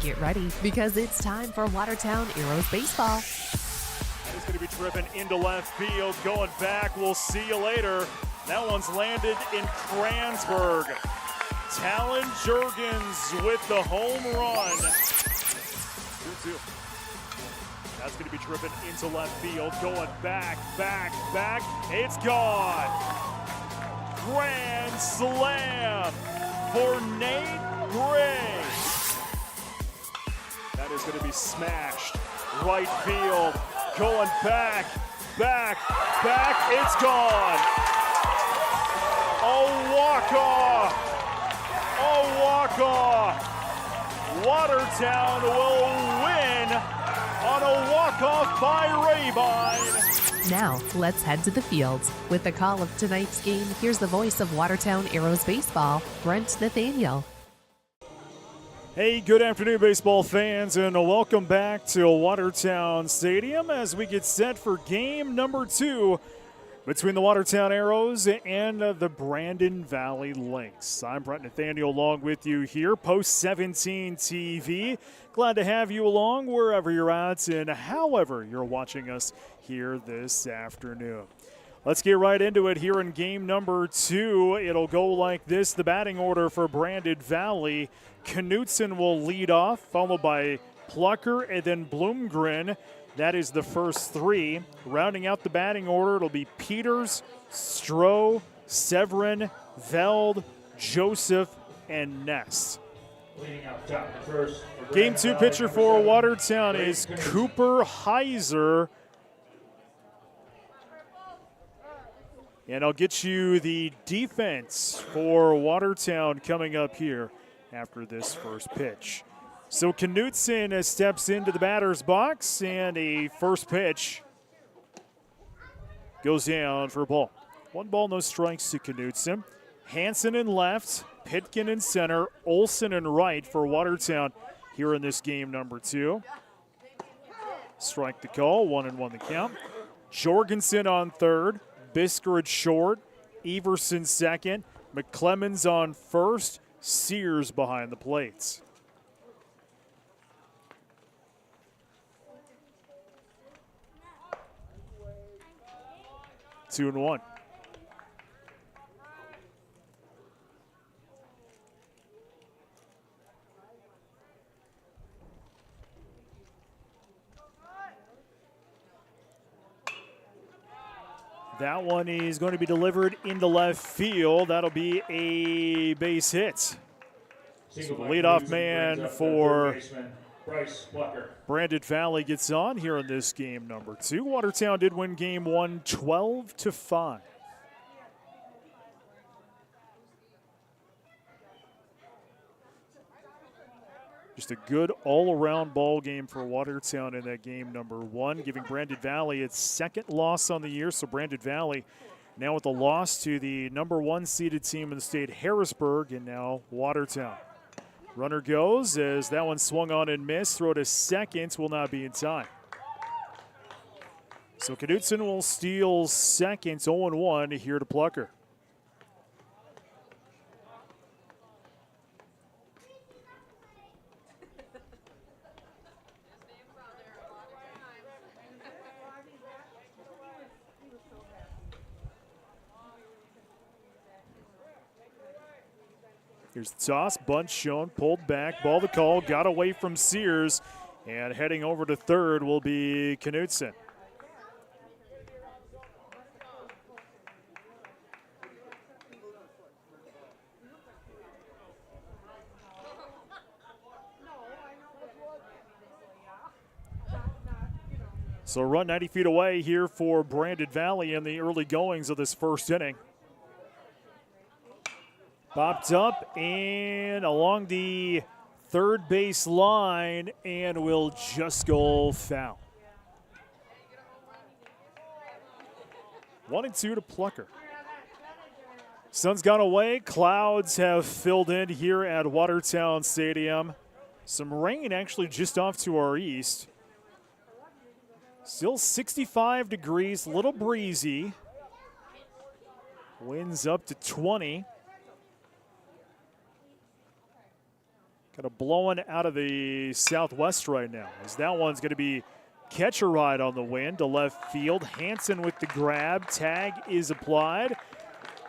Get ready because it's time for Watertown Arrows baseball. It's going to be driven into left field, going back. We'll see you later. That one's landed in Kranzberg. Talon Jurgens with the home run. 2-2. That's going to be driven into left field, going back. It's gone. Grand slam for Nate Gray. That is going to be smashed. Right field, going back. It's gone. A walk-off. Watertown will win on a walk-off by Rabine. Now, let's head to the fields. With the call of tonight's game, here's the voice of Watertown Arrows baseball, Brent Nathaniel. Hey, good afternoon, baseball fans, and welcome back to Watertown Stadium as we get set for game number 2 between the Watertown Arrows and the Brandon Valley Lynx. I'm Brent Nathaniel along with you here, Post 17 TV. Glad to have you along wherever you're at and however you're watching us here this afternoon. Let's get right into it here in game number 2. It'll go like this. The batting order for Brandon Valley. Knutson will lead off, followed by Plucker and then Bloomgren. That is the first 3. Rounding out the batting order, it'll be Peters, Stroh, Severin, Veld, Joseph, and Ness. Game 2 pitcher for Watertown is Cooper Heiser. And I'll get you the defense for Watertown coming up here after this first pitch. So Knutson steps into the batter's box, and a first pitch goes down for a ball. 1 ball, no strikes to Knutson. Hansen in left, Pitkin in center, Olson in right for Watertown here in this game number 2. Strike the call, 1-1 the count. Jorgensen on third, Bisker at short, Everson second, McClemens on first, Sears behind the plates. Two and one. That one is going to be delivered into left field. That'll be a base hit. So the leadoff man for Brandon Valley gets on here in this game number 2. Watertown did win game 1 12-5. Just a good all-around ball game for Watertown in that game number 1, giving Brandon Valley its second loss on the year. So Brandon Valley now with a loss to the number 1 seeded team in the state, Harrisburg, and now Watertown. Runner goes as that one swung on and missed. Throw to second, will not be in time. So Knutson will steal second, 0-1 here to Plucker. Here's the toss, bunt shown, pulled back, ball the call, got away from Sears, and heading over to third will be Knutson. So run 90 feet away here for Brandon Valley in the early goings of this first inning. Popped up and along the third base line and will just go foul. 1-2 to Plucker. Sun's gone away. Clouds have filled in here at Watertown Stadium. Some rain actually just off to our east. Still 65 degrees, a little breezy. Winds up to 20. kind of blowing out of the southwest right now. As that one's going to be catch a ride on the wind to left field. Hansen with the grab. Tag is applied.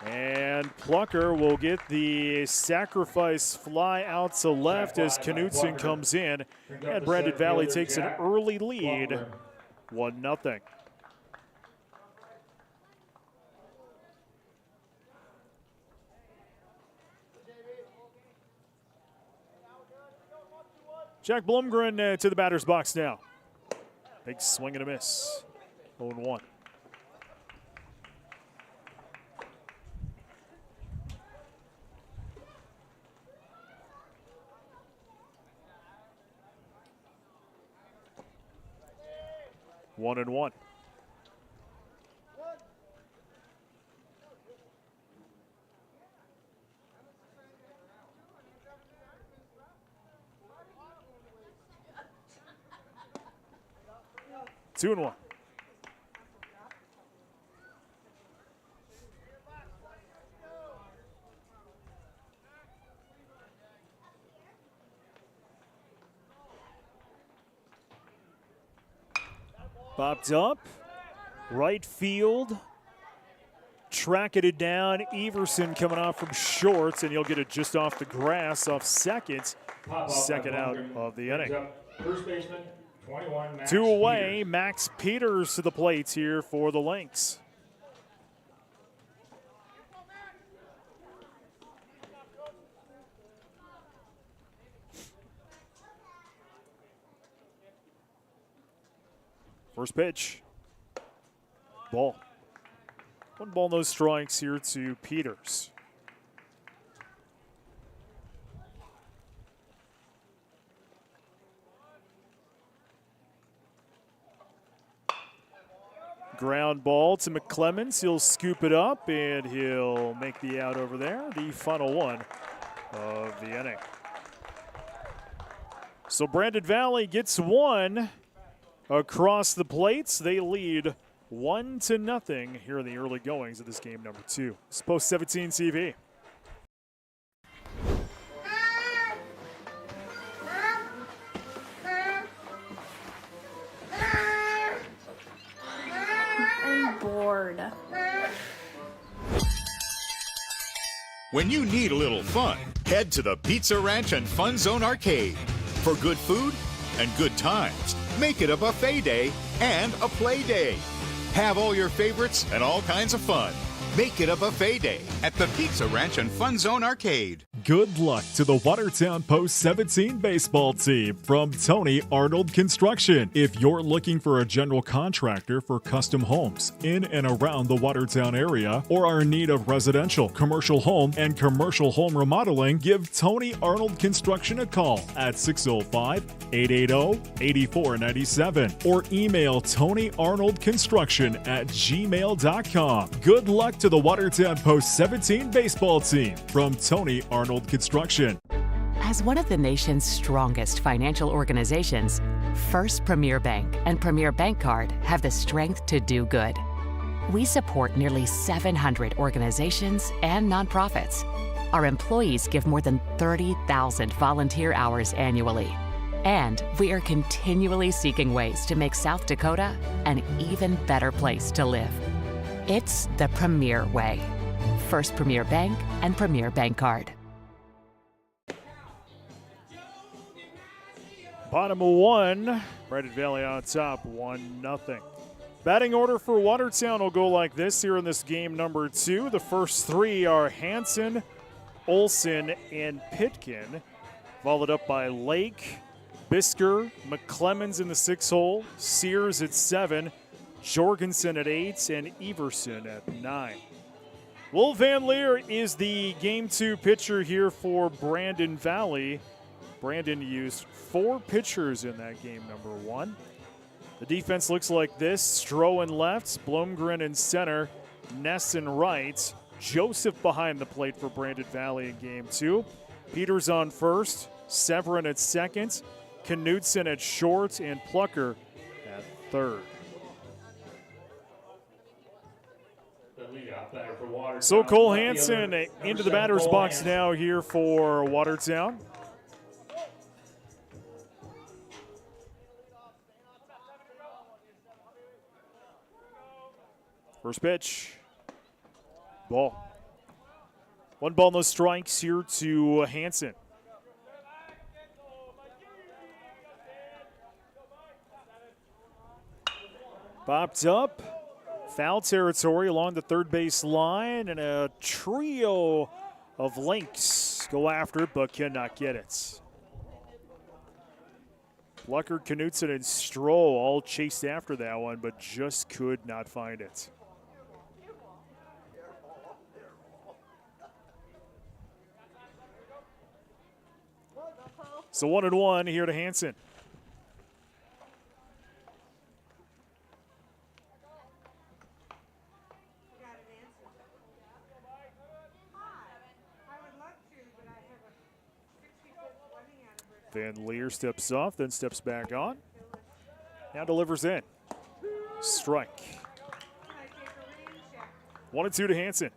And Plucker will get the sacrifice fly out to left as Knutson comes in. And Brandon Valley takes an early lead, 1-0. Jack Blumgren to the batter's box now. Big swing and a miss. 0-1. One and one. Two and one. Popped up, right field, tracking it down. Everson coming off from short, and you'll get it just off the grass, off second out of the inning. First baseman, 21, Max 2 away, Peters. Max Peters to the plate here for the Lynx. First pitch. Ball. 1 ball, no strikes here to Peters. Ground ball to McClemens. He'll scoop it up and he'll make the out over there. The final one of the inning. So Brandon Valley gets one across the plates. They lead 1-0 here in the early goings of this game number 2. It's Post 17 TV. I'm bored. When you need a little fun, head to the Pizza Ranch and Fun Zone Arcade. For good food and good times, make it a buffet day and a play day. Have all your favorites and all kinds of fun. Make it a buffet day at the Pizza Ranch and Fun Zone Arcade. Good luck to the Watertown Post 17 baseball team from Tony Arnold Construction. If you're looking for a general contractor for custom homes in and around the Watertown area or are in need of residential, commercial home, and commercial home remodeling, give Tony Arnold Construction a call at 605-880-8497 or email TonyArnoldConstruction@gmail.com. Good luck to the Watertown Post 17 baseball team from Tony Arnold Construction. As one of the nation's strongest financial organizations, First Premier Bank and Premier Bank Card have the strength to do good. We support nearly 700 organizations and nonprofits. Our employees give more than 30,000 volunteer hours annually. And we are continually seeking ways to make South Dakota an even better place to live. It's the Premier way. First Premier Bank and Premier Bank Card. Bottom of 1, Brandon Valley on top, 1-0. Batting order for Watertown will go like this here in this game number 2. The first 3 are Hansen, Olson, and Pitkin, followed up by Lake, Bisker, McClemens in the 6 hole, Sears at 7, Jorgensen at 8, and Everson at 9. Will Van Leer is the Game 2 pitcher here for Brandon Valley. Brandon used 4 pitchers in that game number 1. The defense looks like this. Stroh in left, Blomgren in center, Ness in right, Joseph behind the plate for Brandon Valley in game 2. Peters on first, Severin at second, Knutson at short, and Plucker at third. So Cole Hansen into the batter's box now here for Watertown. First pitch. Ball. 1 ball, no strikes here to Hansen. Popped up. Foul territory along the third base line, and a trio of Lynx go after it but cannot get it. Plucker, Knutson, and Stroh all chased after that one but just could not find it. So 1-1 here to Hansen. Van Leer steps off, then steps back on. Now delivers in. Strike. 1-2 to Hansen.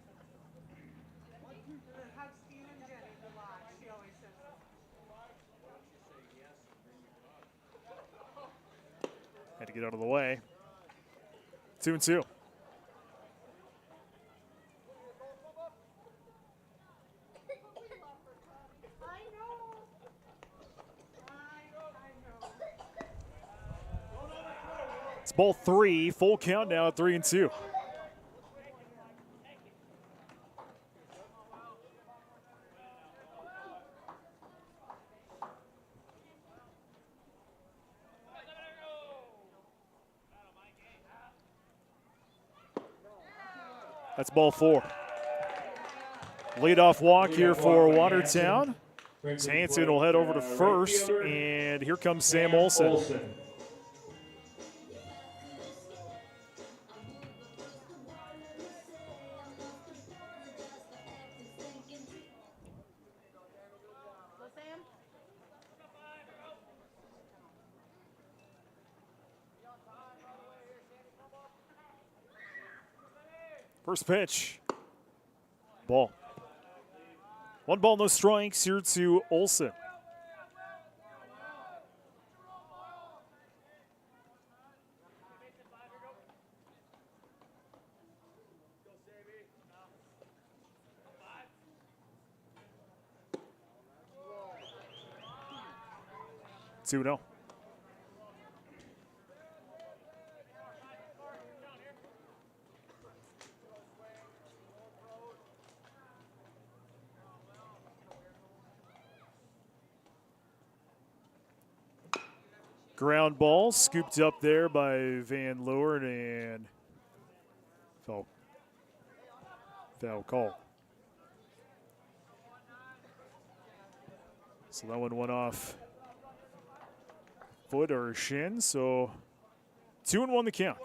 Had to get out of the way. 2-2. It's ball 3, full count now at 3-2. That's ball 4. Leadoff walk here for Watertown. Hansen will head over to first, and here comes Sam Olson. First pitch. Ball. 1 ball, no strikes here to Olson. Two 2-0. Ground ball scooped up there by Van Leeuwen, and foul call. So that one went off foot or shin, so 2-1 the count.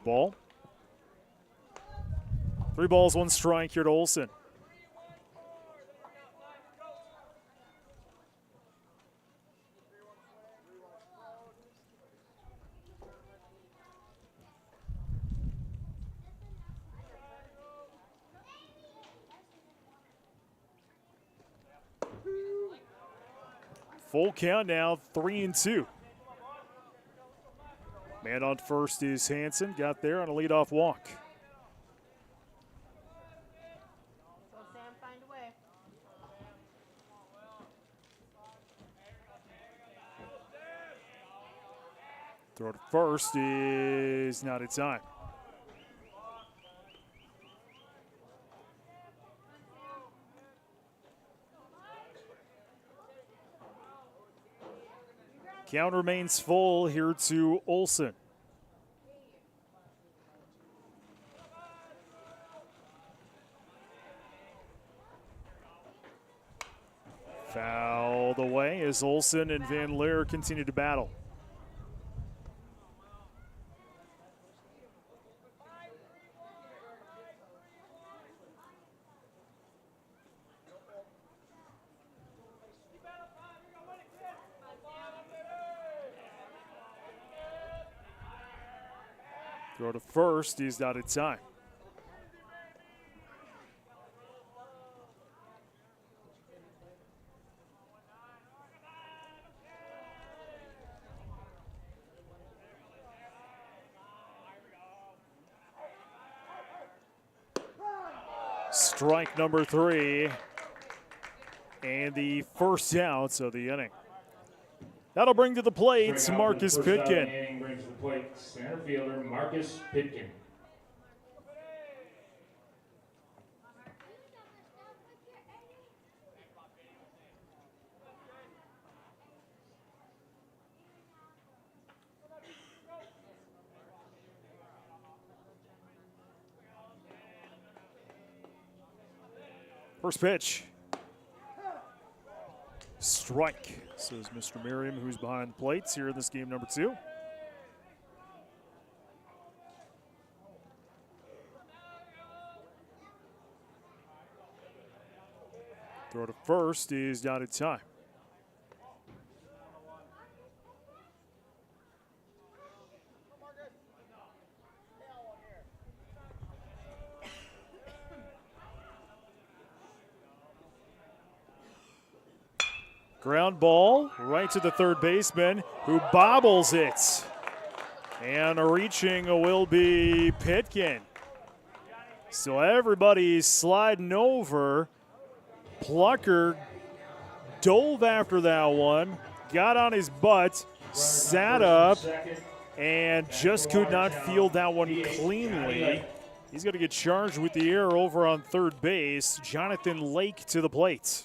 Ball. 3 balls, 1 strike here to Olson. Full count now, 3-2. Man on first is Hansen. Got there on a leadoff walk. So Sam, find a way. Throw to first is not in time. Count remains full here to Olson. Fouled away as Olson and Van Leer continue to battle. Throw to first. He's out of time. Strike number 3. And the first out of the inning. That'll bring to the plate Marcus Pitkin. Brings to the plate center fielder Marcus Pitkin. First pitch. Strike, says Mr. Merriam, who's behind the plates here in this game number 2. Throw to first is down in time. Ground ball right to the third baseman, who bobbles it. And reaching will be Pitkin. So everybody's sliding over. Plucker dove after that one, got on his butt, sat up, and just could not field that one cleanly. He's going to get charged with the error over on third base. Jonathan Lake to the plate.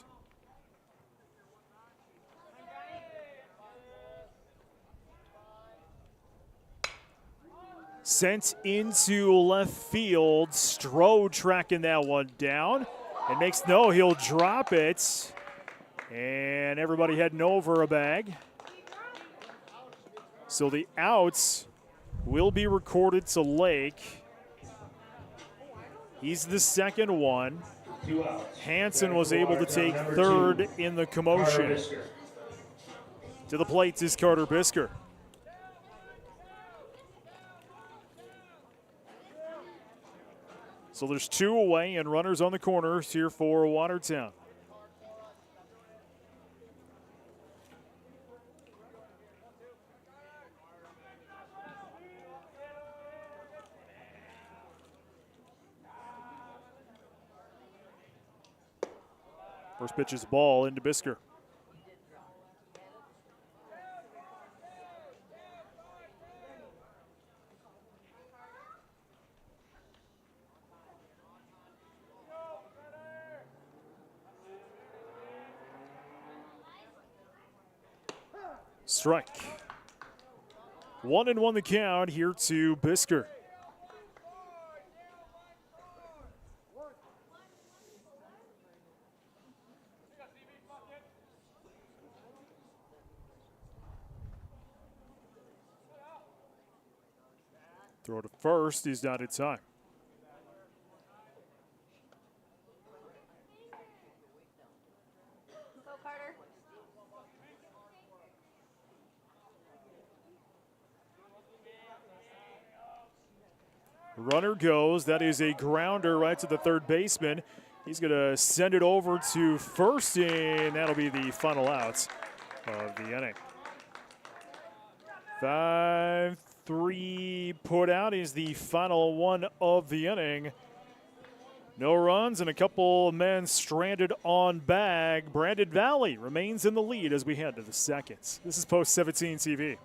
Sent into left field. Strode tracking that one down. It makes no, he'll drop it. And everybody heading over a bag. So the outs will be recorded to Lake. He's the second one. Hansen was able to take third in the commotion. To the plate is Carter Bisker. So there's 2 away and runners on the corners here for Watertown. First pitch is ball into Bisker. Strike. 1-1 the count here to Bisker. Throw to first, he's down in time. Go, Carter. Runner goes. That is a grounder right to the third baseman. He's going to send it over to first, and that'll be the final out of the inning. 5-3 put out is the final one of the inning. No runs and a couple men stranded on bag. Brandon Valley remains in the lead as we head to the second. This is Post 17 TV.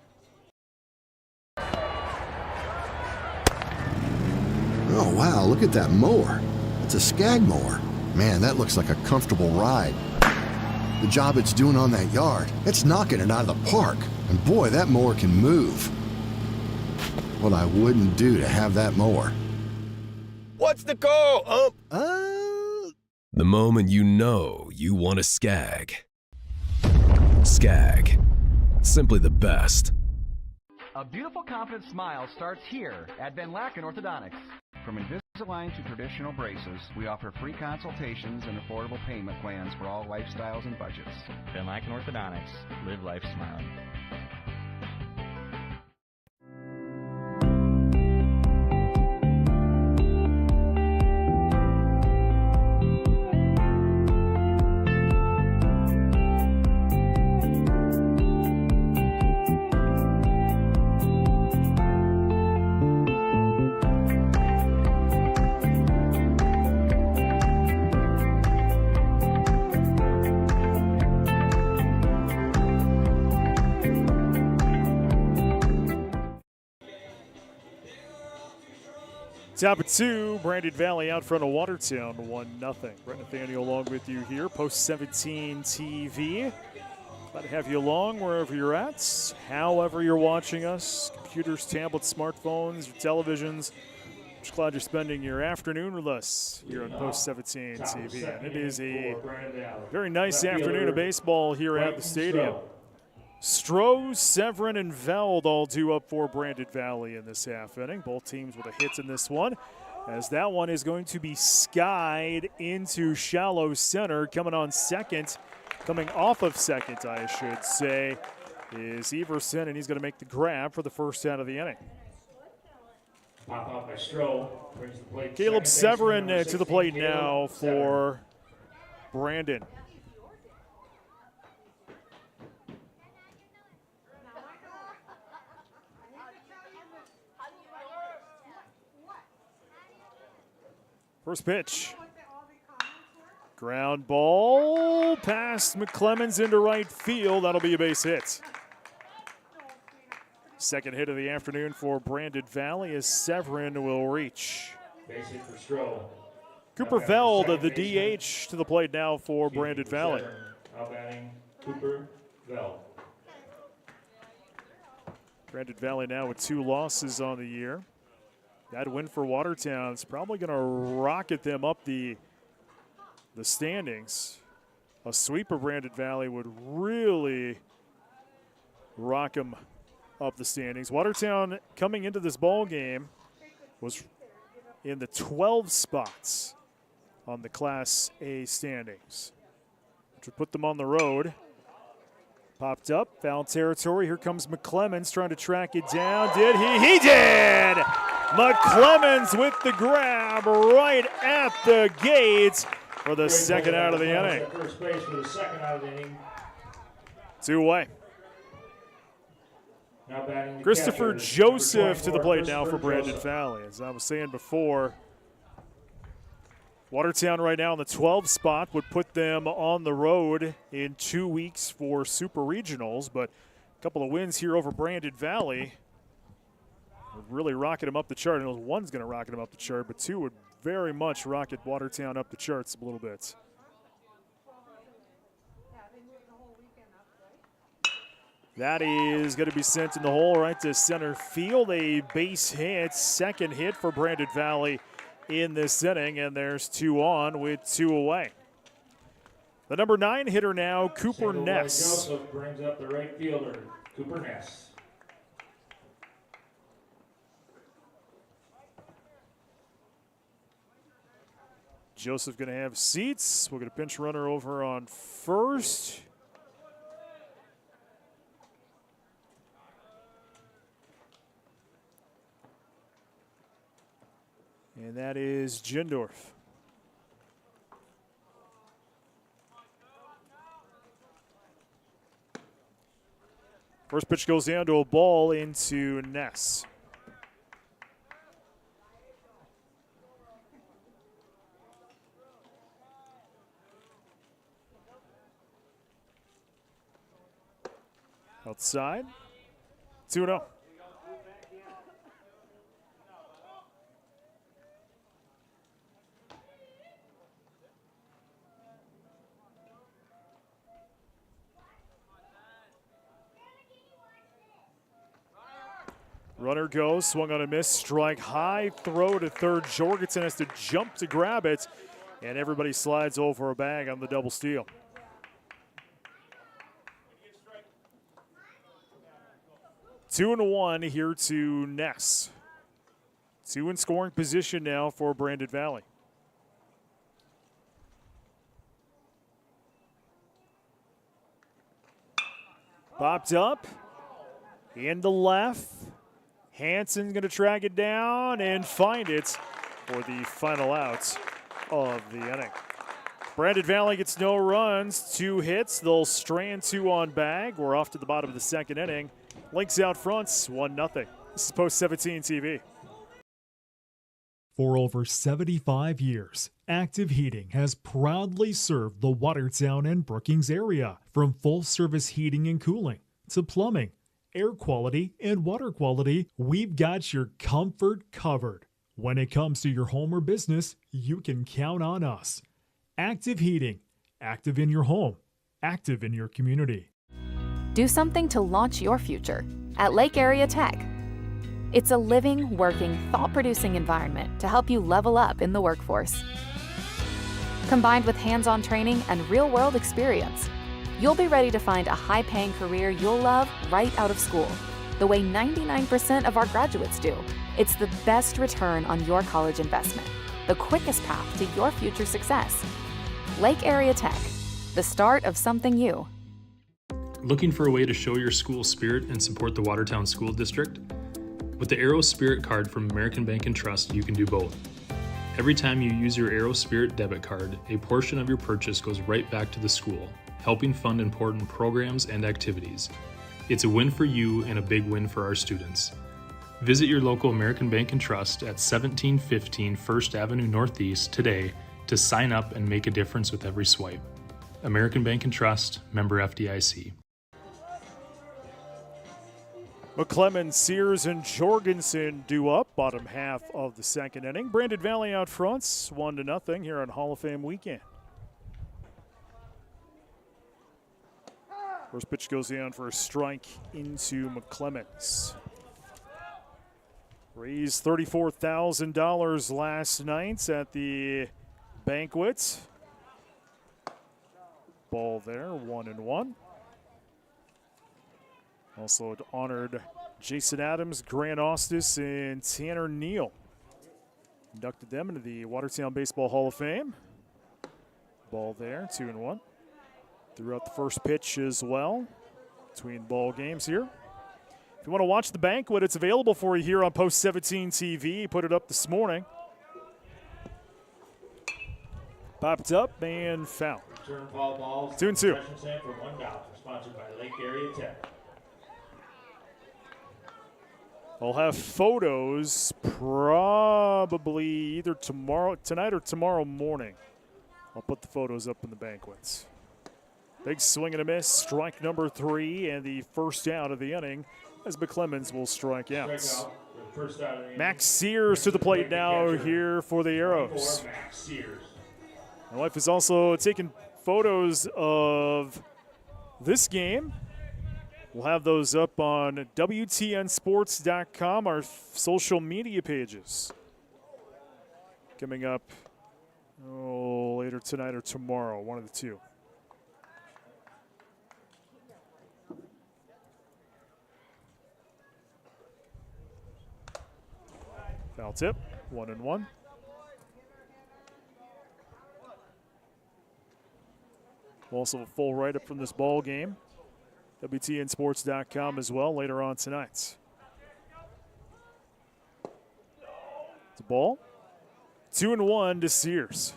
Oh, wow, look at that mower. It's a Skag mower. Man, that looks like a comfortable ride. The job it's doing on that yard, it's knocking it out of the park. And boy, that mower can move. What I wouldn't do to have that mower. What's the call, The moment you know you want a Skag. Skag. Simply the best. A beautiful, confident smile starts here at Van Laken Orthodontics. From Invisalign to traditional braces, we offer free consultations and affordable payment plans for all lifestyles and budgets. Van Laken Orthodontics. Live life smiling. Top of 2, Brandon Valley out front of Watertown, 1-0. Brett Nathaniel along with you here, Post 17 TV. Glad to have you along wherever you're at, however you're watching us, computers, tablets, smartphones, your televisions. Just glad you're spending your afternoon with us here on Post 17 TV. And it is a very nice afternoon of baseball here at the stadium. Stroh, Severin, and Veld all due up for Brandon Valley in this half inning. Both teams with a hit in this one, as that one is going to be skied into shallow center. Coming on second, coming off of second, I should say, is Everson, and he's going to make the grab for the first out of the inning. Pop out by Stroh. Brings the plate. Caleb Severin to the plate now for Brandon. First pitch. Ground ball past McClemens into right field. That'll be a base hit. Second hit of the afternoon for Brandon Valley as Severin will reach. Base hit for Stroh. Cooper Veld, the DH, to the plate now for Brandon Valley. Out batting Cooper Veld. Brandon Valley now with 2 losses on the year. That win for Watertown is probably going to rocket them up the standings. A sweep of Brandon Valley would really rock them up the standings. Watertown coming into this ball game was in the 12 spots on the Class A standings, which would put them on the road. Popped up, foul territory. Here comes McClemens trying to track it down. Did he? He did! McClemens with the grab right at the gate for the second out of the inning. First base for the second out of the inning. 2 away. Now batting Christopher catcher, Joseph to the plate now for Christopher Brandon Joseph. Valley. As I was saying before, Watertown right now in the 12 spot would put them on the road in 2 weeks for Super Regionals, but a couple of wins here over Brandon Valley would really rocket them up the chart. I know one's going to rocket them up the chart, but 2 would very much rocket Watertown up the charts a little bit. That is going to be sent in the hole right to center field. A base hit, second hit for Brandon Valley in this inning, and there's 2 on with 2 away. The number 9 hitter now, Cooper Single Ness. by Joseph brings up the right fielder, Cooper Ness. Joseph going to have seats. We'll get a pinch runner over on first. And that is Jindorf. First pitch goes down to a ball into Ness. Outside. 2-0. Runner goes, swung on a miss, strike high, throw to third. Jorgensen has to jump to grab it, and everybody slides over a bag on the double steal. Two and 1 here to Ness. 2 in scoring position now for Brandon Valley. Popped up, into left. Hansen's going to track it down and find it for the final out of the inning. Brandon Valley gets no runs, 2 hits. They'll strand 2 on bag. We're off to the bottom of the second inning. Lynx out front, 1-0. This is Post 17 TV. For over 75 years, Active Heating has proudly served the Watertown and Brookings area. From full-service heating and cooling to plumbing, air quality, and water quality, we've got your comfort covered. When it comes to your home or business, you can count on us. Active Heating. Active in your home. Active in your community. Do something to launch your future at Lake Area Tech. It's a living, working, thought-producing environment to help you level up in the workforce. Combined with hands-on training and real-world experience, you'll be ready to find a high-paying career you'll love right out of school, the way 99% of our graduates do. It's the best return on your college investment, the quickest path to your future success. Lake Area Tech, the start of something new. Looking for a way to show your school spirit and support the Watertown School District? With the Arrow Spirit card from American Bank and Trust, you can do both. Every time you use your Arrow Spirit debit card, a portion of your purchase goes right back to the school, helping fund important programs and activities. It's a win for you and a big win for our students. Visit your local American Bank and Trust at 1715 First Avenue Northeast today to sign up and make a difference with every swipe. American Bank and Trust, member FDIC. McClellan, Sears, and Jorgensen due up, bottom half of the second inning. Brandon Valley out front, 1-0 here on Hall of Fame weekend. First pitch goes down for a strike into McClemens. Raised $34,000 last night at the banquet. Ball there, 1-1. Also it honored Jason Adams, Grant Ostis, and Tanner Neal. Inducted them into the Watertown Baseball Hall of Fame. Ball there, 2-1. Threw out the first pitch as well between ball games here. If you want to watch the banquet, it's available for you here on Post 17 TV. Put it up this morning. Popped up and foul. Return foul balls. 2-2. Concession stand for $1. Sponsored by Lake Area Tech. I'll have photos probably either tonight or tomorrow morning. I'll put the photos up in the banquets. Big swing and a miss, strike number 3, and the first out of the inning as McClemens will strike out. Max Sears to the plate now here for the Arrows. My wife has also taken photos of this game. We'll have those up on WTNsports.com, our social media pages. Coming up later tonight or tomorrow, one of the two. Foul tip, 1-1. Also a full write-up from this ball game. WTNsports.com as well later on tonight. It's a ball. 2-1 to Sears.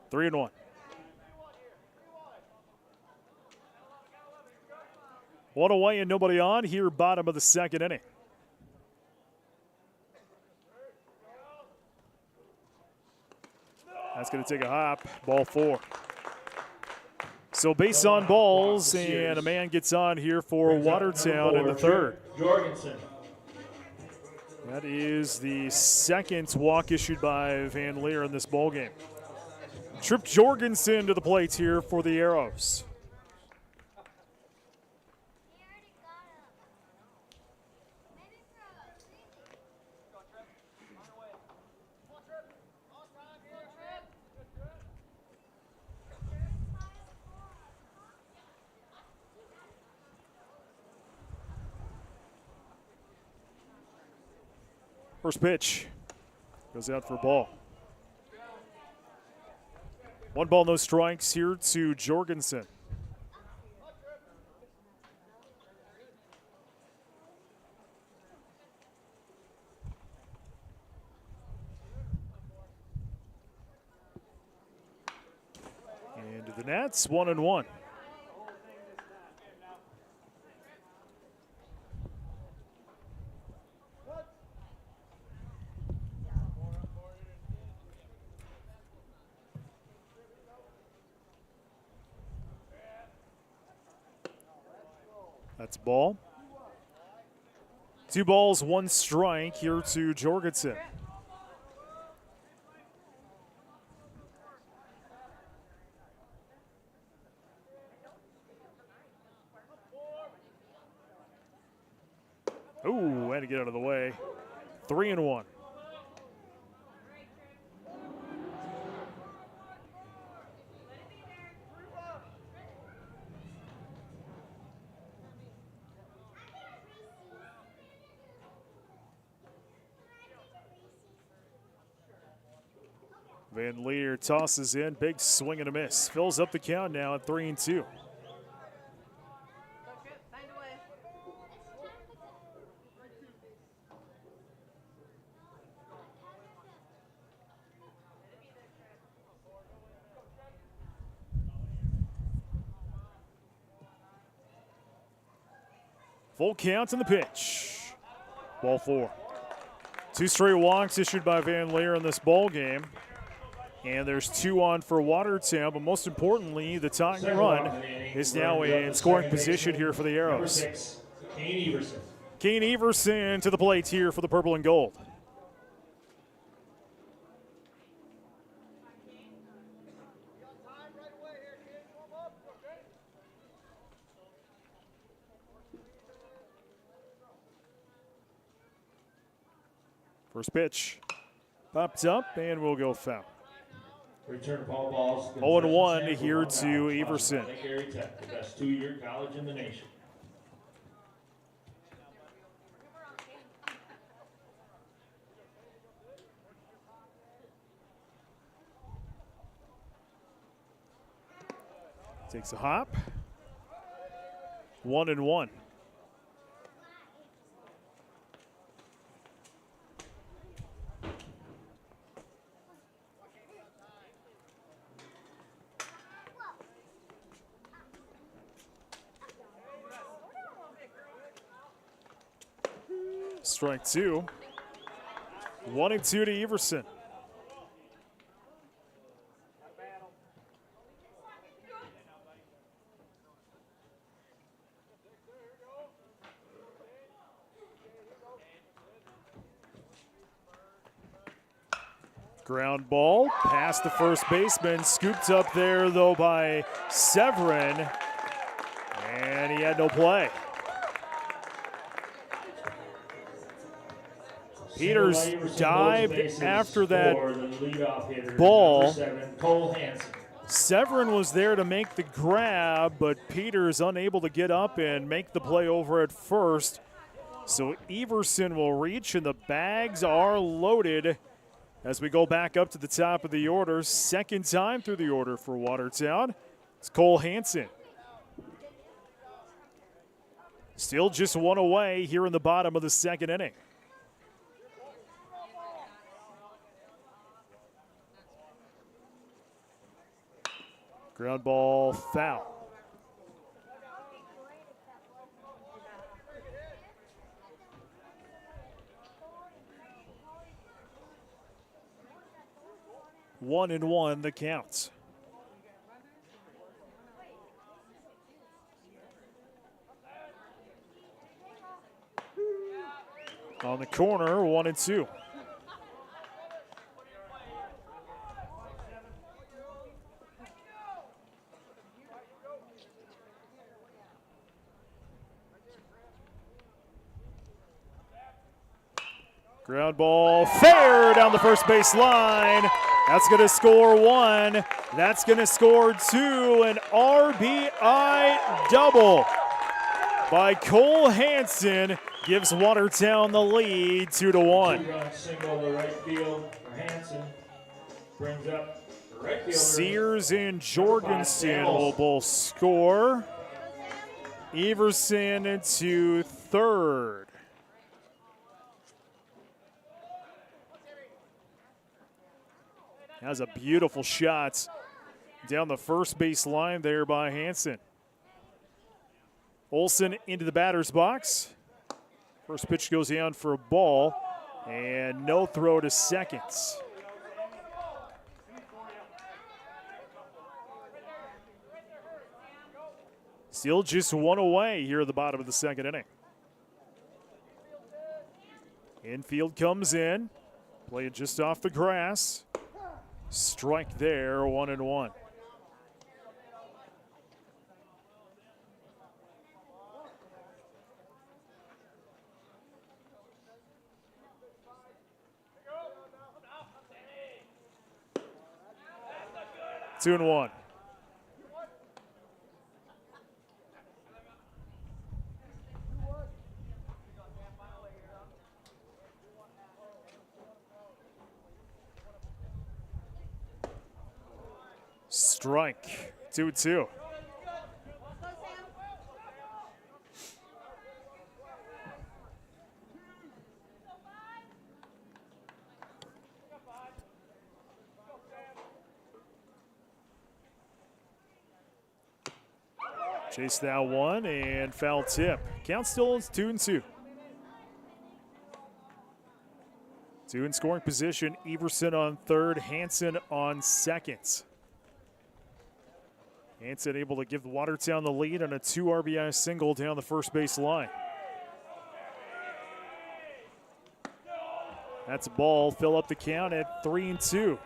Three and 1. One away and nobody on here, bottom of the second inning. That's going to take a hop. Ball 4. So base on balls, and a man gets on here for Watertown in the third. Jorgensen. That is the second walk issued by Van Leer in this ballgame. Trip Jorgensen to the plate here for the Arrows. First pitch goes out for a ball. 1 ball, no strikes here to Jorgensen. Into the nets, 1-1. That's ball. 2 balls, 1 strike here to Jorgensen. Ooh, had to get out of the way. 3-1. Van Leer tosses in, big swing and a miss. Fills up the count now at 3-2. Full count in the pitch. Ball 4. 2 straight walks issued by Van Leer in this ball game. And there's 2 on for Watertown, but most importantly, the tying run is now in scoring position here for the Arrows. Kane Everson to the plate here for the purple and gold. First pitch popped up, and we'll go foul. Return of all balls. 0-1 here to Everson. Lake Area Tech, the best 2-year college in the nation. Takes a hop. 1-1. Strike 2. 1-2 to Everson. Ground ball past the first baseman, scooped up there though by Severin, and he had no play. Peters dived after that ball. Severin was there to make the grab, but Peters unable to get up and make the play over at first. So Everson will reach, and the bags are loaded as we go back up to the top of the order. Second time through the order for Watertown. It's Cole Hansen. Still just 1 away here in the bottom of the second inning. Ground ball foul. One and one the count. On the corner, 1-2. Ground ball fair down the first base line. That's going to score 1. That's going to score 2. An RBI double by Cole Hansen gives Watertown the lead 2-1. Two-run single to right field for Hansen. Brings up the right fielder. Sears and Jorgensen will both score. Everson to third. That was a beautiful shot down the first base line there by Hansen. Olsen into the batter's box. First pitch goes down for a ball, and no throw to second. Still just one away here at the bottom of the second inning. Infield comes in, playing just off the grass. Strike there, 1-1. Two and one. Strike. 2-2. Chase that one and foul tip. Count still is 2-2. Two in scoring position. Everson on third, Hanson on second. Hanson able to give Watertown the lead on a 2 RBI single down the first base line. That's a ball. Fill up the count at 3-2.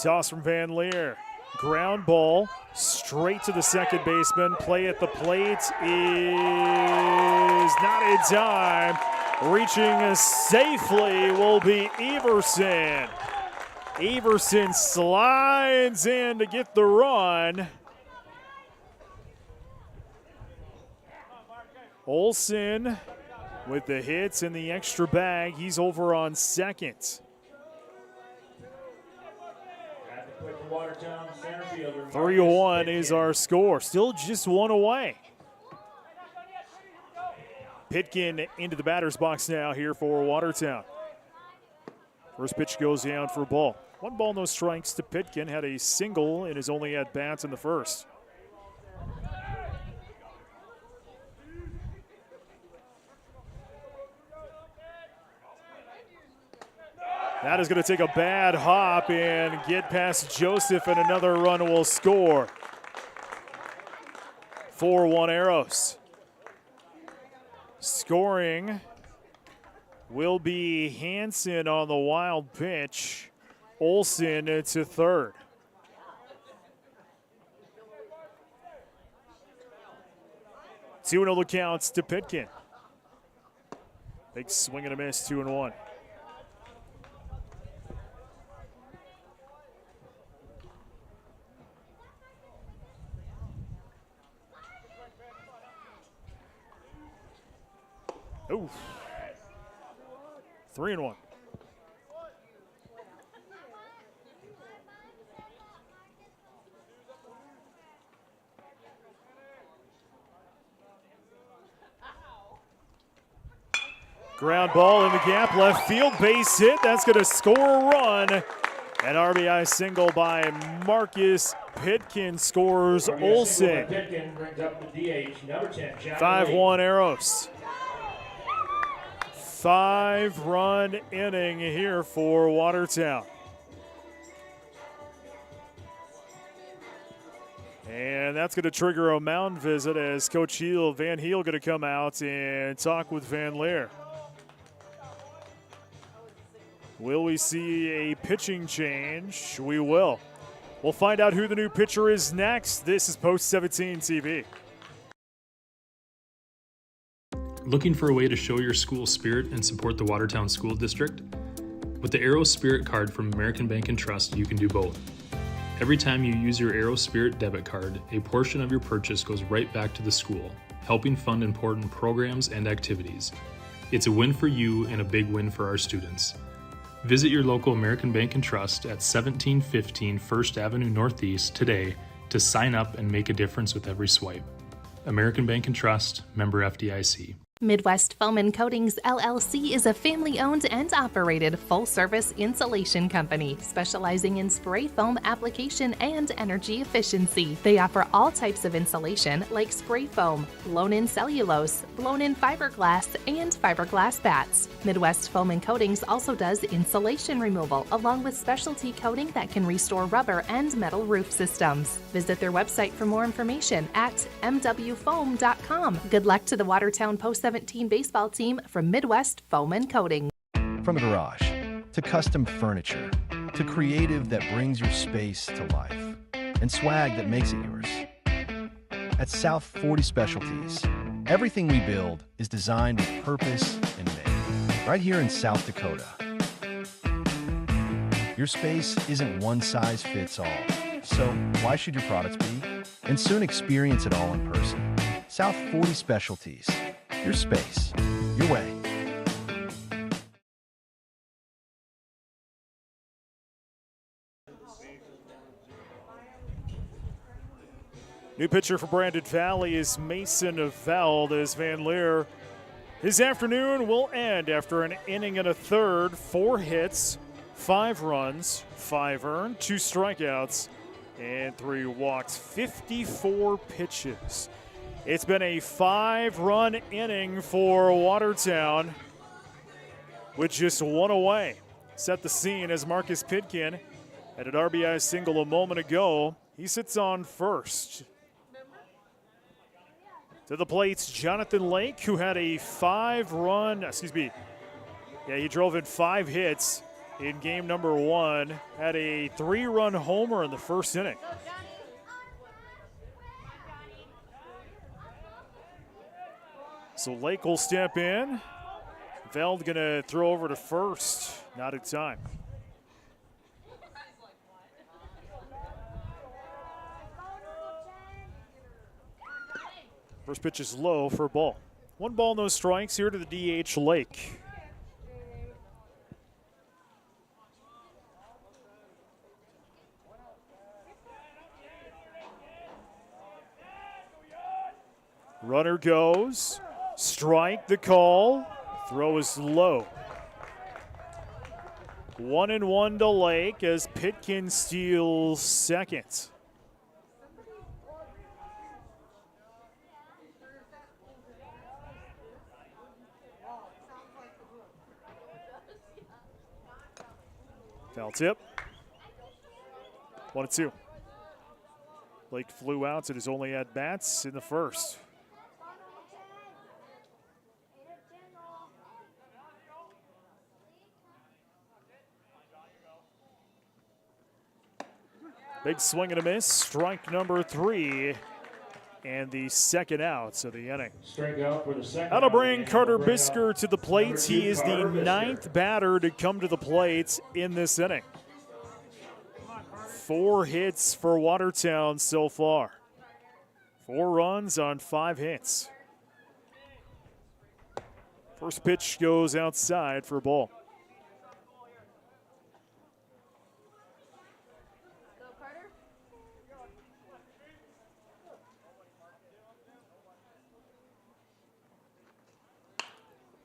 Toss from Van Leer. Ground ball straight to the second baseman. Play at the plate is not in time. Reaching safely will be Everson. Everson slides in to get the run. Olsen with the hits in the extra bag. He's over on second. 3-1 is our score. Still just one away. Pitkin into the batter's box now here for Watertown. First pitch goes down for a ball. 1 ball, no strikes to Pitkin. Had a single in his only at-bats in the first. That is going to take a bad hop and get past Joseph, and another run will score. 4-1 Arrows. Scoring will be Hanson on the wild pitch. Olsen to third. Two and 0 counts to Pitkin. Big swing and a miss, 2-1. Ooh. 3-1. Ground ball in the gap, left field, base hit. That's going to score a run. An RBI single by Marcus Pitkin scores Olsen. 5-1 Arrows. 5-run inning here for Watertown. And that's going to trigger a mound visit as Coach Van Heel going to come out and talk with Van Leer. Will we see a pitching change? We will. We'll find out who the new pitcher is next. This is Post 17 TV. Looking for a way to show your school spirit and support the Watertown School District? With the Arrow Spirit card from American Bank and Trust, you can do both. Every time you use your Arrow Spirit debit card, a portion of your purchase goes right back to the school, helping fund important programs and activities. It's a win for you and a big win for our students. Visit your local American Bank and Trust at 1715 First Avenue Northeast today to sign up and make a difference with every swipe. American Bank and Trust, member FDIC. Midwest Foam and Coatings LLC is a family-owned and operated full-service insulation company specializing in spray foam application and energy efficiency. They offer all types of insulation like spray foam, blown-in cellulose, blown-in fiberglass, and fiberglass bats. Midwest Foam and Coatings also does insulation removal along with specialty coating that can restore rubber and metal roof systems. Visit their website for more information at mwfoam.com. Good luck to the Watertown Post-17 baseball team from Midwest Foam and Coating. From a garage to custom furniture to creative that brings your space to life and swag that makes it yours. At South 40 Specialties, everything we build is designed with purpose and made right here in South Dakota. Your space isn't one size fits all, so why should your products be? And soon experience it all in person. South 40 Specialties. Your space, your way. New pitcher for Brandon Valley is Mason Valdez Van Leer. His afternoon will end after an inning and a third, 4 hits, 5 runs, 5 earned, 2 strikeouts, and 3 walks, 54 pitches. It's been a 5-run inning for Watertown with just 1 away. Set the scene as Marcus Pitkin had an RBI single a moment ago. He sits on first. To the plate's Jonathan Lake, who had a 5-run, he drove in 5 hits in game number 1, had a 3-run homer in the first inning. So Lake will step in. Veld gonna throw over to first. Not in time. First pitch is low for a ball. 1 ball, no strikes here to the DH Lake. Runner goes. Strike the call. Throw is low. 1-1 to Lake as Pitkin steals second. Foul tip. 1-2. Lake flew out at his only at-bats in the first. Big swing and a miss, strike number 3, and the second out of the inning. Strikeout for the second. That'll bring Carter Bisker to the plate. He is the 9th batter to come to the plate in this inning. 4 hits for Watertown so far. 4 runs on 5 hits. First pitch goes outside for a ball.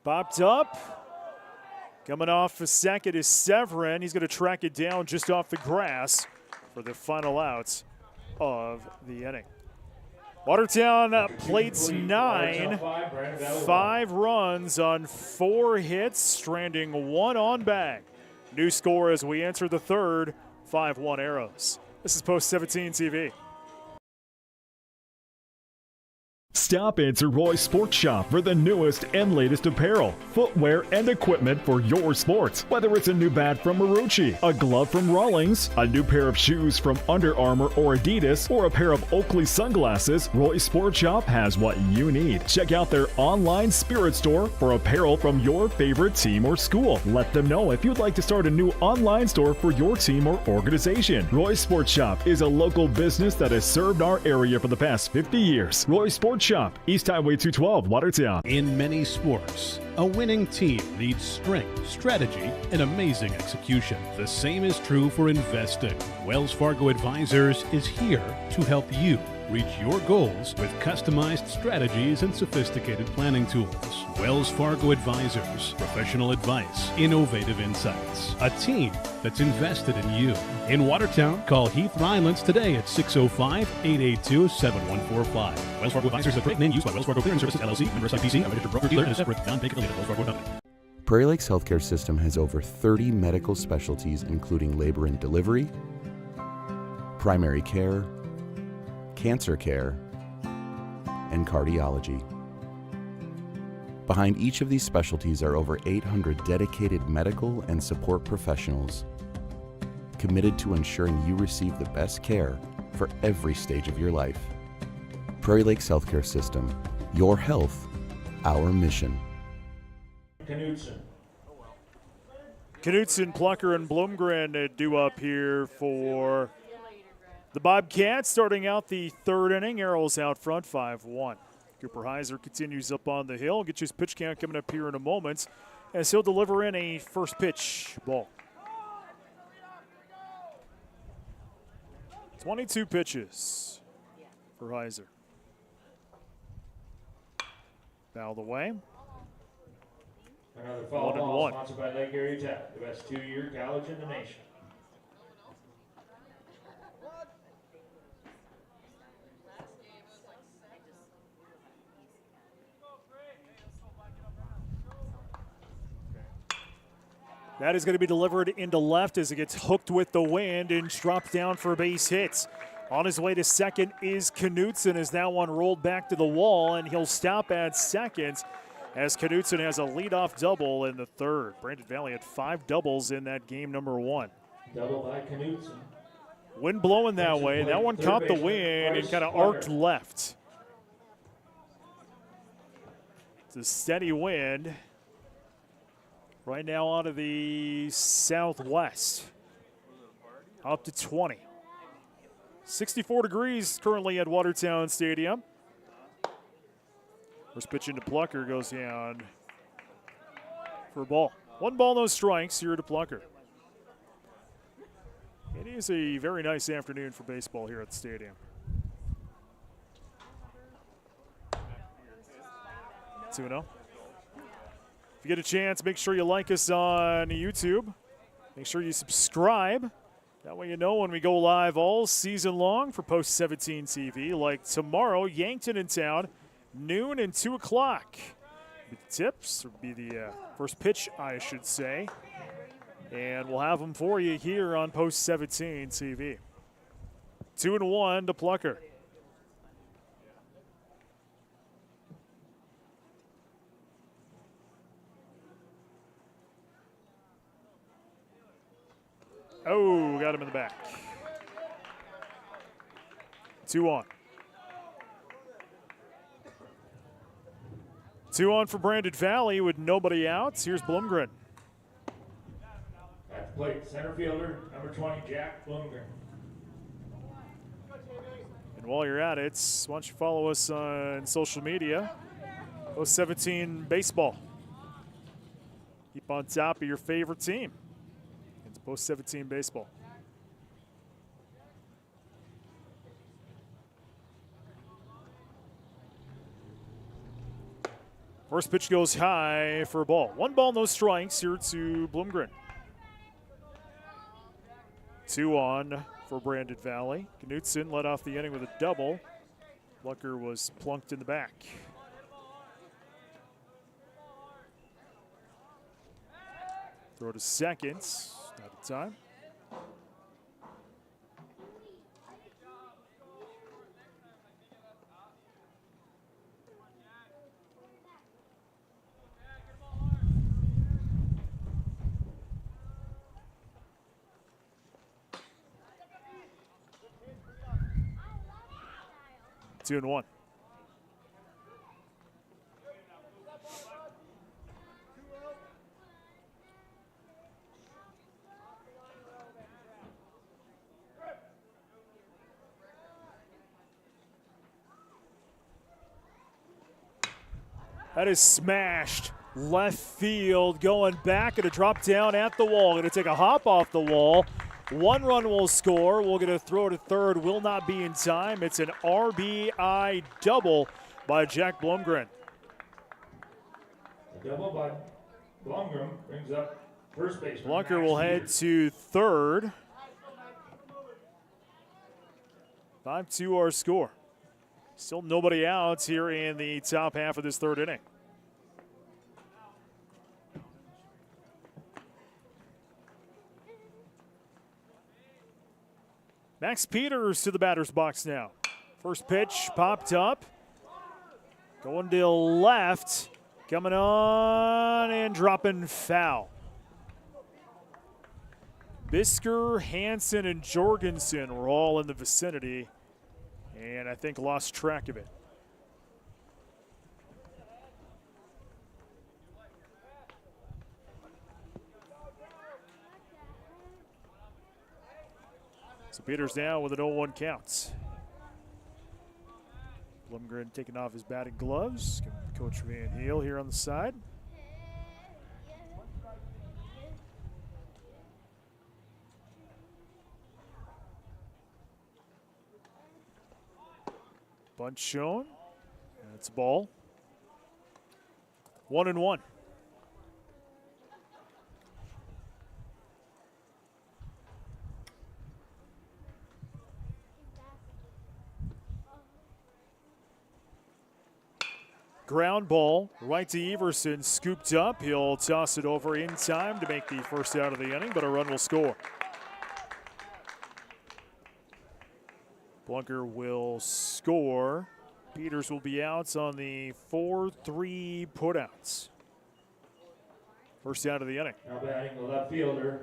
Popped up. Coming off a second is Severin. He's going to track it down just off the grass for the final out of the inning. Watertown plates 9. 5 runs on 4 hits, stranding 1 on bag. New score as we enter the third, 5-1 Arrows. This is Post 17 TV. Stop into Roy's Sports Shop for the newest and latest apparel, footwear, and equipment for your sports. Whether it's a new bat from Marucci, a glove from Rawlings, a new pair of shoes from Under Armour or Adidas, or a pair of Oakley sunglasses, Roy's Sports Shop has what you need. Check out their online spirit store for apparel from your favorite team or school. Let them know if you'd like to start a new online store for your team or organization. Roy's Sports Shop is a local business that has served our area for the past 50 years. Roy's Sports Shop, East Highway 212, Watertown. In many sports, a winning team needs strength, strategy, and amazing execution. The same is true for investing. Wells Fargo Advisors is here to help you Reach your goals with customized strategies and sophisticated planning tools. Wells Fargo Advisors. Professional advice. Innovative insights. A team that's invested in you. In Watertown, call Heath Rylands today at 605-882-7145. Wells Fargo Advisors is a trade name used by Wells Fargo Clearing Services, LLC, member SIPC, a registered broker-dealer, and a separate non-bank affiliate of Wells Fargo Company. Prairie Lakes Healthcare System has over 30 medical specialties, including labor and delivery, primary care, cancer care, and cardiology. Behind each of these specialties are over 800 dedicated medical and support professionals committed to ensuring you receive the best care for every stage of your life. Prairie Lakes Healthcare System, your health, our mission. Knutson, Plucker, and Blumgren due up here for the Bobcats, starting out the third inning. Arrows out front, 5-1. Cooper Heiser continues up on the hill. Get you his pitch count coming up here in a moment as he'll deliver in a first pitch ball. 22 pitches for Heiser. Fouled away. Another foul ball sponsored by Lake Area Tech, the best two-year college in the nation. That is going to be delivered into left as it gets hooked with the wind and dropped down for a base hit. On his way to second is Knutson as that one rolled back to the wall, and he'll stop at second as Knutson has a leadoff double in the third. Brandon Valley had 5 doubles in that game number 1. Double by Knutson. Wind blowing that way. That one caught the wind and kind of arced left. It's a steady wind. Right now out of the southwest. Up to 20. 64 degrees currently at Watertown Stadium. First pitch into Plucker goes down for a ball. 1 ball, no strikes here to Plucker. It is a very nice afternoon for baseball here at the stadium. 2-0. If you get a chance, make sure you like us on YouTube. Make sure you subscribe. That way you know when we go live all season long for Post 17 TV. Like tomorrow, Yankton in town, noon and 2 o'clock. The tips, or be the first pitch, I should say. And we'll have them for you here on Post 17 TV. 2-1 to Plucker. Oh, got him in the back. 2-on. 2-on for Brandon Valley with nobody out. Here's Blumgren. At the plate, center fielder, number 20, Jack Blumgren. And while you're at it, why don't you follow us on social media? Post 17 Baseball. Keep on top of your favorite team. It's Post 17 Baseball. First pitch goes high for a ball. 1 ball, no strikes here to Blumgren. 2-on for Brandon Valley. Knutson led off the inning with a double. Plucker was plunked in the back. Throw to second, out of time. Two and 1. That is smashed left field, going back and a drop down at the wall. Going to take a hop off the wall. 1 run will score. We'll get a throw to third. Will not be in time. It's an RBI double by Jack Blumgren. A double by Blumgren brings up first base. Blunker will head to third. 5-2 our score. Still nobody out here in the top half of this third inning. Max Peters to the batter's box now. First pitch popped up. Going to left. Coming on and dropping foul. Bisker, Hansen, and Jorgensen were all in the vicinity, and I think lost track of it. So Peters now with an 0-1 count. Blumgren taking off his batting gloves. Coach Van Heel here on the side. Bunt shown. That's a ball. 1-1. Ground ball right to Everson, scooped up. He'll toss it over in time to make the first out of the inning, but a run will score. Blunker will score. Peters will be out on the 4-3 putouts. First out of the inning. Now batting the left fielder,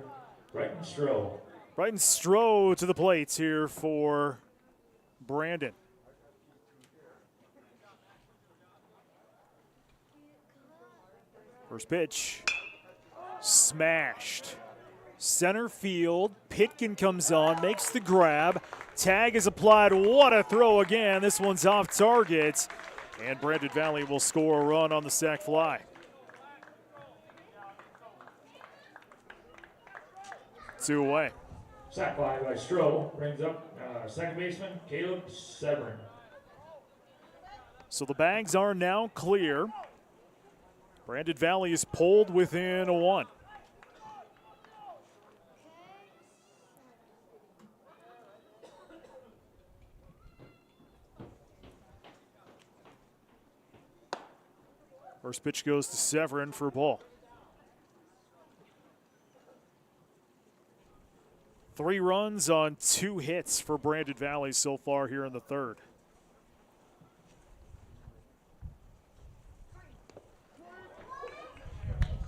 Brighton Stroh. Brighton Stroh to the plate here for Brandon. First pitch, smashed. Center field, Pitkin comes on, makes the grab. Tag is applied, what a throw again. This one's off target. And Brandon Valley will score a run on the sac fly. Two away. Sac fly by Stroh brings up second baseman Caleb Severin. So the bags are now clear. Brandon Valley is pulled within a 1. First pitch goes to Severin for a ball. 3 runs on 2 hits for Brandon Valley so far here in the third.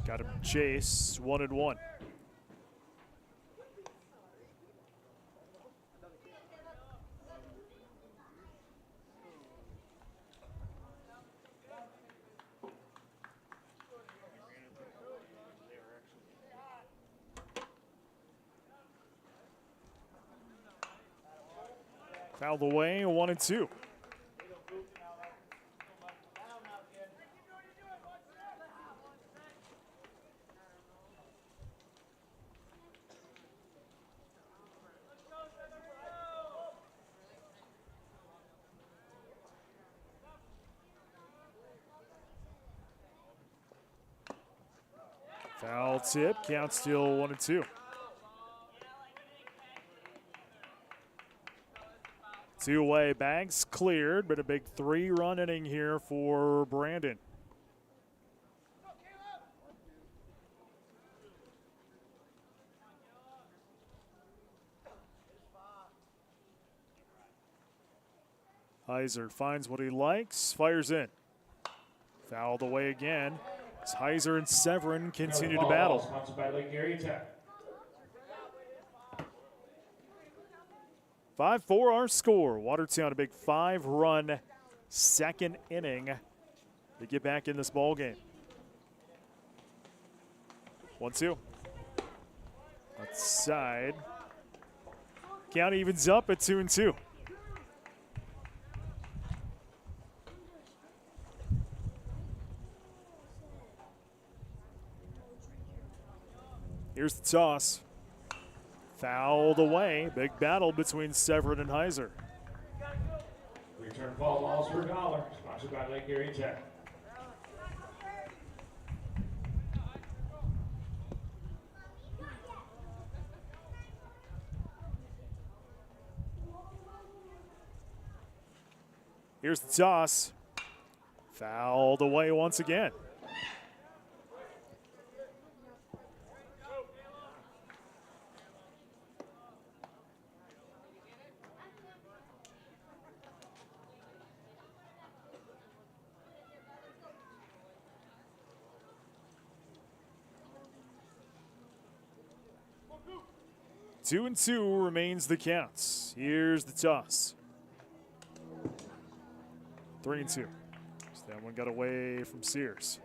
Got him chase, 1-1. Fouled away, 1-2. Foul tip, count still 1-2. 2 away, bags cleared, but a big 3-run inning here for Brandon. Heiser finds what he likes, fires in. Fouled away again. As Heiser and Severin continue to battle. Sponsored by Lake Area Tech. 5-4 our score. Watertown a big 5-run second inning to get back in this ball game. 1-2. Outside. Count evens up at 2-2. Here's the toss. Fouled away. Big battle between Severin and Heiser. Return ball balls for $1, sponsored by Lake Area Tech. Here's the toss. Fouled away once again. Two and two remains the counts. Here's the toss. 3-2. So that one got away from Sears.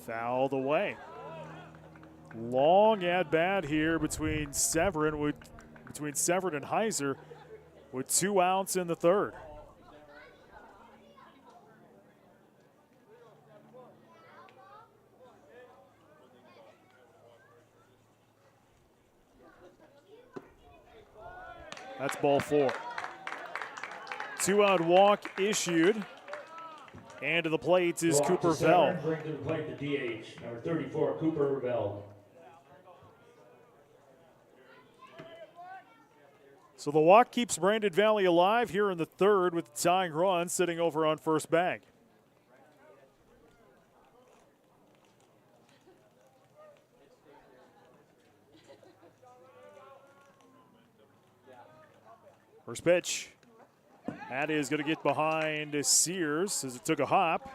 Fouled away. Long at bat here between Severin and Heiser with 2 outs in the third. That's ball 4. 2-out walk issued. And to the plate is Cooper Veld. Bring to the plate the DH, number 34, Cooper Veld. So the walk keeps Brandon Valley alive here in the third with the tying run sitting over on first bag. First pitch. That is going to get behind Sears as it took a hop.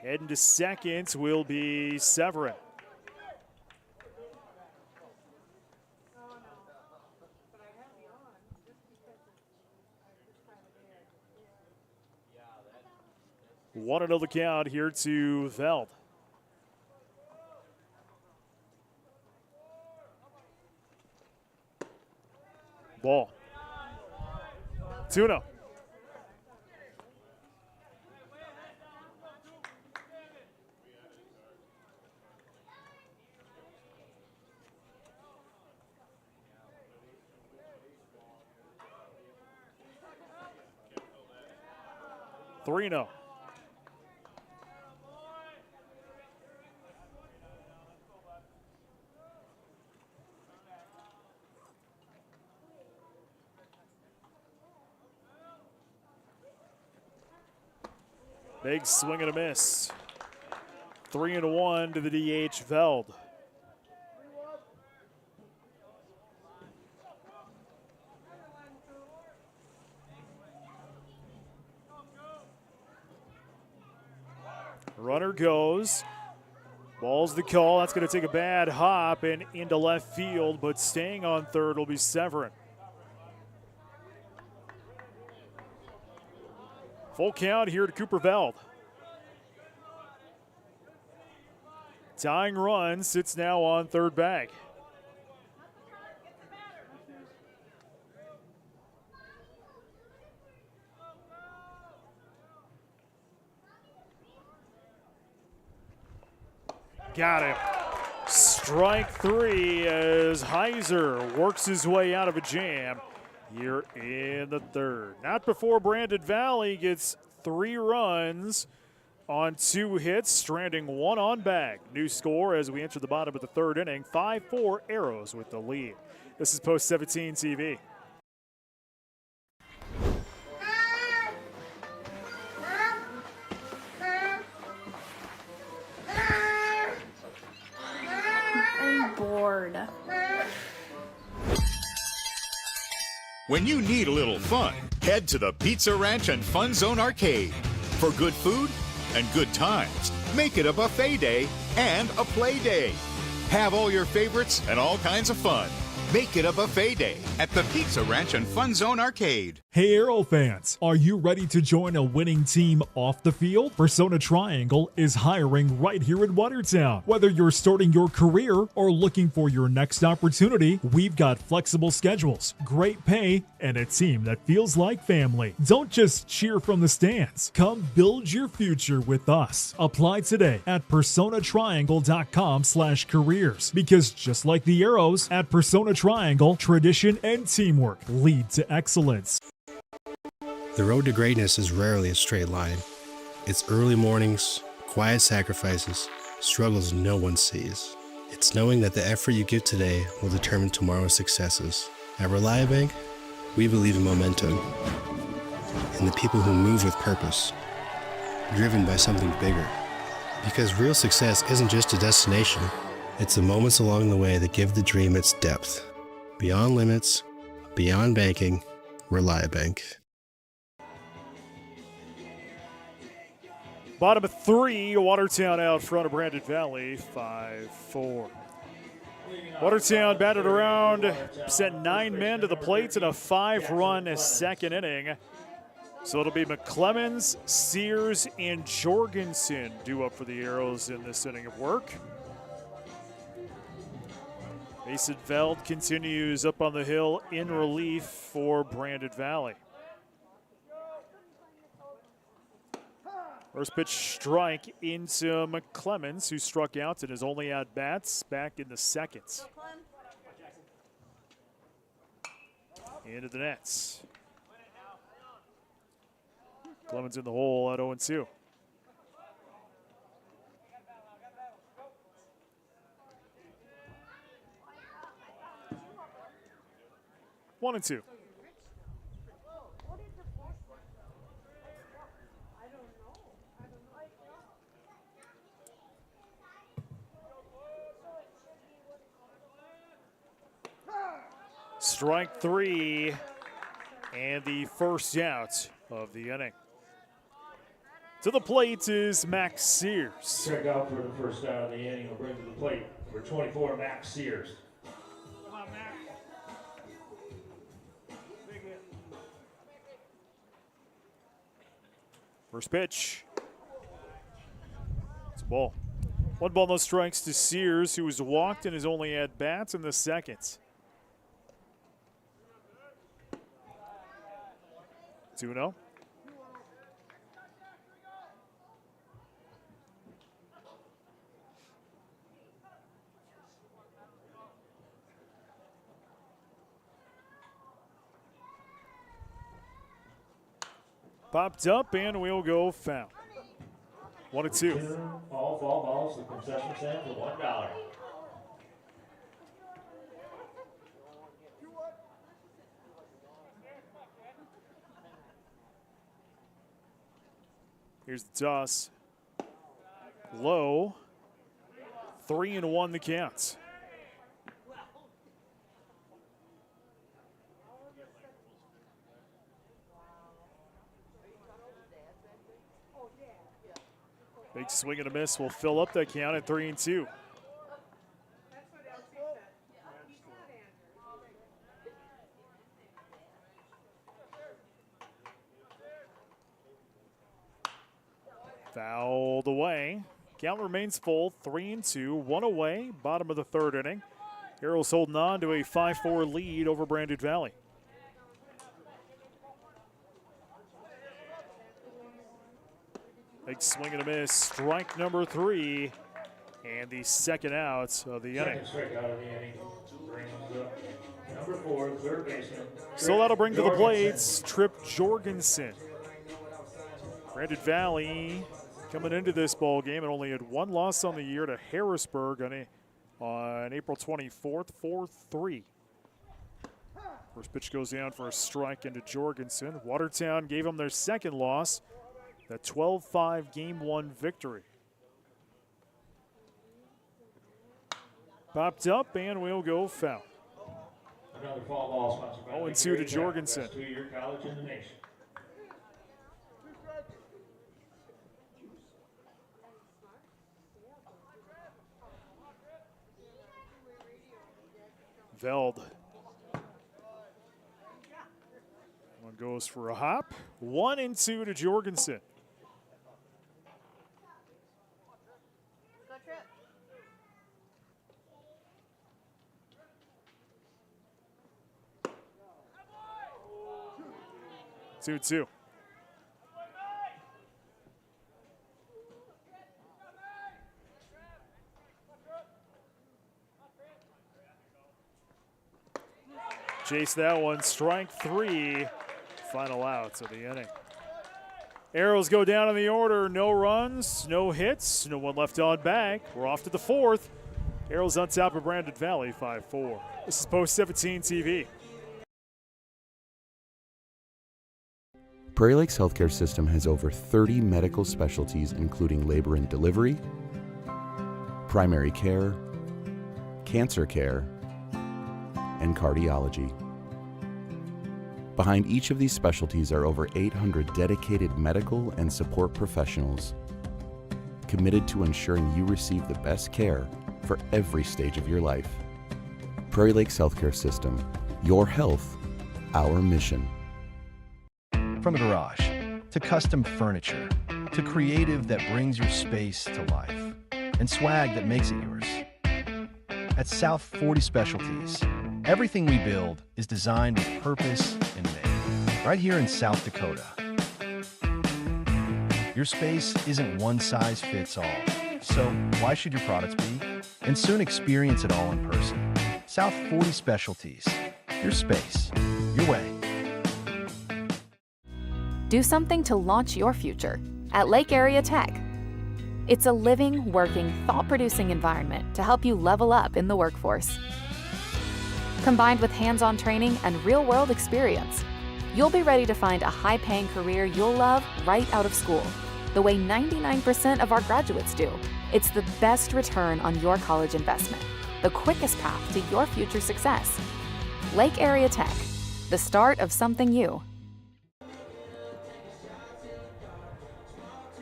Heading to second will be Severin. One another count here to Veld. Ball. 2-0. Three-0. Big swing and a miss. 3-1 to the DH Veld. Runner goes. Ball's the call. That's going to take a bad hop and into left field, but staying on third will be Severin. Full count here to Cooper Veld. Tying run sits now on third bag. Got him. Strike 3 as Heiser works his way out of a jam here in the third. Not before Brandon Valley gets 3 runs on 2 hits, stranding 1 on bag. New score as we enter the bottom of the third inning. 5-4 Arrows with the lead. This is Post 17 TV. I'm bored. When you need a little fun, head to the Pizza Ranch and Fun Zone Arcade. For good food and good times, make it a buffet day and a play day. Have all your favorites and all kinds of fun. Make it a buffet day at the Pizza Ranch and Fun Zone Arcade. Hey Arrow fans, are you ready to join a winning team off the field? Persona Triangle is hiring right here in Watertown. Whether you're starting your career or looking for your next opportunity, we've got flexible schedules, great pay, and a team that feels like family. Don't just cheer from the stands. Come build your future with us. Apply today at personatriangle.com/careers, because just like the Arrows, at Persona Triangle, tradition and teamwork lead to excellence. The road to greatness is rarely a straight line. It's early mornings, quiet sacrifices, struggles no one sees. It's knowing that the effort you give today will determine tomorrow's successes. At ReliaBank, we believe in momentum, in the people who move with purpose, driven by something bigger. Because real success isn't just a destination, it's the moments along the way that give the dream its depth. Beyond limits, beyond banking, ReliaBank. Bottom of 3, Watertown out front of Brandon Valley, 5-4. Watertown batted around, sent 9 men to the plate in a 5-run second inning. So it'll be McClemens, Sears, and Jorgensen due up for the Arrows in this inning of work. Mason Veld continues up on the hill in relief for Brandon Valley. First pitch strike into McClemens, who struck out in his only at-bats back in the second. Into the nets. Clemens in the hole at 0-2. One and two. Strike 3, and the first out of the inning. To the plate is Max Sears. Check out for the first out of the inning. We'll bring to the plate number 24, Max Sears. Come on, Max. Big hit. First pitch. It's a ball. 1 ball, no strikes to Sears, who was walked in his only at-bats in the second. 2-0. Popped up, and we'll go foul. 1-2. All fall balls to concession stand for $1. Here's the toss. Low. 3-1 the count. Big swing and a miss will fill up that count at 3-2. Fouled away. Count remains full, 3-2, 1 away, bottom of the third inning. Arrows holding on to a 5-4 lead over Brandon Valley. Big swing and a miss, strike number 3, and the second out of the inning. Second strike out of the inning brings up number 4, third baseman. So that'll bring to the plate Trip Jorgensen. Brandon Valley coming into this ball game and only had 1 loss on the year to Harrisburg on April 24th, 4-3. First pitch goes down for a strike into Jorgensen. Watertown gave them their second loss, that 12-5 Game 1 victory. Popped up, and we'll go foul. Another fall ball sponsored by 0-2 to Jorgensen. 2-year college in the nation. Veld goes for a hop. 1-2 to Jorgensen. Two. Chase that one, strike 3, final outs of the inning. Arrows go down in the order, no runs, no hits, no one left on bag. We're off to the 4th. Arrows on top of Brandon Valley, 5-4. This is Post 17 TV. Prairie Lakes Healthcare System has over 30 medical specialties, including labor and delivery, primary care, cancer care, and cardiology. Behind each of these specialties are over 800 dedicated medical and support professionals committed to ensuring you receive the best care for every stage of your life. Prairie Lakes Healthcare System, your health, our mission. From a garage to custom furniture to creative that brings your space to life and swag that makes it yours. At South 40 Specialties, everything we build is designed with purpose and made right here in South Dakota. Your space isn't one size fits all, so why should your products be? And soon experience it all in person. South 40 Specialties, your space, your way. Do something to launch your future at Lake Area Tech. It's a living, working, thought-producing environment to help you level up in the workforce. Combined with hands-on training and real-world experience, you'll be ready to find a high-paying career you'll love right out of school, the way 99% of our graduates do. It's the best return on your college investment, the quickest path to your future success. Lake Area Tech, the start of something new.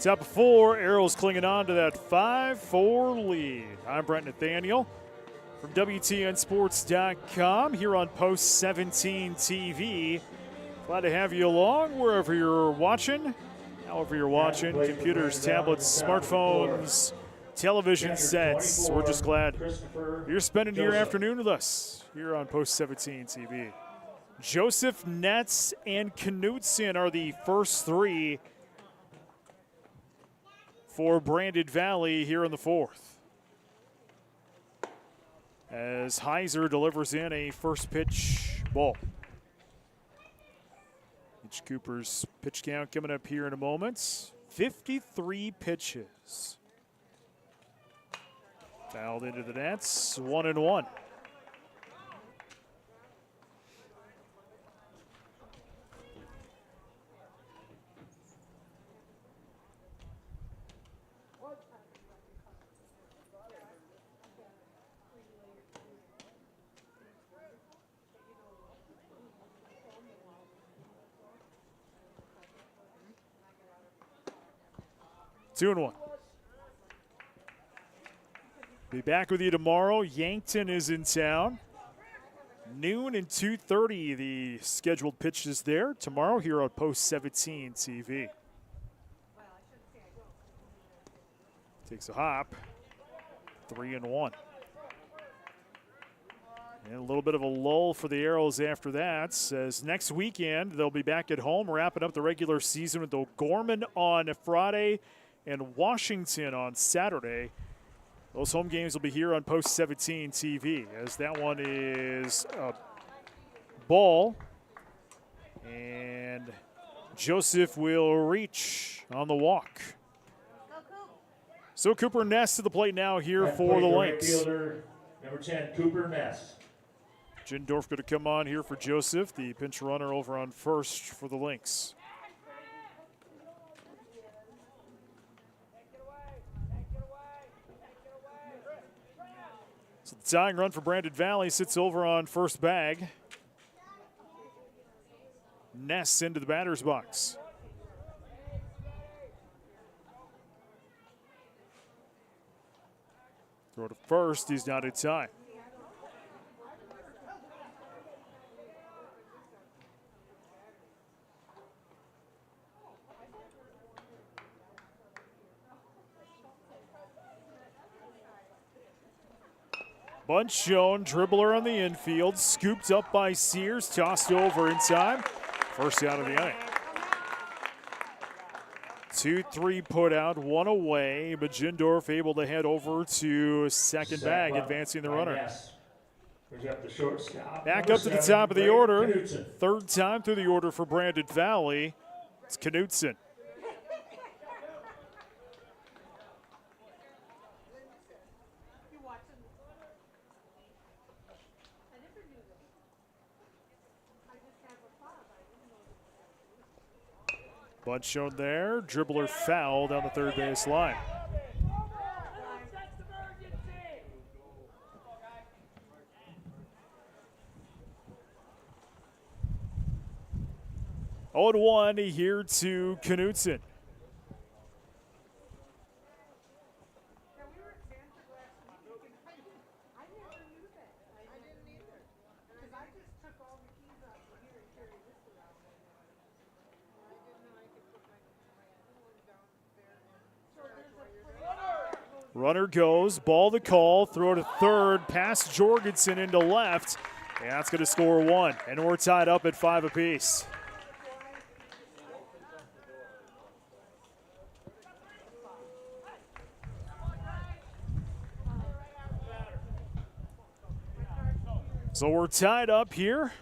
Top of 4, Arrows clinging on to that 5-4 lead. I'm Brent Nathaniel from WTNSports.com here on Post 17 TV. Glad to have you along wherever you're watching, however you're watching, computers, tablets, smartphones, television sets. We're just glad you're spending your afternoon with us here on Post 17 TV. Joseph, Nets, and Knutson are the first 3 for Brandon Valley here in the 4th. As Heiser delivers in a first pitch ball. Mitch Cooper's pitch count coming up here in a moment. 53 pitches. Fouled into the nets, 1-1. Two and 1. Be back with you tomorrow. Yankton is in town. Noon and 2:30, the scheduled pitches there tomorrow here on Post 17 TV. Takes a hop. 3-1. And a little bit of a lull for the Arrows after that, as next weekend they'll be back at home, wrapping up the regular season with O'Gorman on Friday and Washington on Saturday. Those home games will be here on Post 17 TV, as that one is a ball. And Joseph will reach on the walk. So Cooper Ness to the plate now here for the Lynx. Fielder, number 10, Cooper Ness. Jindorf going to come on here for Joseph, the pinch runner over on first for the Lynx. So the tying run for Brandon Valley sits over on first bag. Ness into the batter's box. Throw to first, he's not in time. Bunch shown, dribbler on the infield, scooped up by Sears, tossed over in time. First out of the inning. 2-3 put out, 1 away, but Jindorf able to head over to second bag, advancing the runner. Back up to the top of the order. Third time through the order for Brandon Valley. It's Knutson. Bunt shown there. Dribbler foul down the third base line. Oh, 0-1 here to Knutson. Runner goes, ball to call, throw to third, past Jorgensen into left, and that's going to score 1. And we're tied up at 5 apiece. So we're tied up here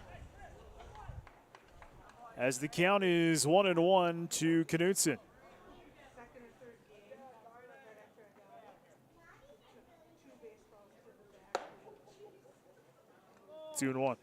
as the count is 1-1 to Knutson. 2-1.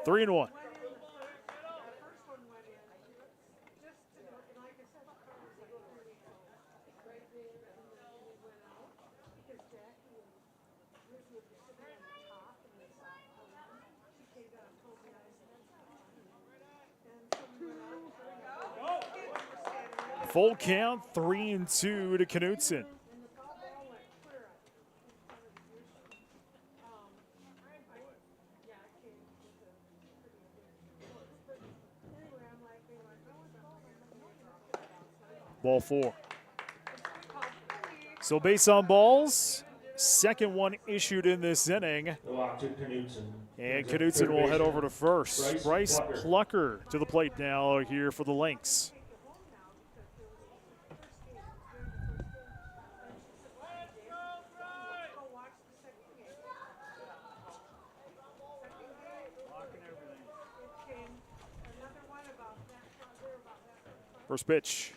Three and one. Full count, 3-2 to Knutson. Ball 4. So base on balls, second one issued in this inning. And Knutson will head over to first. Bryce Plucker to the plate now here for the Lynx. First pitch.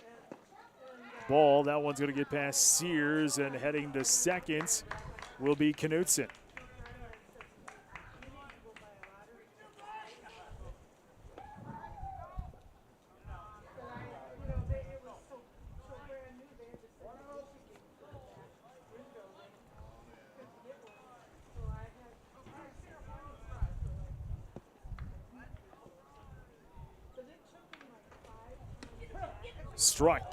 Ball, that one's going to get past Sears, and heading to second will be Knutson. Strike.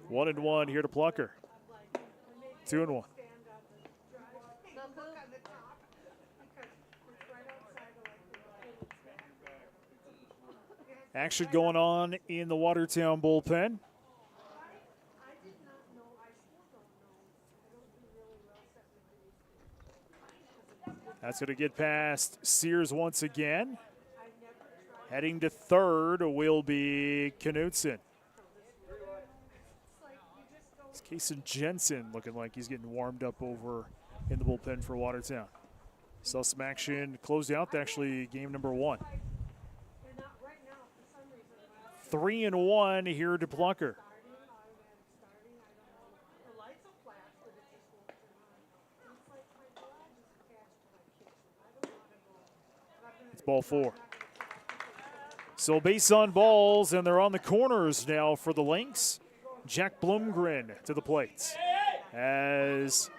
One and one here to Plucker. 2-1. Action going on in the Watertown bullpen. That's going to get past Sears once again. Heading to third will be Knutson. It's Kason Jensen looking like he's getting warmed up over in the bullpen for Watertown. Saw some action closed out actually game number 1. 3-1 here to Plucker. It's ball 4. So base on balls, and they're on the corners now for the Lynx. Jack Blumgren to the plate. As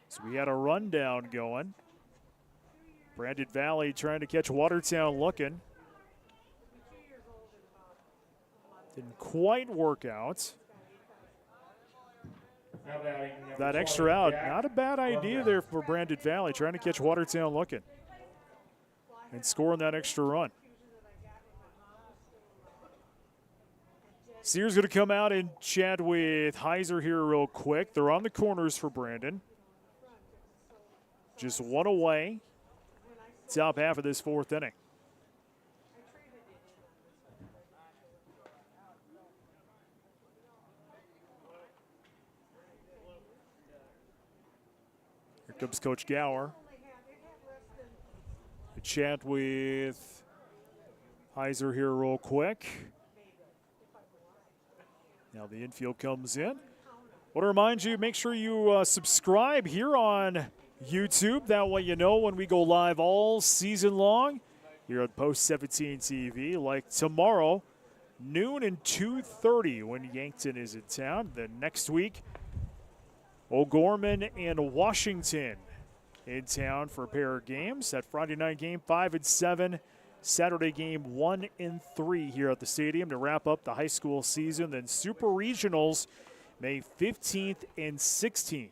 so we had a rundown going. Brandon Valley trying to catch Watertown looking. Didn't quite work out. That extra out, not a bad idea there for Brandon Valley, trying to catch Watertown looking and scoring that extra run. Sears going to come out and chat with Heiser here real quick. They're on the corners for Brandon. Just one away. Top half of this fourth inning. Here comes Coach Gower. To chat with Heiser here real quick. Now the infield comes in. Want to remind you, make sure you subscribe here on YouTube. That way you know when we go live all season long here on Post 17 TV. Like tomorrow, noon and 2:30 when Yankton is in town. Then next week, O'Gorman and Washington in town for a pair of games. That Friday night game, 5 and 7. Saturday game 1 and 3 here at the stadium to wrap up the high school season. Then Super Regionals May 15th and 16th.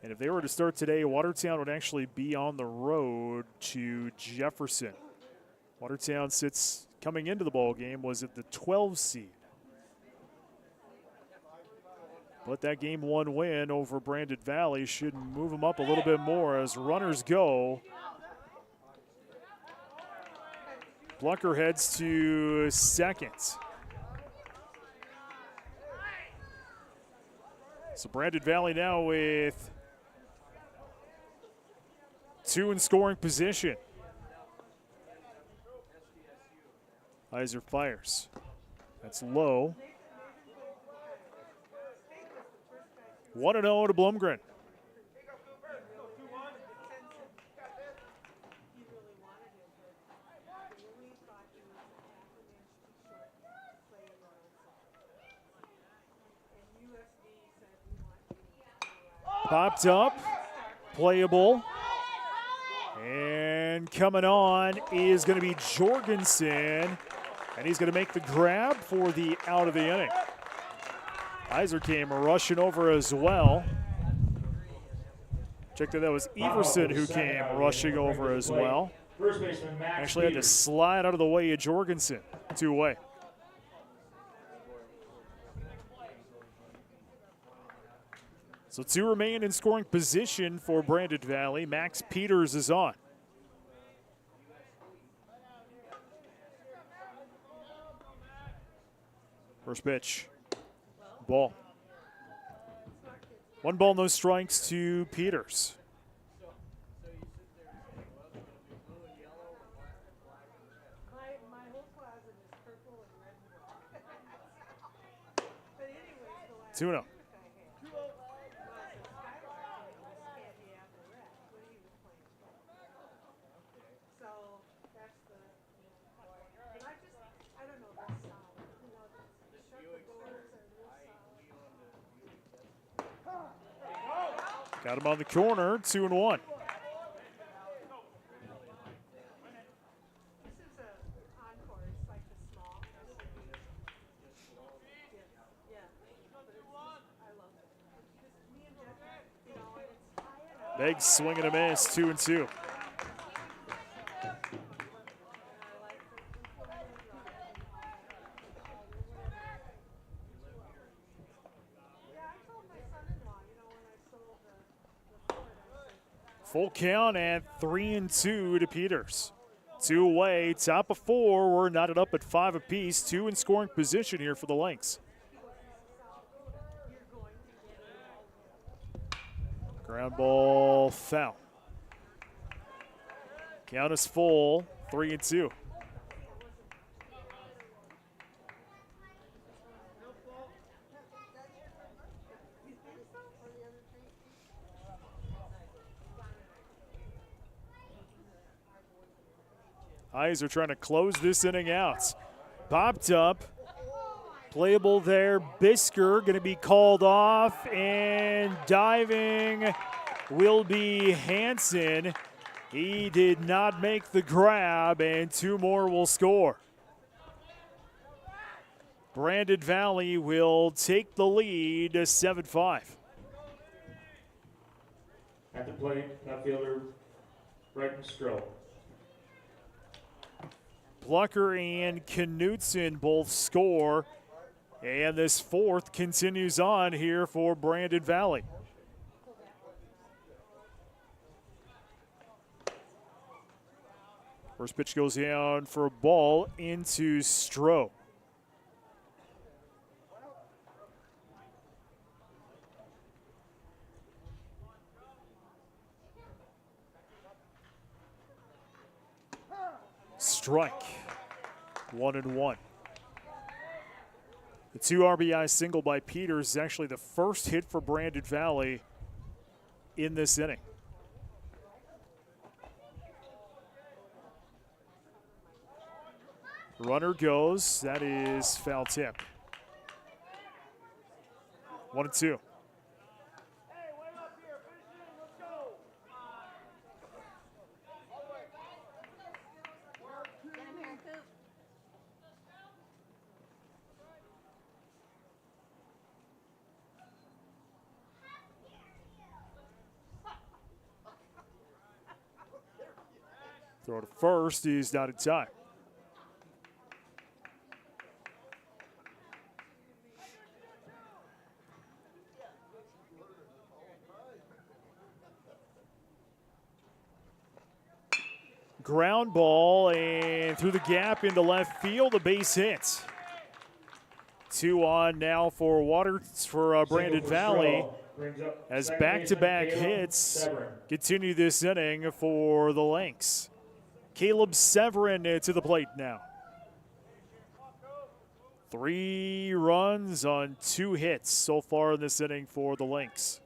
And if they were to start today, Watertown would actually be on the road to Jefferson. Watertown sits coming into the ball game was at the 12 seed. But that game 1 win over Brandon Valley should move them up a little bit more as runners go. Blucker heads to second. So Brandon Valley now with 2 in scoring position. Heiser fires. That's low. 1-0 to Blumgren. Popped up, playable, and coming on is going to be Jorgensen, and he's going to make the grab for the out of the inning. Heiser came rushing over as well. Check that was Everson who came rushing over as well. Actually had to slide out of the way of Jorgensen, 2 away. So 2 remain in scoring position for Brandon Valley. Max Peters is on. First pitch. Ball. 1 ball, no strikes to Peters. Tuna. Got him on the corner, 2-1. Big swing and a miss, 2-2. Full count and 3-2 to Peters. 2 away, top of 4. We're knotted up at 5 apiece. 2 in scoring position here for the Lynx. Ground ball foul. Count is full, 3-2. Eyes are trying to close this inning out. Popped up. Playable there. Bisker going to be called off, and diving will be Hansen. He did not make the grab, and 2 more will score. Brandon Valley will take the lead 7-5. At the plate, left fielder, Bryton Stroh. Plucker and Knutson both score, and this 4th continues on here for Brandon Valley. First pitch goes down for a ball into Stroh. Strike. 1-1. The 2 RBI single by Peters is actually the first hit for Brandon Valley in this inning. Runner goes. That is foul tip. 1-2. Throw to first. He's not in time. Ground ball, and through the gap into left field, a base hit. 2 on now for Brandon Valley, as back-to-back hits continue this inning for the Lynx. Caleb Severin to the plate now. 3 runs on 2 hits so far in this inning for the Lynx.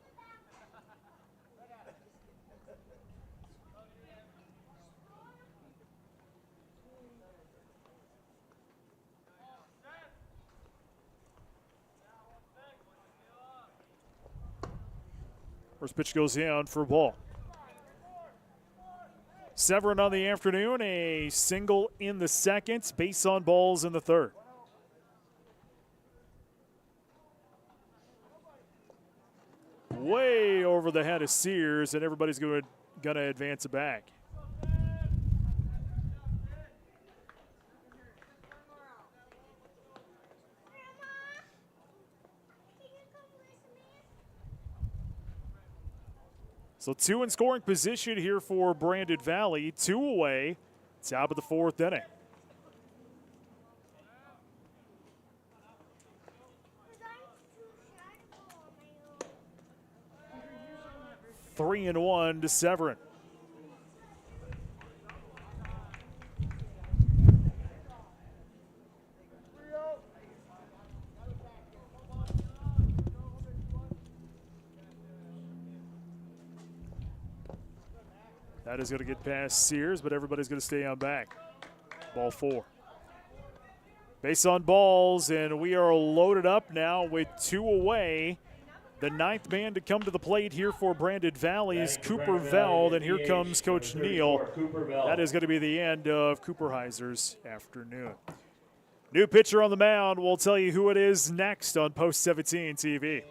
First pitch goes down for a ball. Severin on the afternoon, a single in the second, base on balls in the third. Way over the head of Sears, and everybody's going to advance it back. So 2 in scoring position here for Brandon Valley. 2 away, top of the 4th inning. Three and 1 to Severin. That is going to get past Sears, but everybody's going to stay on back. Ball 4. Base on balls, and we are loaded up now with 2 away. The 9th man to come to the plate here for Brandon Valley is Cooper Veld, and here comes Coach Neal. That is going to be the end of Cooper Heiser's afternoon. New pitcher on the mound. We'll tell you who it is next on Post 17 TV.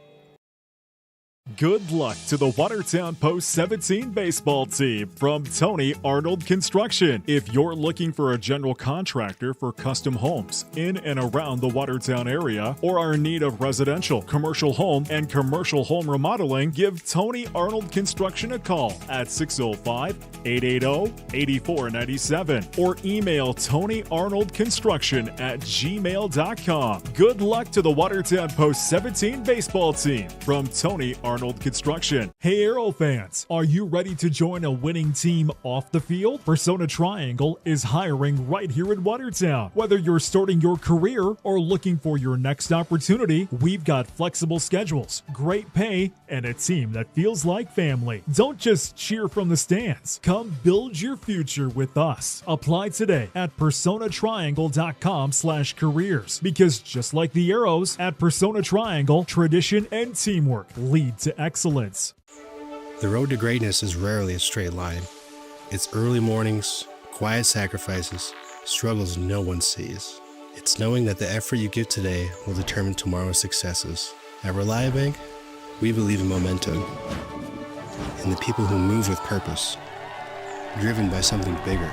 Good luck to the Watertown Post 17 baseball team from Tony Arnold Construction. If you're looking for a general contractor for custom homes in and around the Watertown area, or are in need of residential, commercial home, and commercial home remodeling, give Tony Arnold Construction a call at 605-880-8497 or email TonyArnoldConstruction@gmail.com. Good luck to the Watertown Post 17 baseball team from Tony Arnold Arnold Construction. Hey Arrow fans, are you ready to join a winning team off the field? Persona Triangle is hiring right here in Watertown. Whether you're starting your career or looking for your next opportunity, we've got flexible schedules, great pay, and a team that feels like family. Don't just cheer from the stands. Come build your future with us. Apply today at personatriangle.com/careers, because just like the arrows at Persona Triangle, tradition and teamwork lead to excellence. The road to greatness is rarely a straight line. It's early mornings, quiet sacrifices, struggles no one sees. It's knowing that the effort you give today will determine tomorrow's successes. At ReliaBank, we believe in momentum, in the people who move with purpose, driven by something bigger.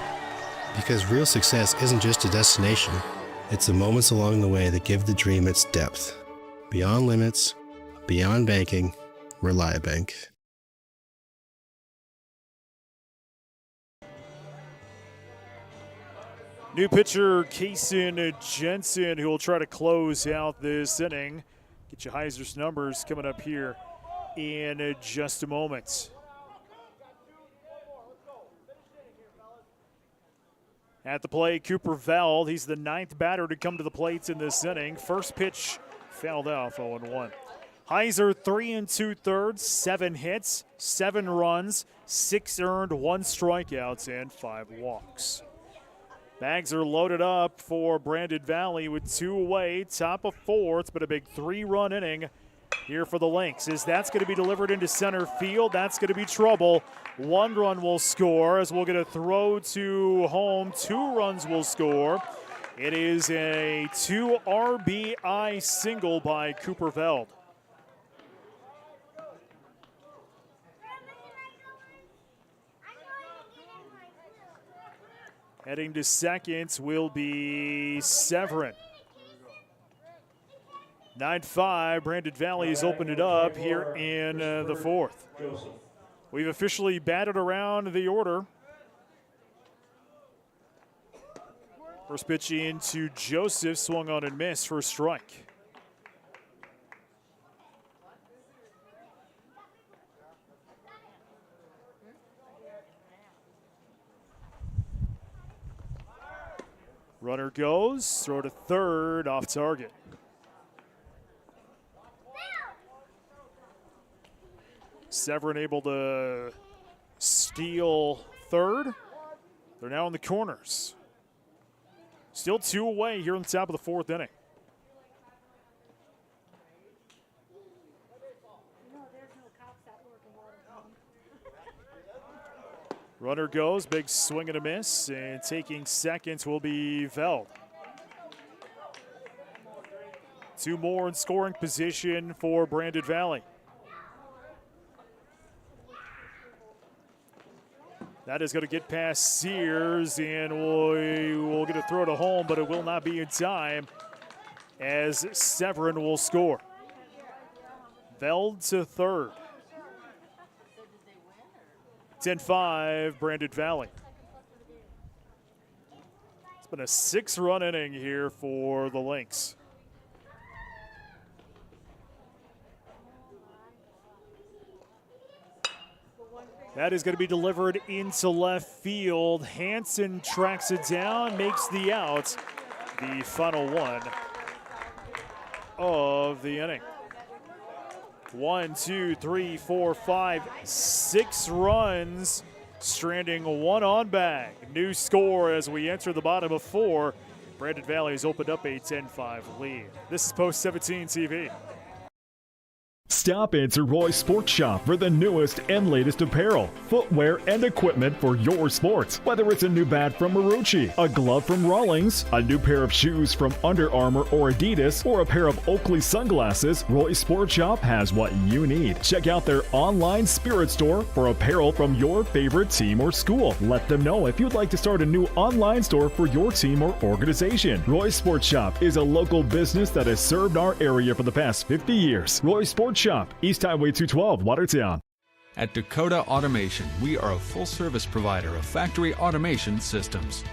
Because real success isn't just a destination, it's the moments along the way that give the dream its depth. Beyond limits, beyond banking, ReliaBank. New pitcher Kaysen Jensen, who will try to close out this inning. Get you Heiser's numbers coming up here in just a moment. At the plate, Cooper Veld. He's the 9th batter to come to the plate in this inning. First pitch fouled off, 0-1. Heiser 3 2/3, 7 hits, 7 runs, 6 earned, 1 strikeouts, and 5 walks. Bags are loaded up for Brandon Valley with 2 away, top of 4. It's been a big 3-run inning here for the Lynx. As that's going to be delivered into center field, that's going to be trouble. 1 run will score as we'll get a throw to home. 2 runs will score. It is a 2 RBI single by Cooper Veld. Heading to second will be Severin. 9-5, Brandon Valley has opened it up here in the 4th. We've officially batted around the order. First pitch into Joseph, swung on and missed for a strike. Runner goes, throw to third, off target. Severin able to steal third. They're now in the corners. Still 2 away here on the top of the 4th inning. Runner goes, big swing and a miss, and taking seconds will be Veld. 2 more in scoring position for Brandon Valley. That is going to get past Sears, and we'll get a throw to home, but it will not be in time as Severin will score. Veld to third. 10-5, Brandon Valley. It's been a 6-run inning here for the Lynx. That is going to be delivered into left field. Hansen tracks it down, makes the out. The final one of the inning. 1, 2, 3, 4, 5, 6 runs, stranding 1 on bag. New score as we enter the bottom of 4. Brandon Valley has opened up a 10-5 lead. This is Post 17 TV. Stop into Roy's Sports Shop for the newest and latest apparel, footwear, and equipment for your sports. Whether it's a new bat from Marucci, a glove from Rawlings, a new pair of shoes from Under Armour or Adidas, or a pair of Oakley sunglasses, Roy's Sports Shop has what you need. Check out their online spirit store for apparel from your favorite team or school. Let them know if you'd like to start a new online store for your team or organization. Roy's Sports Shop is a local business that has served our area for the past 50 years. Roy's Sports Shop, East Highway 212, Watertown. At Dakota Automation, we are a full-service provider of factory automation systems.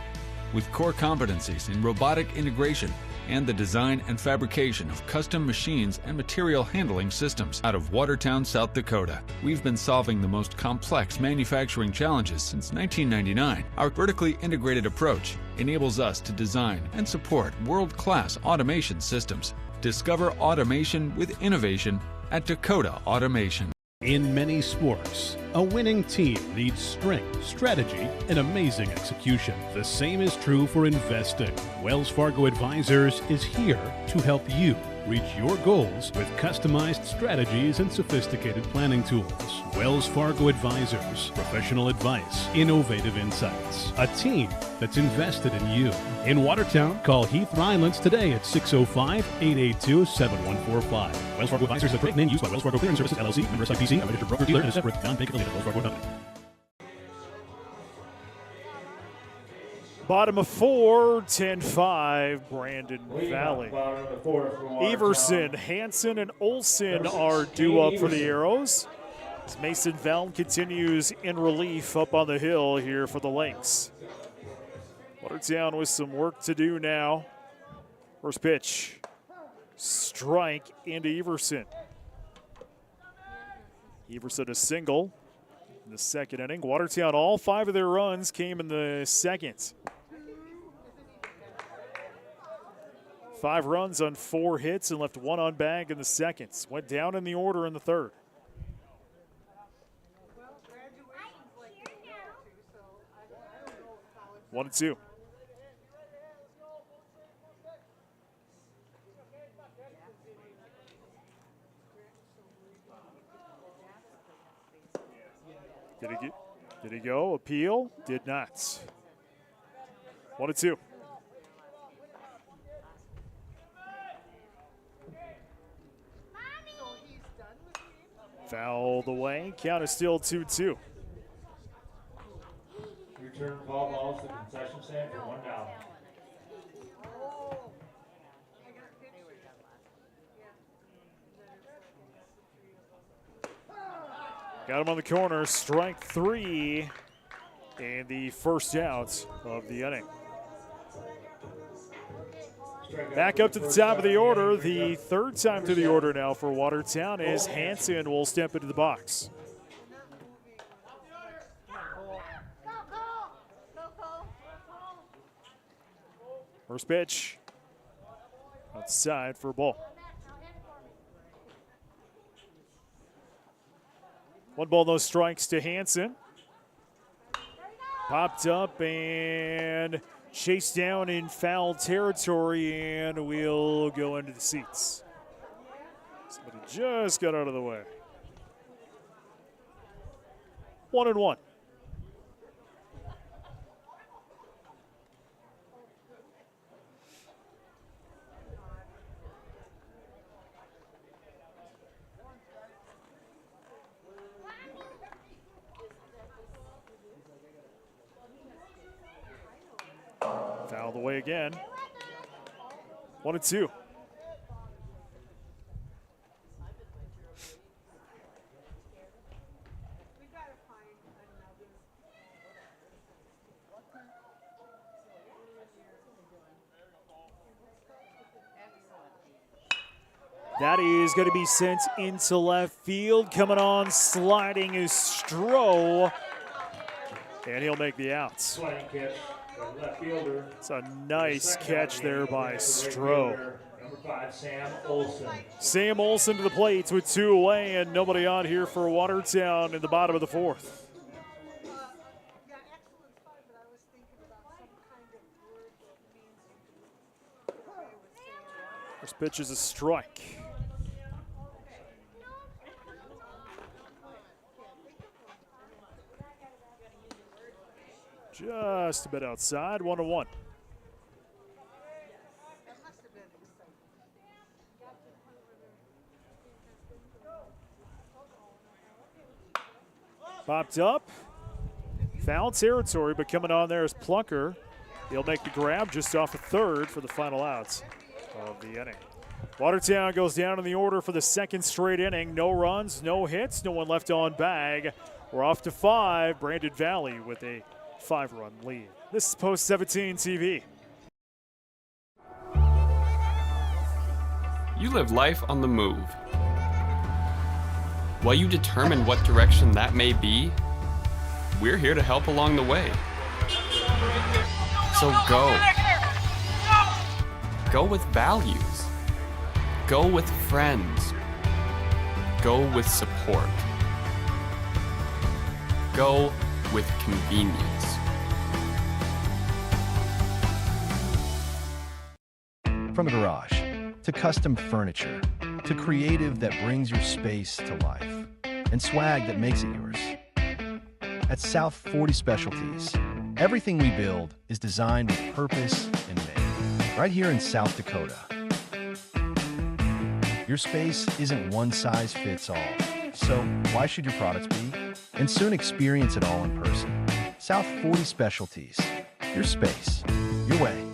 With core competencies in robotic integration, and the design and fabrication of custom machines and material handling systems out of Watertown, South Dakota. We've been solving the most complex manufacturing challenges since 1999. Our vertically integrated approach enables us to design and support world-class automation systems. Discover automation with innovation at Dakota Automation. In many sports, a winning team needs strength, strategy, and amazing execution. The same is true for investing. Wells Fargo Advisors is here to help you reach your goals with customized strategies and sophisticated planning tools. Wells Fargo Advisors, professional advice, innovative insights, a team that's invested in you. In Watertown, call Heath Rylands today at 605-882-7145. Wells Fargo Advisors is a trade name used by Wells Fargo Clearing Services, LLC, member SIPC, a registered broker-dealer, and a separate non-bank-affiliated Wells Fargo company. Bottom of 4, 10-5, Brandon Valley. Everson, Hansen, and Olson are due up for the Arrows. As Mason Valley continues in relief up on the hill here for the Lynx. Watertown with some work to do now. First pitch, strike into Everson. Everson a single in the second inning. Watertown, all 5 of their runs came in the second. 5 runs on 4 hits and left 1 on bag in the second. Went down in the order in the third. One and two. Did he go? Appeal? Did not. 1 and 2. Fouled away. Count is still 2-2. Return call balls to the concession stand for $1. Got him on the corner, strike 3, and the first out of the inning. Back up to the top of the order. The third time to the order now for Watertown as Hansen will step into the box. First pitch, outside for a ball. 1 ball, no strikes to Hansen. Popped up and chased down in foul territory, and we'll go into the seats. Somebody just got out of the way. 1-1. Fouled away again. 1 and 2. That is going to be sent into left field. Coming on, sliding is Stroh, and he'll make the outs. It's a nice catch there by Stroh. Number 5, Sam Olson. Sam Olson to the plate with 2 away and nobody on here for Watertown in the bottom of the 4th. First pitch is a strike. Just a bit outside, 1-1. Popped up. Foul territory, but coming on there is Plunker. He'll make the grab just off of third for the final outs of the inning. Watertown goes down in the order for the second straight inning. No runs, no hits, no one left on bag. We're off to 5. Brandon Valley with a 5-run lead. This is Post 17 TV. You live life on the move. While you determine what direction that may be, we're here to help along the way. So go. Go with values. Go with friends. Go with support. Go with convenience. From a garage to custom furniture to creative that brings your space to life and swag that makes it yours. At South 40 Specialties, everything we build is designed with purpose and made right here in South Dakota. Your space isn't one size fits all, so why should your products be? And soon experience it all in person. South 40 Specialties, your space, your way.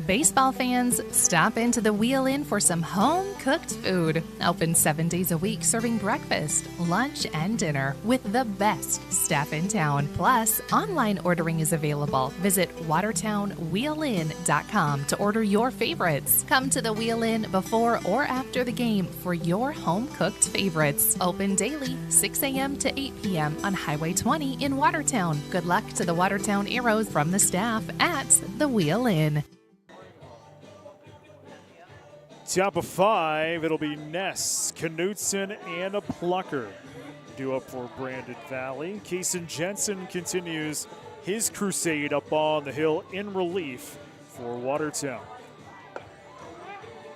Baseball fans, stop into the Wheel Inn for some home-cooked food. Open 7 days a week, serving breakfast, lunch, and dinner with the best staff in town. Plus, online ordering is available. Visit watertownwheelin.com to order your favorites. Come to the Wheel Inn before or after the game for your home-cooked favorites. Open daily, 6 a.m. to 8 p.m. on Highway 20 in Watertown. Good luck to the Watertown Arrows from the staff at the Wheel Inn. Top of 5, it'll be Ness, Knutson, and a Plucker. Due up for Brandon Valley. Kaysen Jensen continues his crusade up on the hill in relief for Watertown.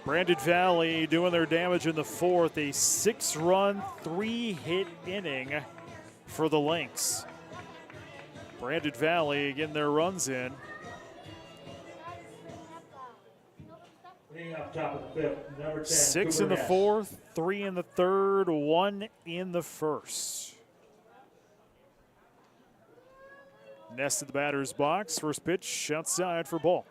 Brandon Valley doing their damage in the 4th. A 6-run, 3-hit inning for the Lynx. Brandon Valley getting their runs in. Up top of the 5th, number 10, 6 Cooper in the Ness. 4th, 3 in the 3rd, 1 in the 1st. Ness at the batter's box. First pitch outside for ball.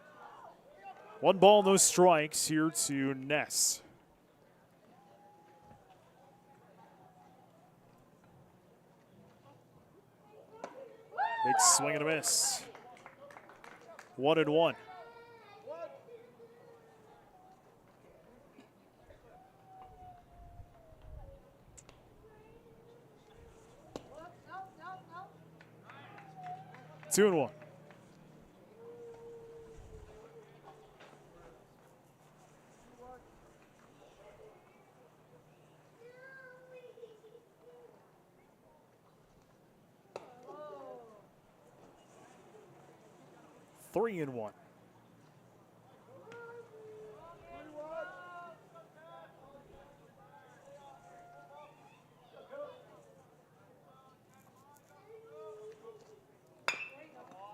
1 ball, no strikes here to Ness. Big swing and a miss. 1-1. Two and 1. Three and 1.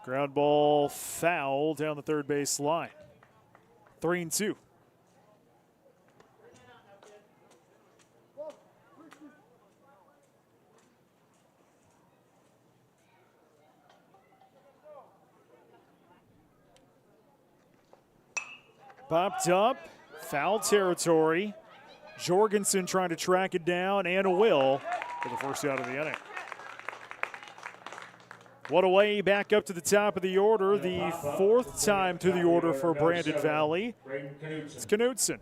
Ground ball foul down the third base line. 3-2. Popped up, foul territory. Jorgensen trying to track it down, and a will for the first out of the inning. What a way back up to the top of the order. The 4th time to the order for Brandon Valley. It's Knutson.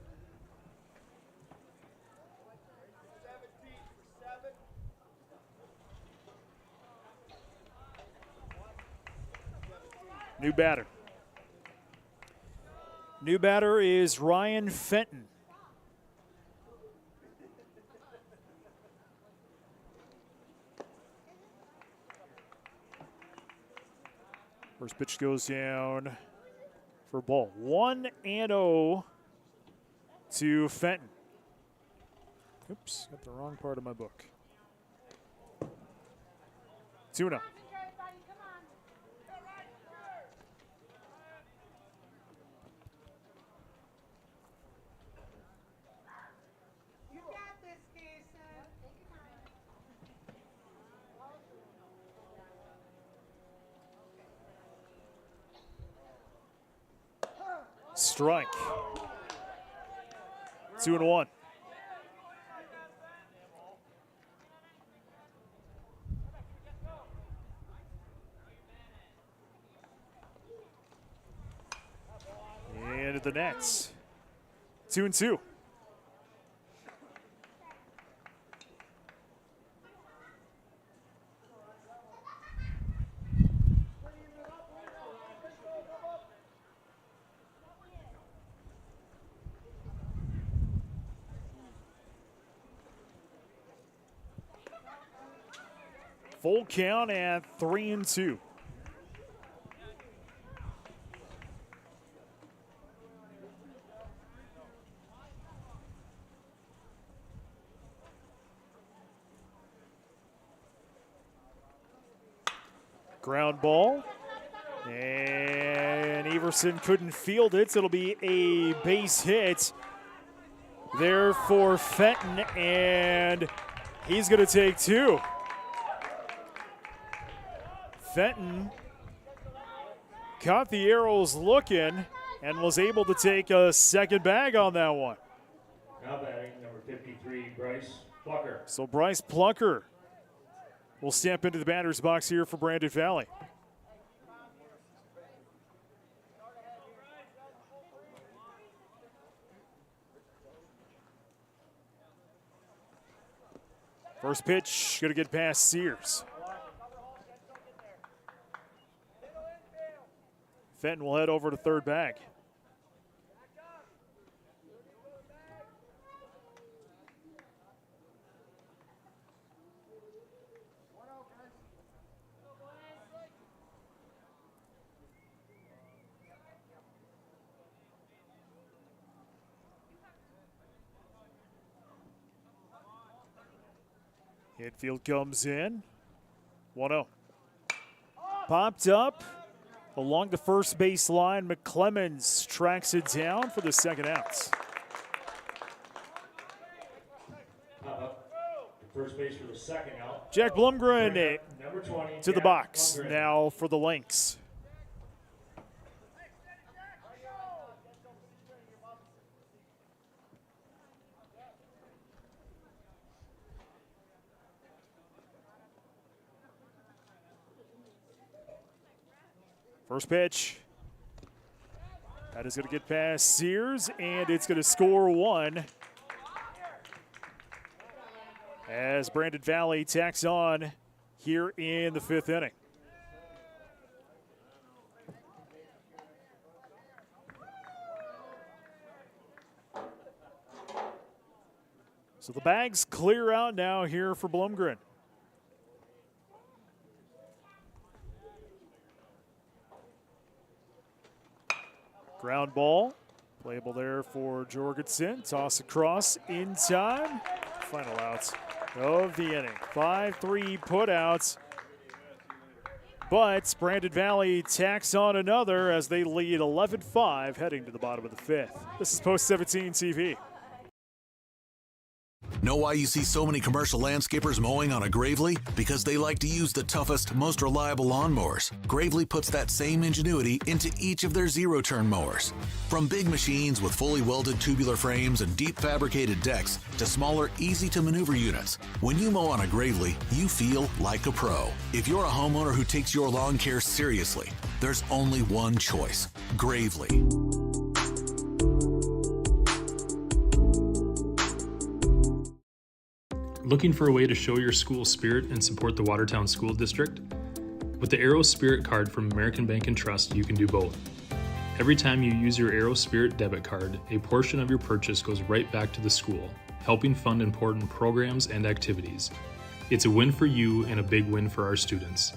New batter. New batter is Ryan Fenton. First pitch goes down for ball. 1-0 to Fenton. Oops, got the wrong part of my book. 2-0. Strike. 2-1. And at the Nets. 2-2. Full count at 3-2. Ground ball. And Everson couldn't field it, so it'll be a base hit there for Fenton, and he's going to take two. Fenton caught the arrows looking and was able to take a second bag on that one. Now batting, number 53, Bryce Plucker. So Bryce Plucker will step into the batter's box here for Brandon Valley. First pitch, going to get past Sears. Fenton will head over to third bag. Infield comes in. 1-0. Popped up along the first base line. McClemens tracks it down for the second out. First base for the second out. Jack Blumgren number 20, to the box now for the Lynx. First pitch. That is going to get past Sears, and it's going to score one as Brandon Valley tacks on here in the fifth inning. So the bags clear out now here for Blumgren. Ground ball, playable there for Jorgensen. Toss across in time. Final outs of the inning. 5-3 putouts. But Brandon Valley tacks on another as they lead 11-5 heading to the bottom of the fifth. This is Post 17 TV. Know why you see so many commercial landscapers mowing on a Gravely? Because they like to use the toughest, most reliable lawnmowers. Gravely puts that same ingenuity into each of their zero-turn mowers. From big machines with fully welded tubular frames and deep fabricated decks to smaller, easy-to-maneuver units, when you mow on a Gravely, you feel like a pro. If you're a homeowner who takes your lawn care seriously, there's only one choice: Gravely. Looking for a way to show your school spirit and support the Watertown School District? With the Aero Spirit card from American Bank and Trust, you can do both. Every time you use your Aero Spirit debit card, a portion of your purchase goes right back to the school, helping fund important programs and activities. It's a win for you and a big win for our students.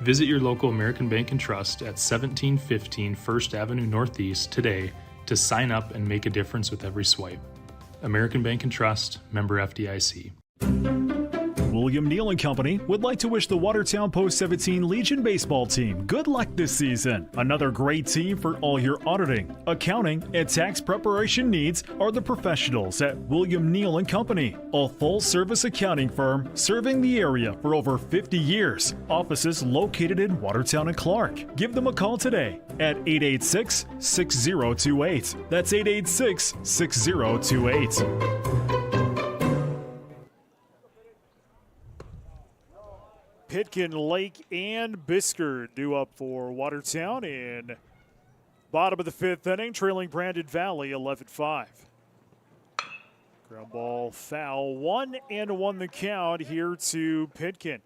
Visit your local American Bank and Trust at 1715 First Avenue Northeast today to sign up and make a difference with every swipe. American Bank and Trust, member FDIC. William Neal & Company would like to wish the Watertown Post 17 Legion baseball team good luck this season. Another great team for all your auditing, accounting, and tax preparation needs are the professionals at William Neal & Company, a full-service accounting firm serving the area for over 50 years. Offices located in Watertown and Clark. Give them a call today at 886-6028. That's 886-6028. Pitkin, Lake, and Biskard due up for Watertown in bottom of the fifth inning, trailing Brandon Valley 11-5. Ground ball foul, 1-1 the count here to Pitkin.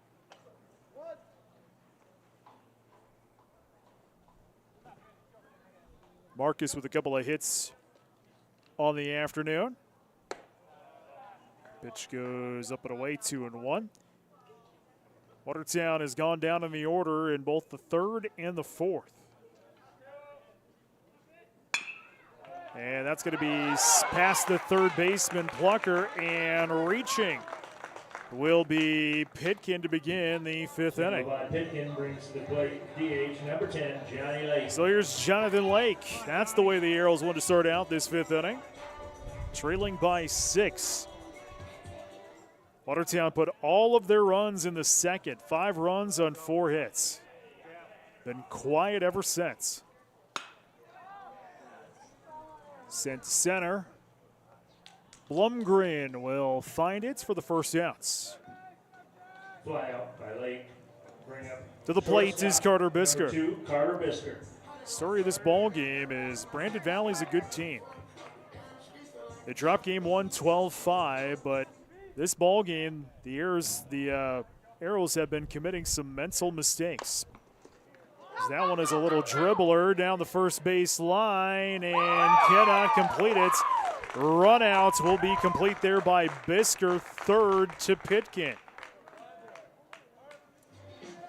Marcus with a couple of hits on the afternoon. Pitch goes up and away, 2-1. Watertown has gone down in the order in both the third and the fourth. And that's going to be past the third baseman, Plucker, and reaching will be Pitkin to begin the fifth inning. Pitkin brings to the plate DH number 10, Johnny Lake. So here's Jonathan Lake. That's the way the Arrows want to start out this fifth inning. Trailing by 6. Watertown put all of their runs in the second. 5 runs on 4 hits. Been quiet ever since. Sent to center. Blumgren will find it for the first outs. Fly out by Lake. Bring up to the plate is Carter Bisker. Number 2, Carter Bisker. Story of this ball game is Brandon Valley's a good team. They dropped game 1 12-5, but this ball game, the Arrows have been committing some mental mistakes. That one is a little dribbler down the first base line and cannot complete it. Run out will be complete there by Bisker, third to Pitkin.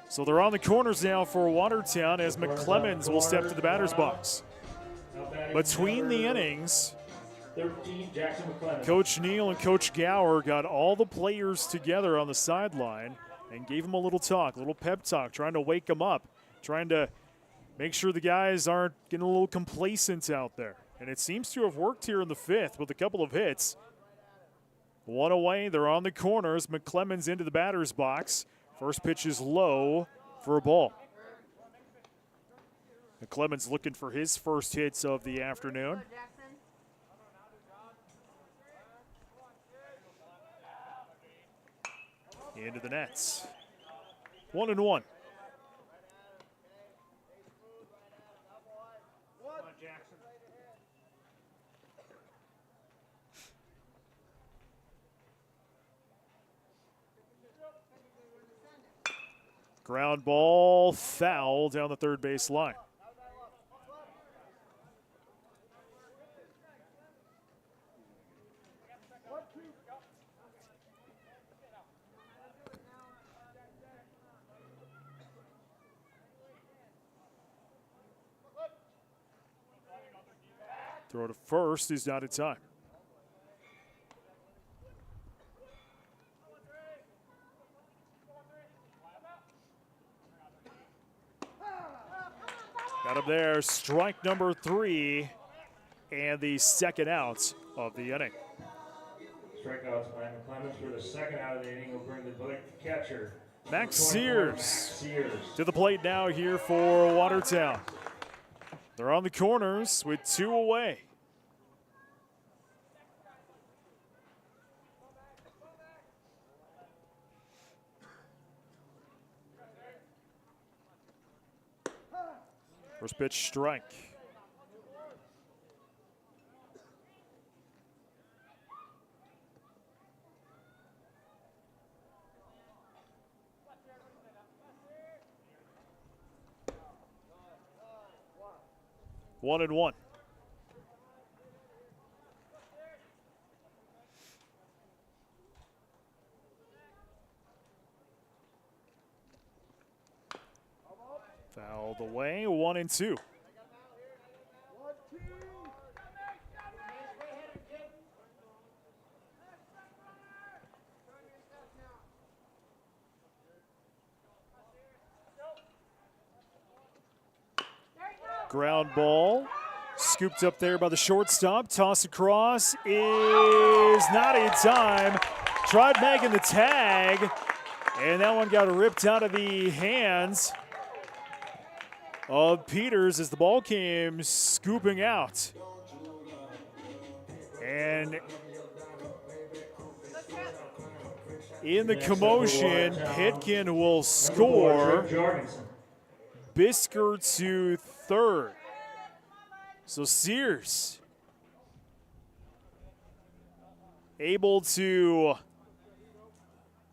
So they're on the corners now for Watertown as McClemens will step to the batter's box. Between the innings, 13, Jackson McClemens. Coach Neal and Coach Gower got all the players together on the sideline and gave them a little talk, a little pep talk, trying to wake them up, trying to make sure the guys aren't getting a little complacent out there. And it seems to have worked here in the fifth with a couple of hits. One away, they're on the corners. McClemens into the batter's box. First pitch is low for a ball. McClemens looking for his first hits of the afternoon. Into the nets. 1-1. Ground ball foul down the third base line. Throw to first is not in time. Got him there, strike number 3, and the second out of the inning. Strikeouts by McClemens for the second out of the inning will bring the plate catcher. Max Sears to the plate now here for Watertown. They're on the corners with 2 away. First pitch strike. One and one. Fouled away, 1-2. Ground ball, scooped up there by the shortstop. Toss across is not in time. Tried making the tag, and that one got ripped out of the hands of Peters as the ball came scooping out. And in the commotion, Pitkin will score. Bisker to third. So Sears able to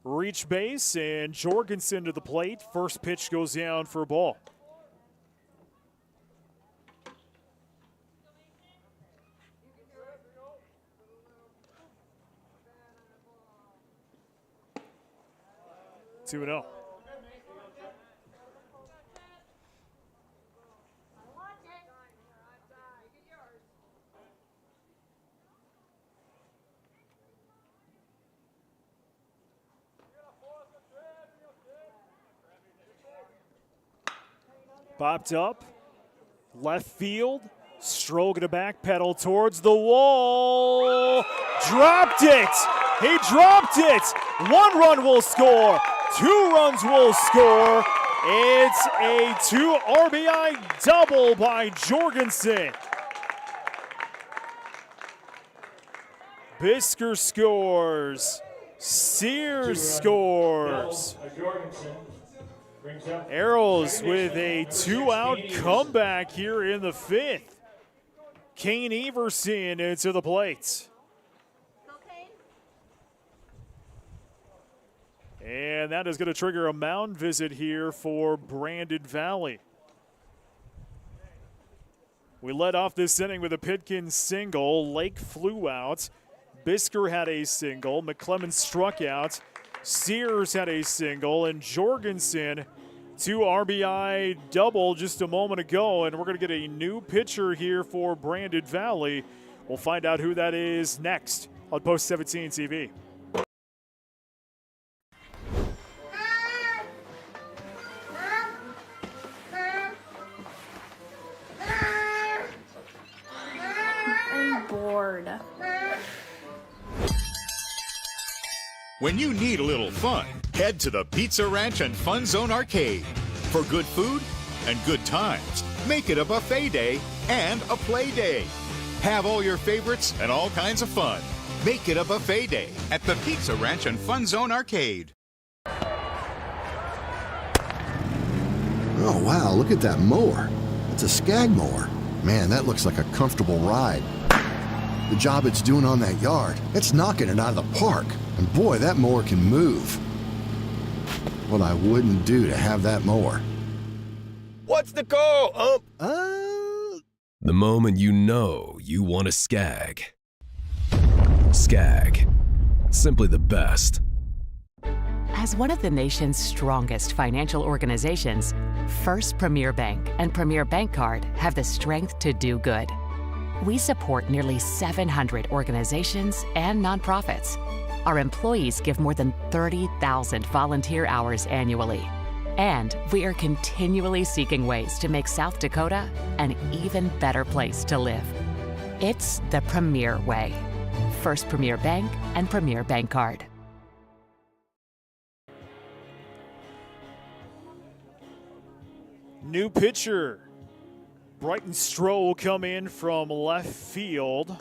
reach base, and Jorgensen to the plate. First pitch goes down for a ball. Two and oh. Popped up, left field, stroke to back pedal towards the wall. Dropped it. He dropped it. 1 run will score. 2 runs will score. It's a 2 RBI double by Jorgensen. Bisker scores. Sears scores. Arrows with a 2-out comeback here in the 5th. Kane Everson into the plate. And that is going to trigger a mound visit here for Brandon Valley. We led off this inning with a Pitkin single. Lake flew out. Bisker had a single. McClellan struck out. Sears had a single. And Jorgensen, 2 RBI double just a moment ago. And we're going to get a new pitcher here for Brandon Valley. We'll find out who that is next on Post 17 TV. I'm bored. When you need a little fun, head to the Pizza Ranch and Fun Zone Arcade. For good food and good times, make it a buffet day and a play day. Have all your favorites and all kinds of fun. Make it a buffet day at the Pizza Ranch and Fun Zone Arcade. Oh, wow, look at that mower. It's a Skag mower. Man, that looks like a comfortable ride. The job it's doing on that yard, it's knocking it out of the park. And boy, that mower can move. What I wouldn't do to have that mower. What's the call, The moment you know you want a Skag. Skag. Simply the best. As one of the nation's strongest financial organizations, First Premier Bank and Premier Bank Card have the strength to do good. We support nearly 700 organizations and nonprofits. Our employees give more than 30,000 volunteer hours annually. And we are continually seeking ways to make South Dakota an even better place to live. It's the Premier way. First Premier Bank and Premier Bank Card. New pitcher. Brighton Stroh will come in from left field.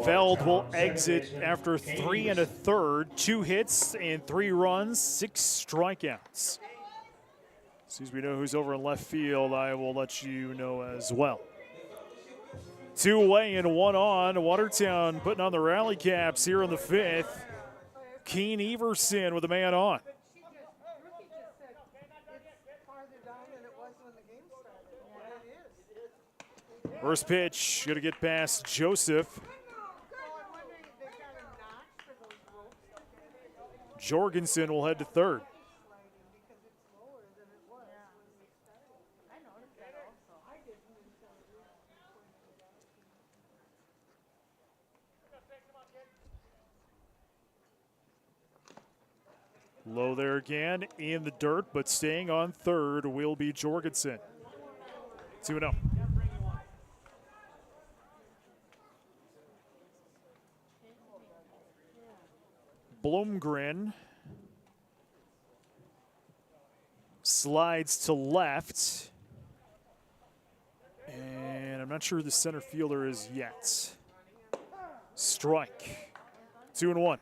Feld will exit after 3 1/3, 2 hits and 3 runs, 6 strikeouts. As soon as we know who's over in left field, I will let you know as well. 2 away and 1 on. Watertown putting on the rally caps here in the 5th. Keen Everson with a man on. First pitch, going to get past Joseph. Jorgensen will head to third. Low there again, in the dirt, but staying on third will be Jorgensen. 2-0. Blomgren slides to left, and I'm not sure who the center fielder is yet. Strike. 2-1.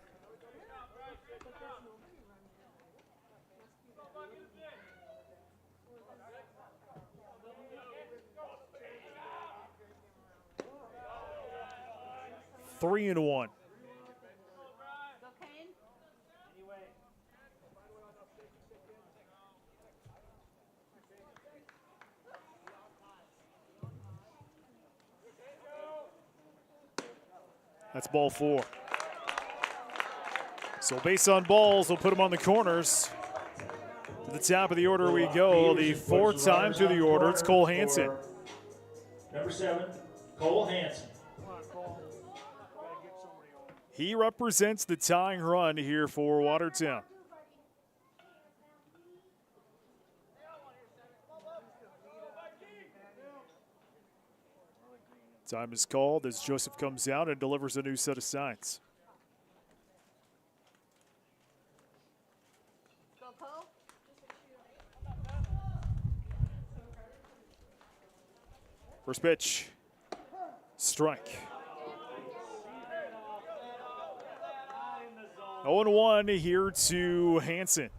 3-1. That's ball 4. So based on balls, we'll put them on the corners. To the top of the order we go. The fourth time to the order, it's Cole Hansen. Number 7, Cole Hansen. He represents the tying run here for Watertown. Time is called as Joseph comes out and delivers a new set of signs. First pitch, strike. 0-1 here to Hansen.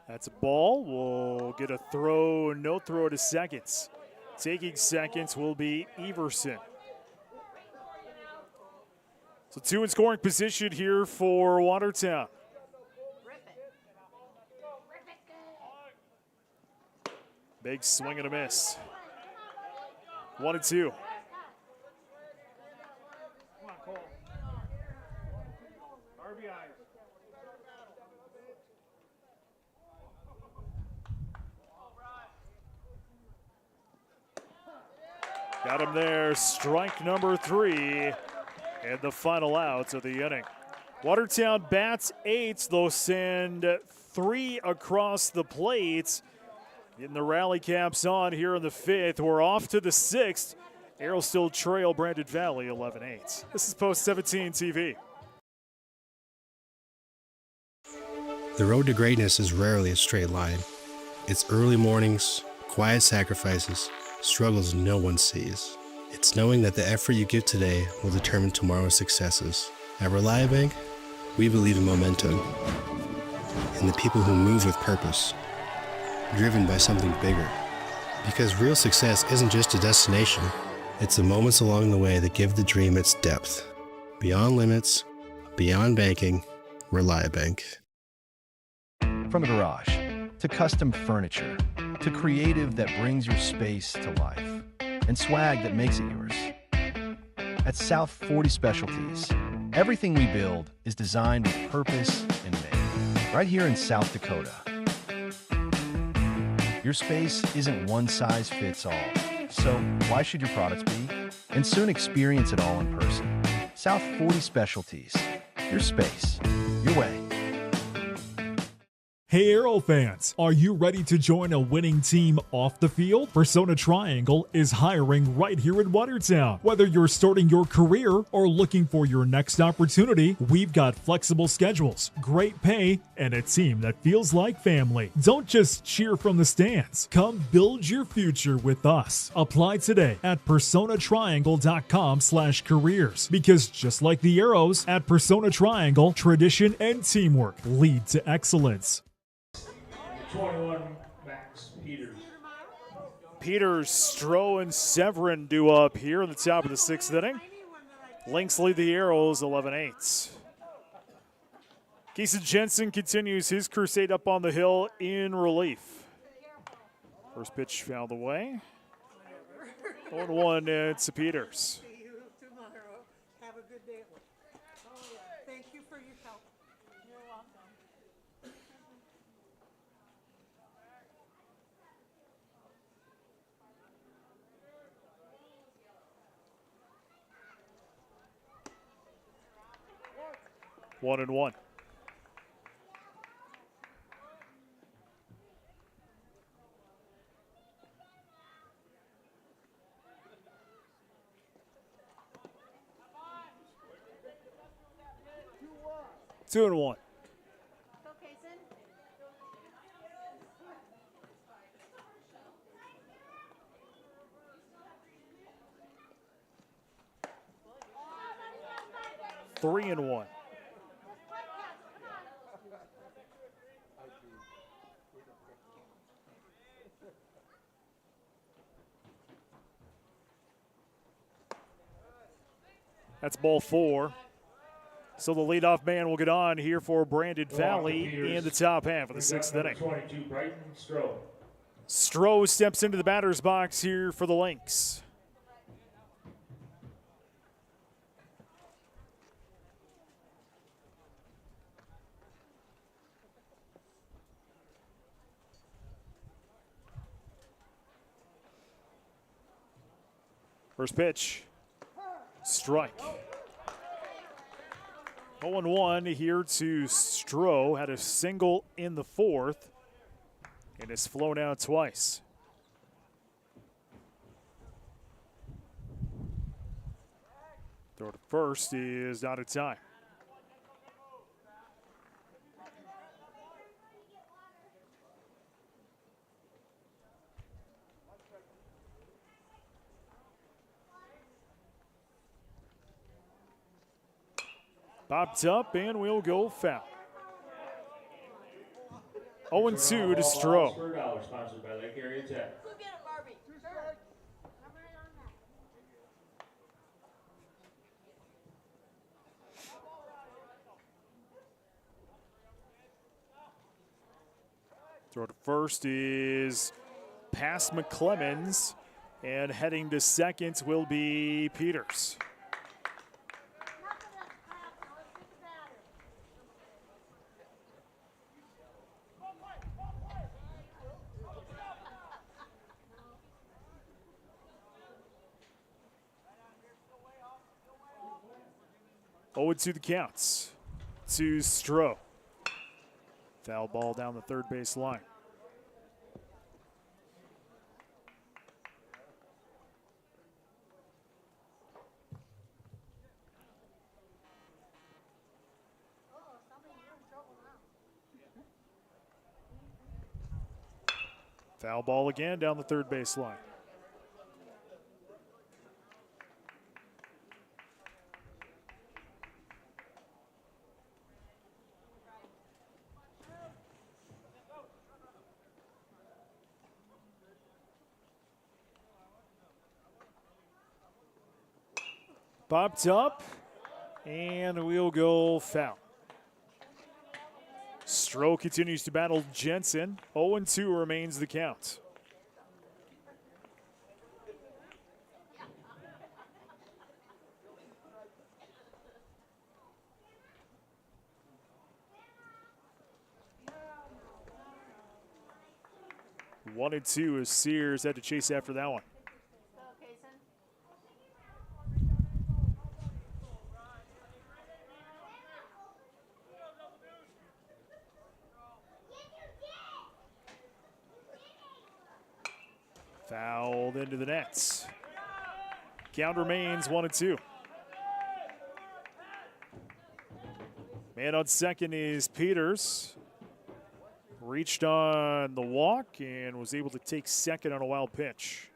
That's a ball. We'll get a throw, no throw to seconds. Taking seconds will be Everson. So 2 in scoring position here for Watertown. Big swing and a miss. 1-2. Got him there, strike number 3, and the final out of the inning. Watertown bats 8, they'll send 3 across the plate. Getting the rally caps on here in the 5th. We're off to the 6th. Arrows still trail Brandon Valley 11-8. This is Post 17 TV. The road to greatness is rarely a straight line. It's early mornings, quiet sacrifices, struggles no one sees. It's knowing that the effort you give today will determine tomorrow's successes. At ReliaBank, we believe in momentum, in the people who move with purpose, driven by something bigger. Because real success isn't just a destination, it's the moments along the way that give the dream its depth. Beyond limits, beyond banking, ReliaBank. From a garage to custom furniture to creative that brings your space to life and swag that makes it yours. At South 40 Specialties, everything we build is designed with purpose and made right here in South Dakota. Your space isn't one size fits all, so why should your products be? And soon experience it all in person. South 40 Specialties, your space, your way. Hey Arrow fans, are you ready to join a winning team off the field? Persona Triangle is hiring right here in Watertown. Whether you're starting your career or looking for your next opportunity, we've got flexible schedules, great pay, and a team that feels like family. Don't just cheer from the stands. Come build your future with us. Apply today at personatriangle.com/careers. Because just like the Arrows, at Persona Triangle, tradition and teamwork lead to excellence. 21, Max Peters. Peters, Stroh, and Severin due up here in the top of the 6th inning. Lynx lead the Arrows 11-8. Keeson Jensen continues his crusade up on the hill in relief. First pitch fouled away. 1-1 to Peters. Have a good day. Thank you for your help. You're welcome. 1-1. Two and one. 3-1. That's ball 4. So the leadoff man will get on here for Brandon Valley in the top half of the 6th inning. 22, Brighton Stroh. Stroh steps into the batter's box here for the Lynx. First pitch, strike. 0-1 here to Stroh. Had a single in the 4th and has flown out twice. Throw to first is out of time. Popped up and we'll go foul. 0-2 to Stroh. Sponsored by Lake Area Tech. Throw to first is past McClemens, and heading to second will be Peters. To the counts to Stroh. Foul ball down the third base line. Foul ball again down the third base line. Popped up, and we'll go foul. Stroh continues to battle Jensen. 0-2 remains the count. One and two as Sears had to chase after that one. Fouled into the nets. Count remains 1-2. Man on second is Peters. Reached on the walk and was able to take second on a wild pitch.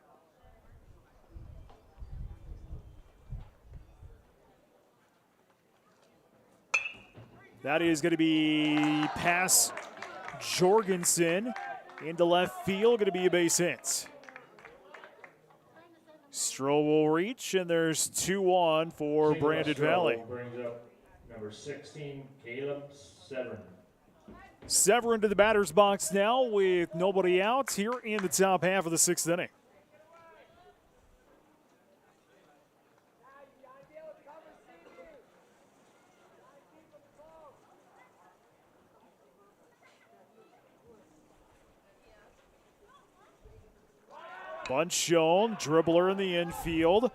That is going to be past Jorgensen into left field, going to be a base hit. Stroh will reach, and there's 2-1 for Brandon Valley. Brings up number 16, Caleb Severn. Severn to the batter's box now with nobody out here in the top half of the 6th inning. Bunt shown, dribbler in the infield.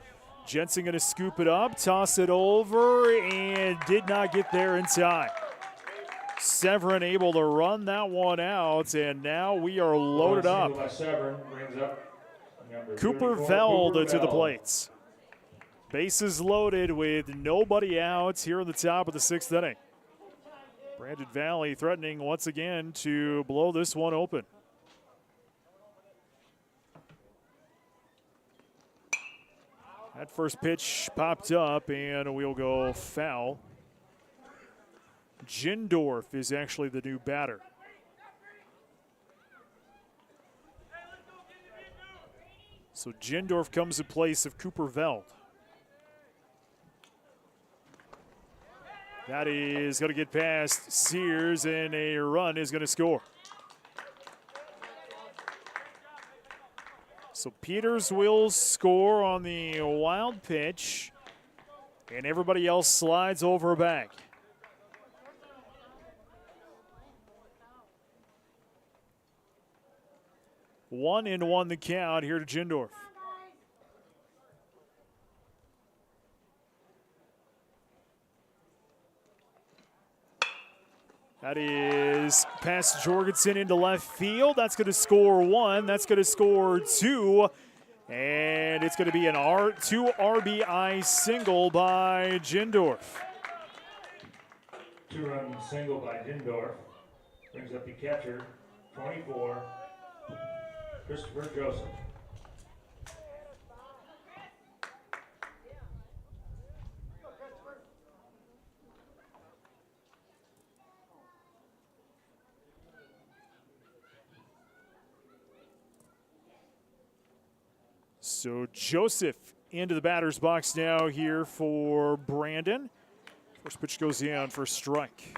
Jensen going to scoop it up, toss it over, and did not get there in time. Severin able to run that one out, and now we are loaded up. Cooper Veld to the plates. Bases loaded with nobody out here in the top of the 6th inning. Brandon Valley threatening once again to blow this one open. That first pitch popped up, and we'll go foul. Jindorf is actually the new batter. So Jindorf comes in place of Cooper Veld. That is going to get past Sears, and a run is going to score. So Peters will score on the wild pitch, and everybody else slides over back. One and one the count here to Jindorf. That is past Jorgensen into left field. That's going to score one. That's going to score two. And it's going to be an two RBI single by Jindorf. Two-run single by Jindorf. Brings up the catcher, 24, Christopher Joseph. So Joseph into the batter's box now here for Brandon. First pitch goes in for a strike.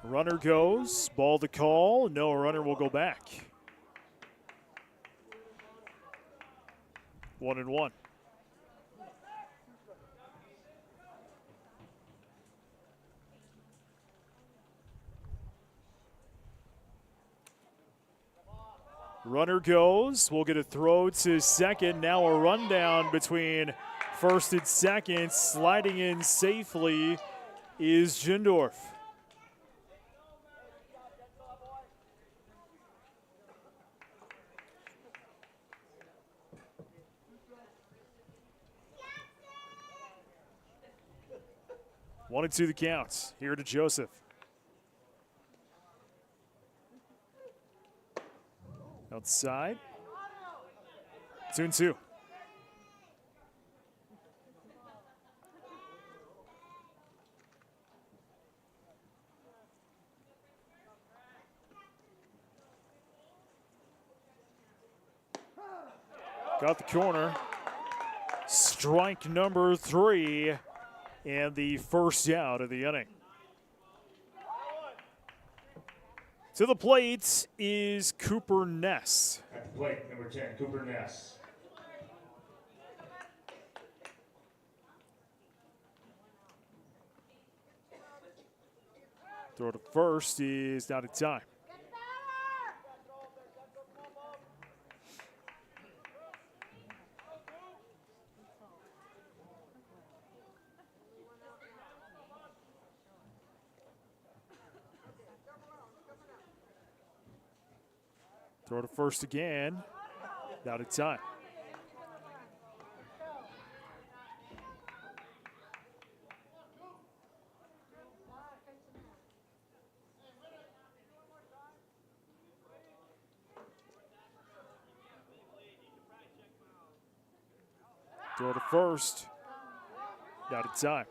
Runner goes, ball to call. No, runner will go back. 1-1. Runner goes. We'll get a throw to second. Now a rundown between first and second. Sliding in safely is Jindorf. One and two the counts here to Joseph. Outside. 2-2. Got the corner. Strike number 3 and the first out of the inning. To the plate is Cooper Ness. At the plate, number 10, Cooper Ness. Throw to first is out of time. Throw to first again. Out of time. Throw to first. Out of time.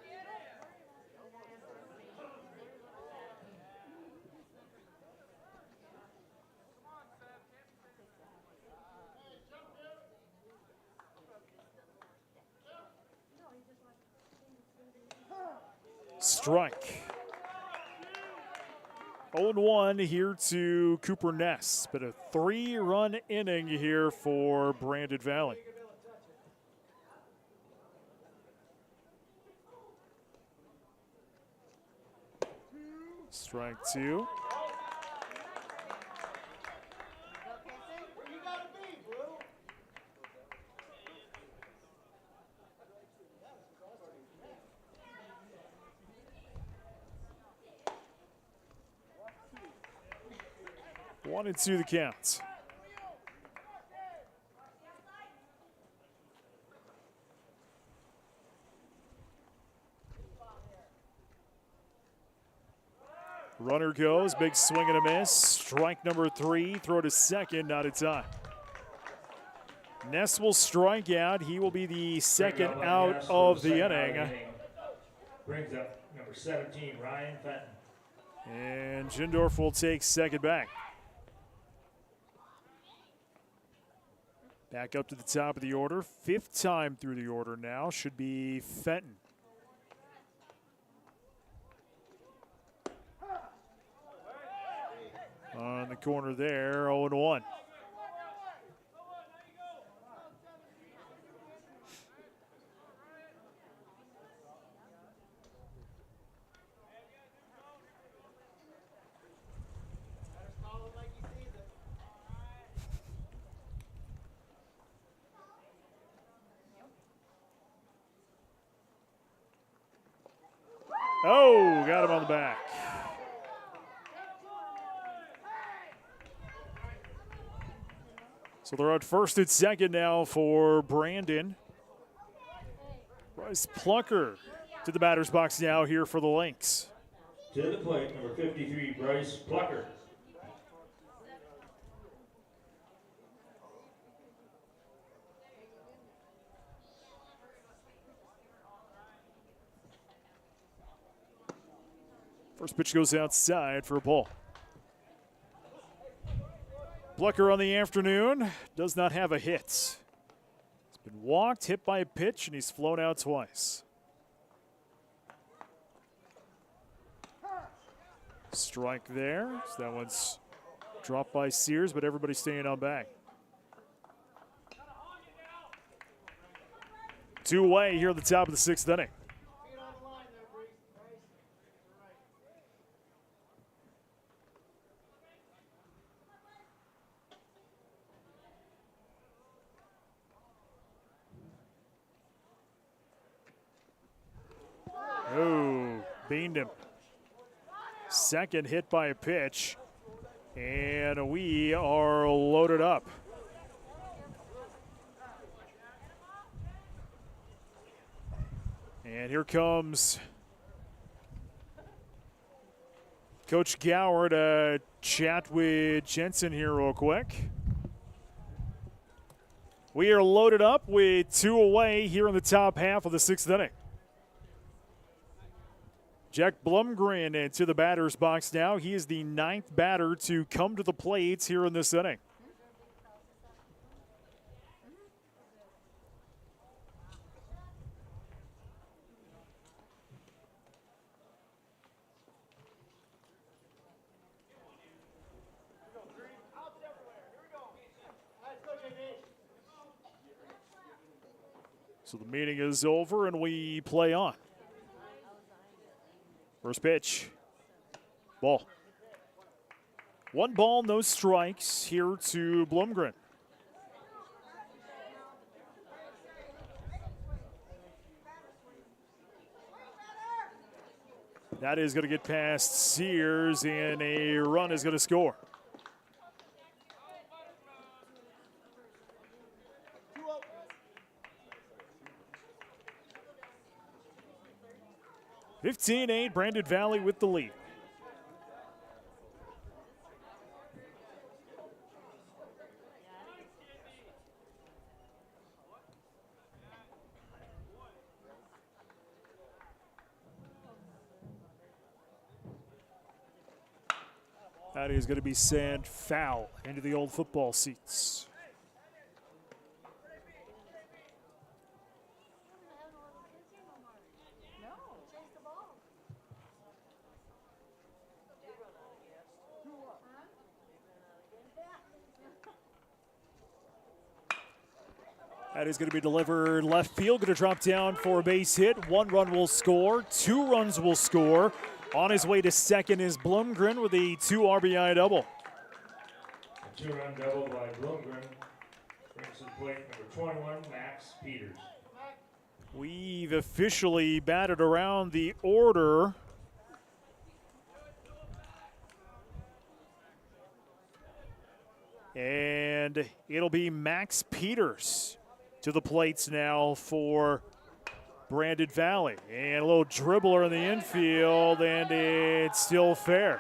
Strike. 0-1 here to Cooper Ness, but a 3-run inning here for Brandon Valley. Strike 2. One and two the counts. Runner goes, big swing and a miss. Strike number 3, throw to second, not in time. Ness will strike out. He will be the second out of the inning. Brings up number 17, Ryan Fenton. And Jindorf will take second back. Back up to the top of the order. 5th time through the order now. Should be Fenton. On the corner there, 0-1. Oh, got him on the back. So they're out first and second now for Brandon. Bryce Plucker to the batter's box now here for the Lynx. To the plate, number 53, Bryce Plucker. First pitch goes outside for a ball. Plucker on the afternoon does not have a hit. He's been walked, hit by a pitch, and he's flown out twice. Strike there. So that one's dropped by Sears, but everybody's staying on back. 2 away here at the top of the 6th inning. Oh, beamed him. Second hit by a pitch, and we are loaded up. And here comes Coach Gower to chat with Jensen here real quick. We are loaded up with 2 away here in the top half of the 6th inning. Jack Blumgren into the batter's box now. He is the 9th batter to come to the plate here in this inning. So the meeting is over and we play on. First pitch, ball. 1 ball, no strikes here to Blumgren. That is going to get past Sears, and a run is going to score. (15-8), Brandon Valley with the lead. That is going to be sent foul into the old football seats. That is going to be delivered left field, going to drop down for a base hit. 1 run will score, 2 runs will score. On his way to second is Blumgren with a 2 RBI double. A 2-run double by Blumgren brings to the plate number 21, Max Peters. We've officially batted around the order. And it'll be Max Peters to the plates now for Brandon Valley. And a little dribbler in the infield, and it's still fair.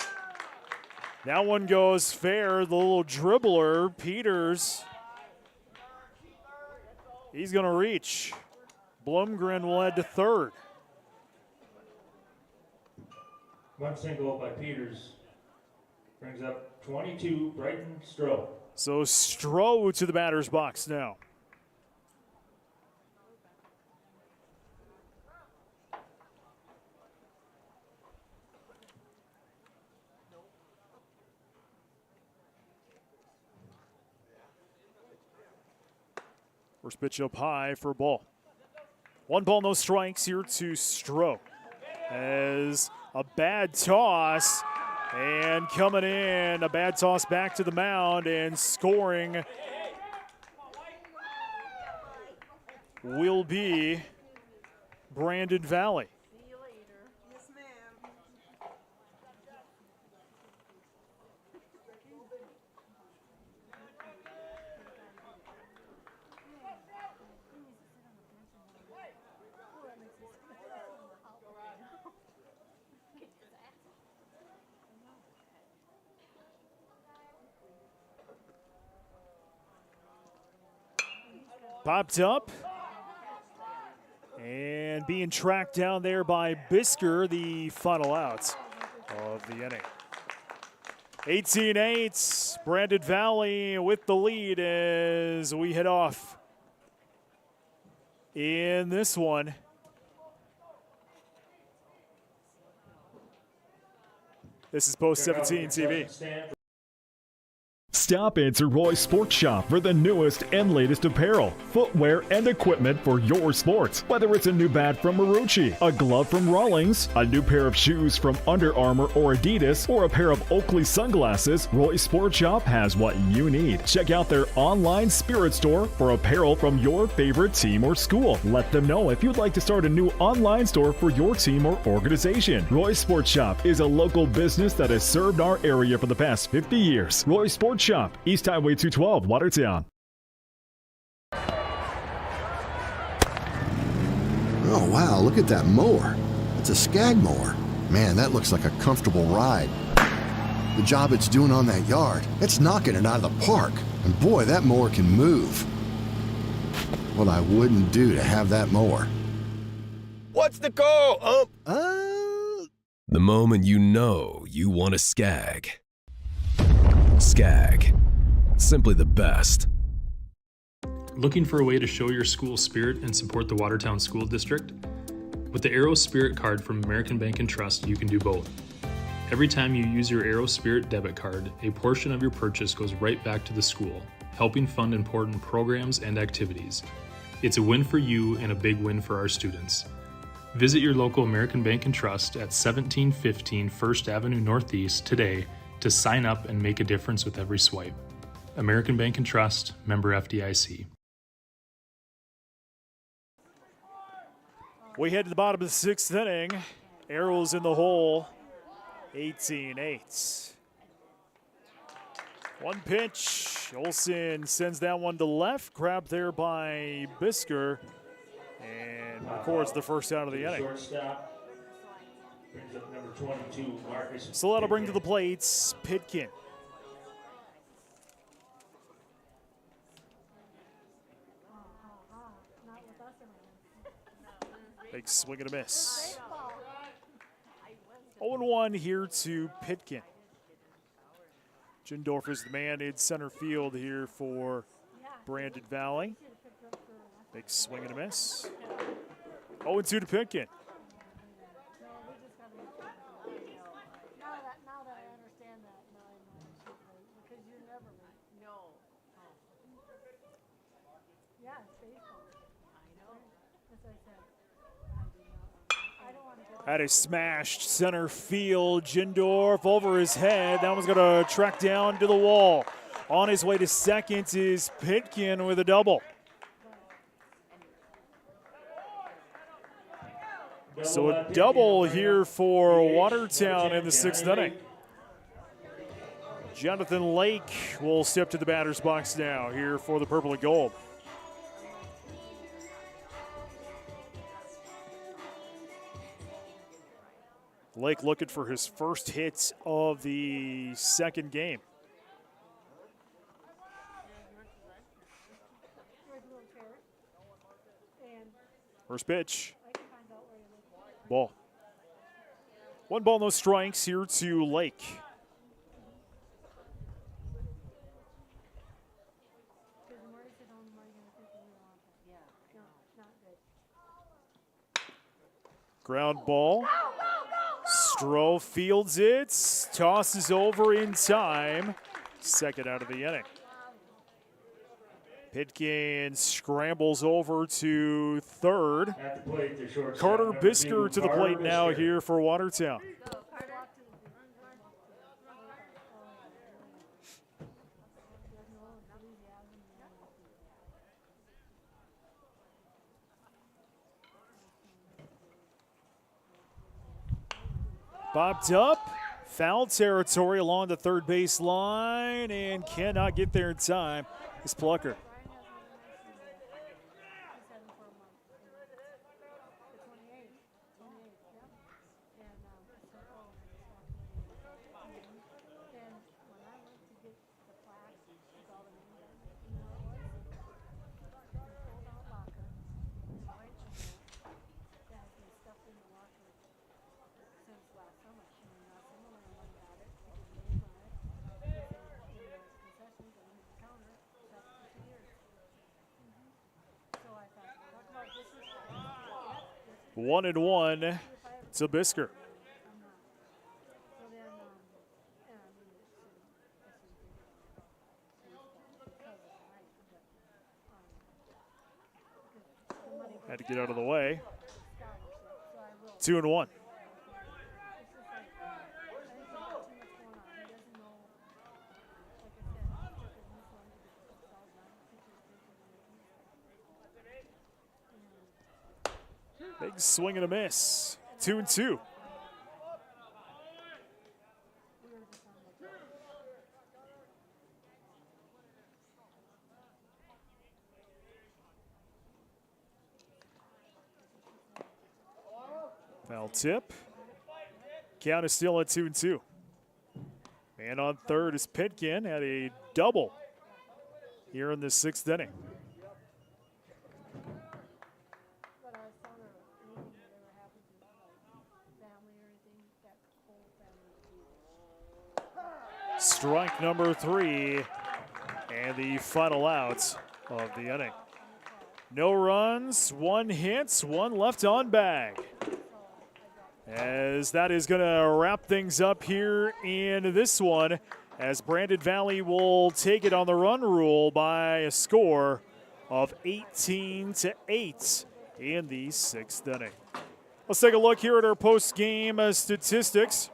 That one goes fair. The little dribbler, Peters, he's going to reach. Blumgren will head to third. One single by Peters brings up 22, Brighton Stroh. So Stroh to the batter's box now. First pitch up high for a ball. 1 ball, no strikes here to Stroh. As a bad toss, and coming in, a bad toss back to the mound, and scoring will be Brandon Valley. Popped up and being tracked down there by Bisker, the final out of the inning. 18-8, Brandon Valley with the lead as we head off in this one. This is Post 17 TV. Stop into Roy's Sports Shop for the newest and latest apparel, footwear, and equipment for your sports. Whether it's a new bat from Marucci, a glove from Rawlings, a new pair of shoes from Under Armour or Adidas, or a pair of Oakley sunglasses, Roy's Sports Shop has what you need. Check out their online spirit store for apparel from your favorite team or school. Let them know if you'd like to start a new online store for your team or organization. Roy's Sports Shop is a local business that has served our area for the past 50 years. Roy's Sports Shop, East Highway 212, Watertown. Oh, wow, look at that mower. It's a Skag mower. Man, that looks like a comfortable ride. The job it's doing on that yard, it's knocking it out of the park. And boy, that mower can move. What I wouldn't do to have that mower. What's the call, The moment you know you want a Skag. Skag. Simply the best. Looking for a way to show your school spirit and support the Watertown School District? With the Aero Spirit card from American Bank and Trust, you can do both. Every time you use your Aero Spirit debit card, a portion of your purchase goes right back to the school, helping fund important programs and activities. It's a win for you and a big win for our students. Visit your local American Bank and Trust at 1715 First Avenue Northeast today to sign up and make a difference with every swipe. American Bank and Trust, member FDIC. We head to the bottom of the sixth inning. Arrows in the hole, 18-8. One pitch, Olsen sends that one to left, grabbed there by Bisker, and records the first out of the inning. Brings up number 22, Marcus. So that'll bring to the plates Pitkin. Big swing and a miss. 0-1 here to Pitkin. Jindorf is the man in center field here for Brandon Valley. Big swing and a miss. 0-2 to Pitkin. That is smashed center field. Jindorf over his head. That one's going to track down to the wall. On his way to second is Pitkin with a double. So a double here for Watertown in the sixth inning. Jonathan Lake will step to the batter's box now here for the purple and gold. Lake looking for his first hit of the second game. First pitch. Ball. 1 ball, no strikes here to Lake. Ground ball. Stroh fields it, tosses over in time. Second out of the inning. Pitkin scrambles over to third. Carter Bisker to the plate now here for Watertown. Bobbed up, foul territory along the third base line and cannot get there in time. It's Plucker. One and one to Bisker. Had to get out of the way. 2 and 1. Big swing and a miss. 2 and 2. Foul tip. Count is still at 2 and 2. And on third is Pitkin, had a double here in the 6th inning. Strike number 3 and the final out of the inning. No runs, 1 hit, 1 left on bag. As that is going to wrap things up here in this one, as Brandon Valley will take it on the run rule by a score of 18-8 in the 6th inning. Let's take a look here at our post-game statistics.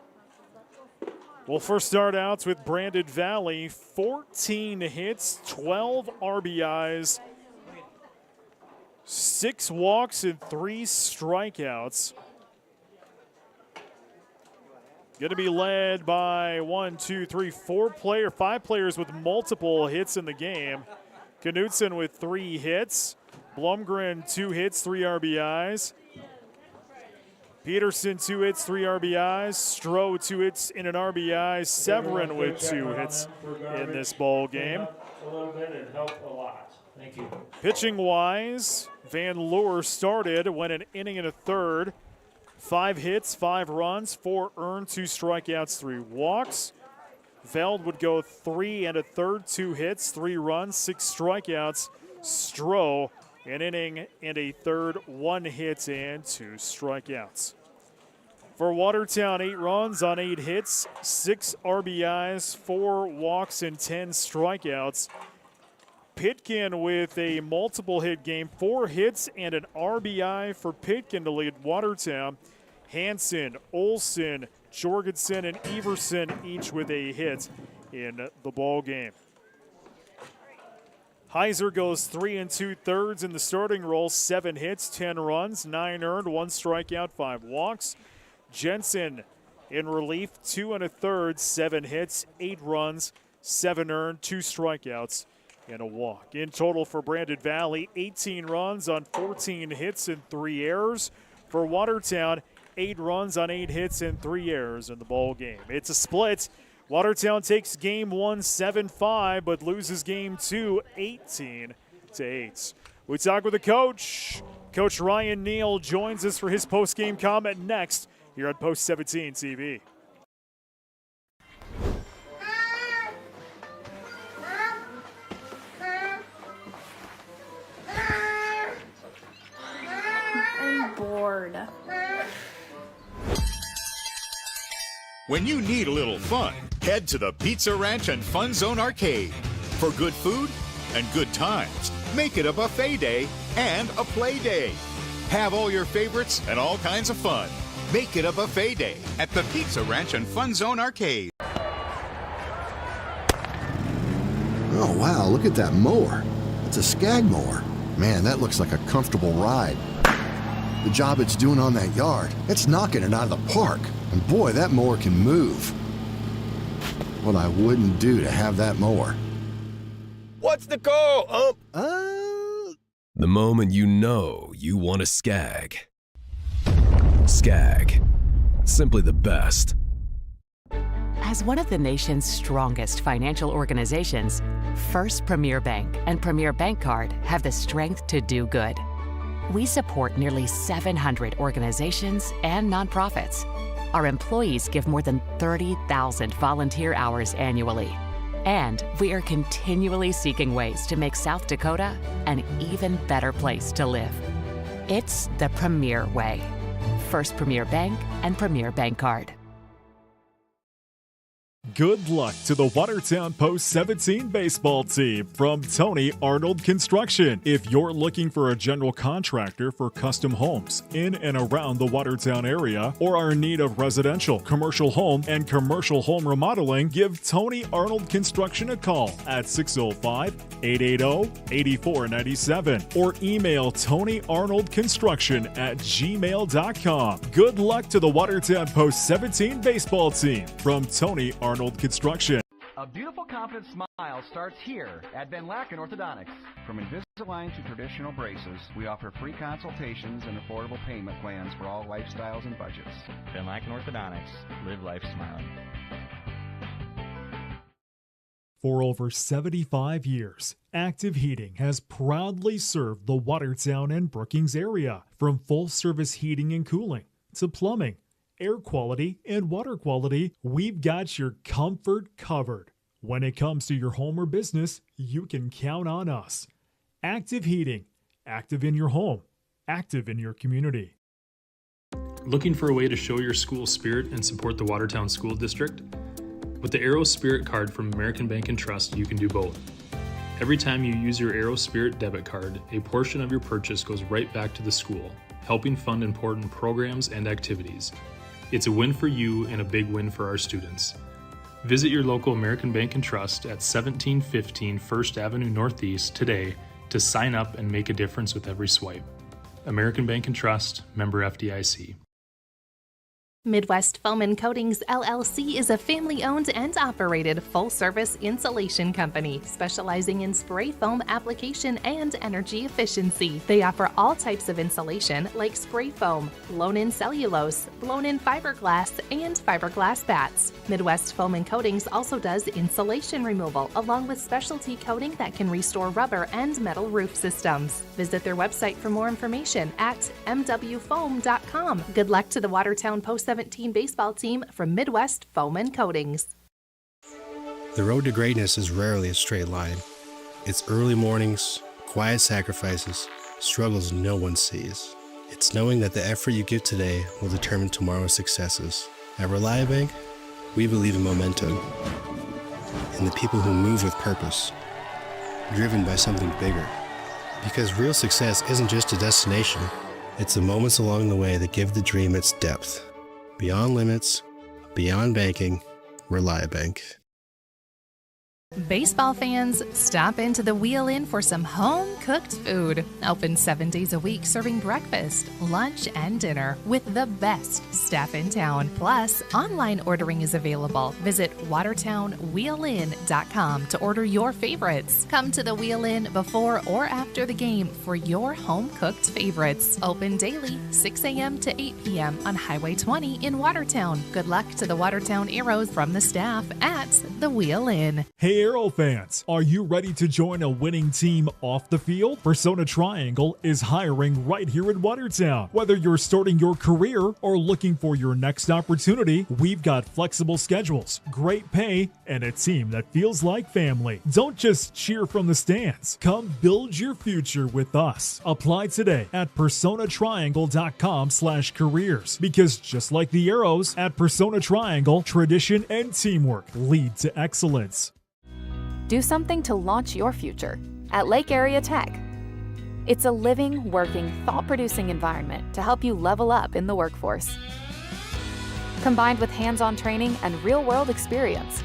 We'll first start out with Brandon Valley. 14 hits, 12 RBIs, 6 walks, and 3 strikeouts. Going to be led by 5 players with multiple hits in the game. Knutson with 3 hits. Blumgren 2 hits, 3 RBIs. Peterson 2 hits, 3 RBIs. Stroh 2 hits in an RBI. Severin with 2 hits in this ball game. Pitching wise, Van Loer started, went an inning and a third. 5 hits, 5 runs, 4 earned, 2 strikeouts, 3 walks. Veld would go 3 and a third, 2 hits, 3 runs, 6 strikeouts. Stroh, an inning and a third, 1 hit and 2 strikeouts. For Watertown, 8 runs on 8 hits, 6 RBIs, 4 walks, and 10 strikeouts. Pitkin with a multiple hit game, 4 hits and an RBI for Pitkin to lead Watertown. Hansen, Olson, Jorgensen, and Everson each with a hit in the ball game. Heiser goes 3 2/3 in the starting role, 7 hits, 10 runs, 9 earned, 1 strikeout, 5 walks. Jensen in relief, 2 1/3, 7 hits, 8 runs, 7 earned, 2 strikeouts, and a walk. In total for Brandon Valley, 18 runs on 14 hits and 3 errors. For Watertown, 8 runs on 8 hits and 3 errors in the ball game. It's a split. Watertown takes game 1 7-5, but loses game 2 18-8. We talk with the coach. Coach Ryan Neal joins us for his post-game comment next here on Post 17 TV. I'm bored. When you need a little fun, head to the Pizza Ranch and Fun Zone Arcade. For good food and good times, make it a buffet day and a play day. Have all your favorites and all kinds of fun. Make it a buffet day at the Pizza Ranch and Fun Zone Arcade. Oh, wow, look at that mower. It's a Skag mower. Man, that looks like a comfortable ride. The job it's doing on that yard, it's knocking it out of the park. And boy, that mower can move. What I wouldn't do to have that mower. What's the call, The moment you know you want a Skag. Skag. Simply the best. As one of the nation's strongest financial organizations, First Premier Bank and Premier Bank Card have the strength to do good. We support nearly 700 organizations and nonprofits. Our employees give more than 30,000 volunteer hours annually. And we are continually seeking ways to make South Dakota an even better place to live. It's the Premier way. First Premier Bank and Premier Bank Card. Good luck to the Watertown Post 17 baseball team from Tony Arnold Construction. If you're looking for a general contractor for custom homes in and around the Watertown area or are in need of residential, commercial home, and commercial home remodeling, give Tony Arnold Construction a call at 605-880-8497 or email TonyArnoldConstruction@gmail.com. Good luck to the Watertown Post 17 baseball team from Tony Arnold Construction. A beautiful, confident smile starts here at Van Laken Orthodontics. From Invisalign to traditional braces, we offer free consultations and affordable payment plans for all lifestyles and budgets. Van Laken Orthodontics. Live life smiling. For over 75 years, Active Heating has proudly served the Watertown and Brookings area, from full-service heating and cooling to plumbing, air quality, and water quality. We've got your comfort covered. When it comes to your home or business, you can count on us. Active Heating. Active in your home. Active in your community. Looking for a way to show your school spirit and support the Watertown School District? With the Arrow Spirit card from American Bank and Trust, you can do both. Every time you use your Arrow Spirit debit card, a portion of your purchase goes right back to the school, helping fund important programs and activities. It's a win for you and a big win for our students. Visit your local American Bank and Trust at 1715 First Avenue Northeast today to sign up and make a difference with every swipe. American Bank and Trust, member FDIC. Midwest Foam and Coatings LLC is a family-owned and operated full-service insulation company specializing in spray foam application and energy efficiency. They offer all types of insulation like spray foam, blown-in cellulose, blown-in fiberglass, and fiberglass bats. Midwest Foam and Coatings also does insulation removal along with specialty coating that can restore rubber and metal roof systems. Visit their website for more information at mwfoam.com. Good luck to the Watertown Post 17 baseball team from Midwest Foam and Coatings. The road to greatness is rarely a straight line. It's early mornings, quiet sacrifices, struggles no one sees. It's knowing that the effort you give today will determine tomorrow's successes. At ReliaBank, we believe in momentum, in the people who move with purpose, driven by something bigger. Because real success isn't just a destination, it's the moments along the way that give the dream its depth. Beyond limits, beyond banking, ReliaBank. Baseball fans, stop into the Wheel Inn for some home-cooked food. Open 7 days a week, serving breakfast, lunch, and dinner with the best staff in town. Plus, online ordering is available. Visit watertownwheelin.com to order your favorites. Come to the Wheel Inn before or after the game for your home-cooked favorites. Open daily, 6 a.m. to 8 p.m. on Highway 20 in Watertown. Good luck to the Watertown Arrows from the staff at the Wheel Inn. Hey Arrow fans, are you ready to join a winning team off the field? Persona Triangle is hiring right here in Watertown. Whether you're starting your career or looking for your next opportunity, we've got flexible schedules, great pay, and a team that feels like family. Don't just cheer from the stands. Come build your future with us. Apply today at personatriangle.com/careers, because just like the Arrows, at Persona Triangle, tradition and teamwork lead to excellence. Do something to launch your future at Lake Area Tech. It's a living, working, thought-producing environment to help you level up in the workforce. Combined with hands-on training and real-world experience,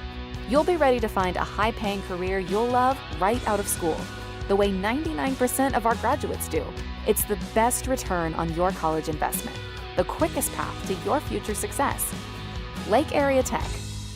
you'll be ready to find a high-paying career you'll love right out of school, the way 99% of our graduates do. It's the best return on your college investment, the quickest path to your future success. Lake Area Tech,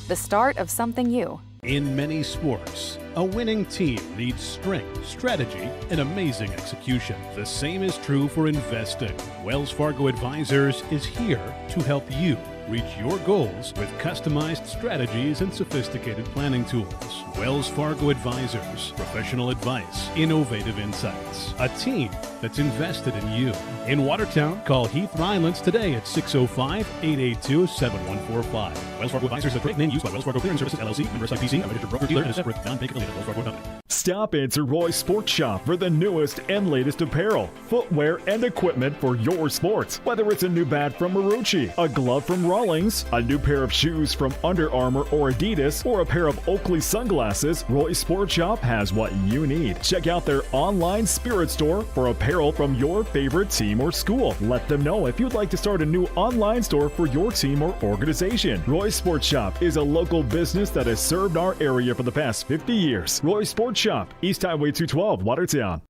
the start of something new. In many sports, a winning team needs strength, strategy, and amazing execution. The same is true for investing. Wells Fargo Advisors is here to help you reach your goals with customized strategies and sophisticated planning tools. Wells Fargo Advisors, professional advice, innovative insights, a team that's invested in you. In Watertown, call Heath Rylands today at 605-882-7145. Wells Fargo Advisors is a trade name used by Wells Fargo Clearing Services, LLC, member SIPC, a registered broker-dealer, and a separate non-bank-affiliated Wells Fargo company. Stop into Roy's Sports Shop for the newest and latest apparel, footwear, and equipment for your sports. Whether it's a new bat from Marucci, a glove from Rawlings, a new pair of shoes from Under Armour or Adidas, or a pair of Oakley sunglasses, Roy's Sports Shop has what you need. Check out their online spirit store for apparel from your favorite team or school. Let them know if you'd like to start a new online store for your team or organization. Roy's Sports Shop is a local business that has served our area for the past 50 years. Roy's Sports Shop, East Highway 212, Watertown.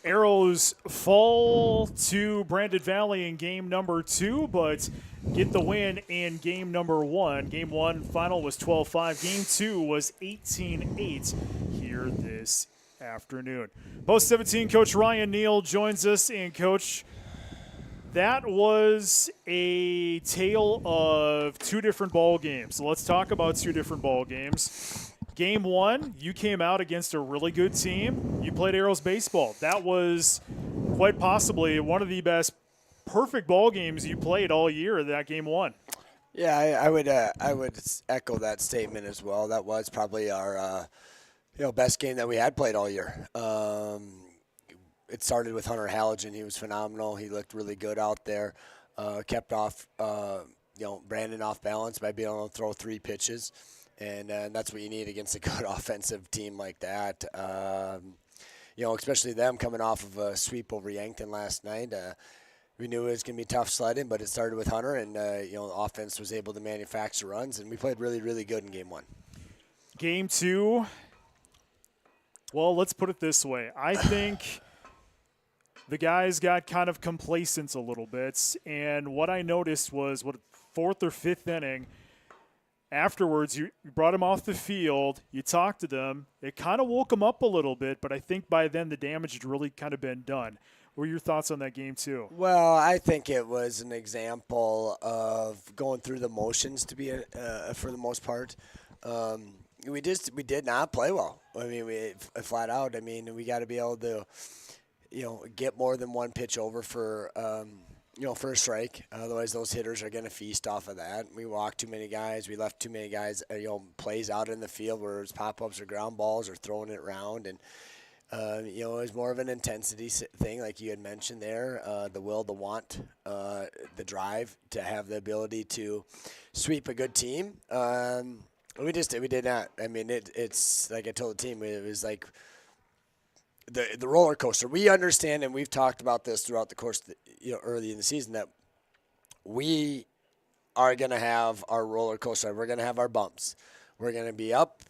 Arrows fall to Brandon Valley in game number 2, but get the win in game number 1. Game 1 final was 12-5. Game 2 was 18-8 here this afternoon. Post 17 Coach Ryan Neal joins us, and Coach, that was a tale of two different ball games. So let's talk about two different ball games. Game 1, you came out against a really good team. You played Arrows baseball. That was quite possibly one of the best perfect ball games you played all year, that Game 1. Yeah, I would echo that statement as well. That was probably our best game that we had played all year. It started with Hunter Halligan. He was phenomenal. He looked really good out there. Kept off Brandon off balance by being able to throw 3 pitches. And that's what you need against a good offensive team like that. Especially them coming off of a sweep over Yankton last night. We knew it was going to be tough sledding, but it started with Hunter, and the offense was able to manufacture runs, and we played really, really good in Game 1. Game 2, well, let's put it this way. I think the guys got kind of complacent a little bit, and what I noticed was, 4th or 5th inning, afterwards, you brought them off the field, you talked to them, it kind of woke them up a little bit, but I think by then the damage had really kind of been done. What were your thoughts on that Game 2? Well, I think it was an example of going through the motions to be for the most part. We did not play well. I mean, we flat out. I mean, we got to be able to, get more than one pitch over for for a strike. Otherwise, those hitters are going to feast off of that. We walked too many guys. We left too many guys, plays out in the field where it's pop-ups or ground balls or throwing it around. And, it was more of an intensity thing, like you had mentioned there, the will, the want, the drive to have the ability to sweep a good team. We did not. I mean, it's like I told the team, it was like the roller coaster. We understand, and we've talked about this throughout the course of early in the season, that we are going to have our roller coaster. We're going to have our bumps. We're going to be up,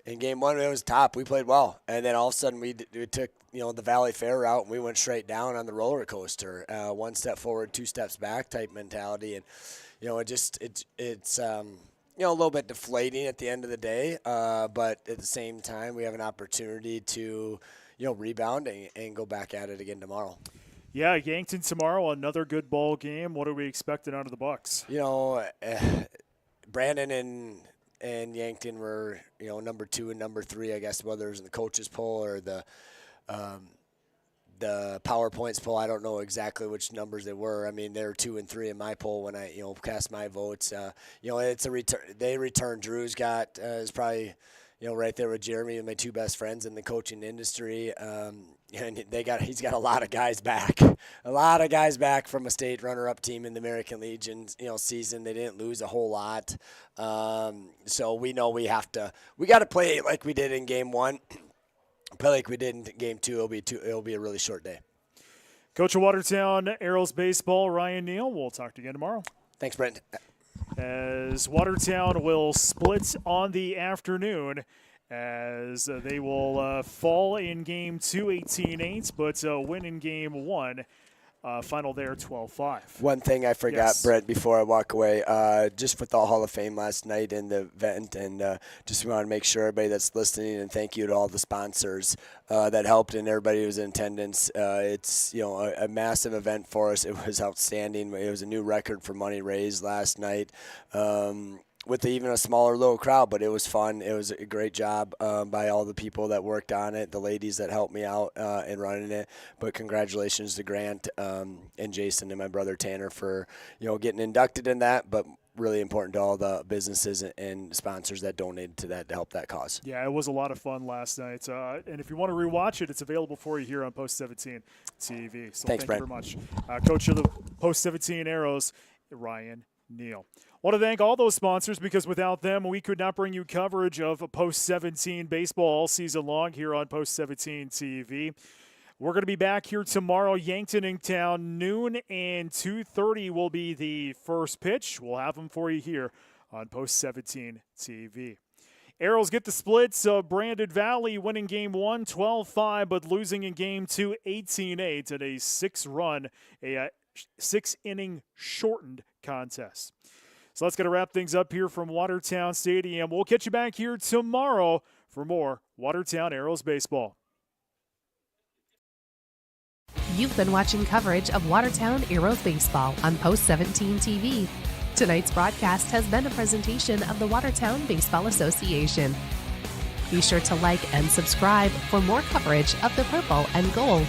In game one, it was top. We played well. And then all of a sudden we took, the Valley Fair route, and we went straight down on the roller coaster. One step forward, two steps back type mentality. And, it's a little bit deflating at the end of the day. But at the same time, we have an opportunity to, rebound and go back at it again tomorrow. Yeah, Yankton tomorrow, another good ball game. What are we expecting out of the Bucks? Brandon and Yankton were, number 2 and number 3, I guess, whether it was in the coaches poll or the PowerPoints poll. I don't know exactly which numbers they were. I mean, they were 2 and 3 in my poll when I, cast my votes. It's a return. They returned. Drew's got is probably, right there with Jeremy and my 2 best friends in the coaching industry. And he's got a lot of guys back. A lot of guys back from a state runner-up team in the American Legion, season. They didn't lose a whole lot. So we know we got to play like we did in game 1. Play like we did in game 2. It'll be a really short day. Coach of Watertown Arrows baseball, Ryan Neal. We'll talk to you again tomorrow. Thanks, Brent. As Watertown will split on the afternoon, as they will fall in game 2, 18-8, but win in game 1. Final there, 12-5. One thing I forgot, yes. Brent, before I walk away, just Football Hall of Fame last night in the event, and just want to make sure everybody that's listening, and thank you to all the sponsors that helped and everybody who was in attendance. It's a massive event for us. It was outstanding. It was a new record for money raised last night. With even a smaller little crowd, but it was fun. It was a great job by all the people that worked on it, the ladies that helped me out in running it. But congratulations to Grant and Jason and my brother Tanner for getting inducted in that. But really important to all the businesses and sponsors that donated to that to help that cause. Yeah, it was a lot of fun last night. And if you want to rewatch it, it's available for you here on Post 17 TV. So thanks, thank you very much. Coach of the Post 17 Arrows, Ryan Neal. I want to thank all those sponsors because without them, we could not bring you coverage of Post 17 baseball all season long here on Post 17 TV. We're going to be back here tomorrow, Yankton in town, noon and 2:30 will be the first pitch. We'll have them for you here on Post 17 TV. Arrows get the splits. Brandon Valley winning game 1, 12-5, but losing in game 2, 18-8 in a 6-inning shortened contest. So let's get to wrap things up here from Watertown Stadium. We'll catch you back here tomorrow for more Watertown Arrows baseball. You've been watching coverage of Watertown Arrows baseball on Post 17 TV. Tonight's broadcast has been a presentation of the Watertown Baseball Association. Be sure to like and subscribe for more coverage of the purple and gold.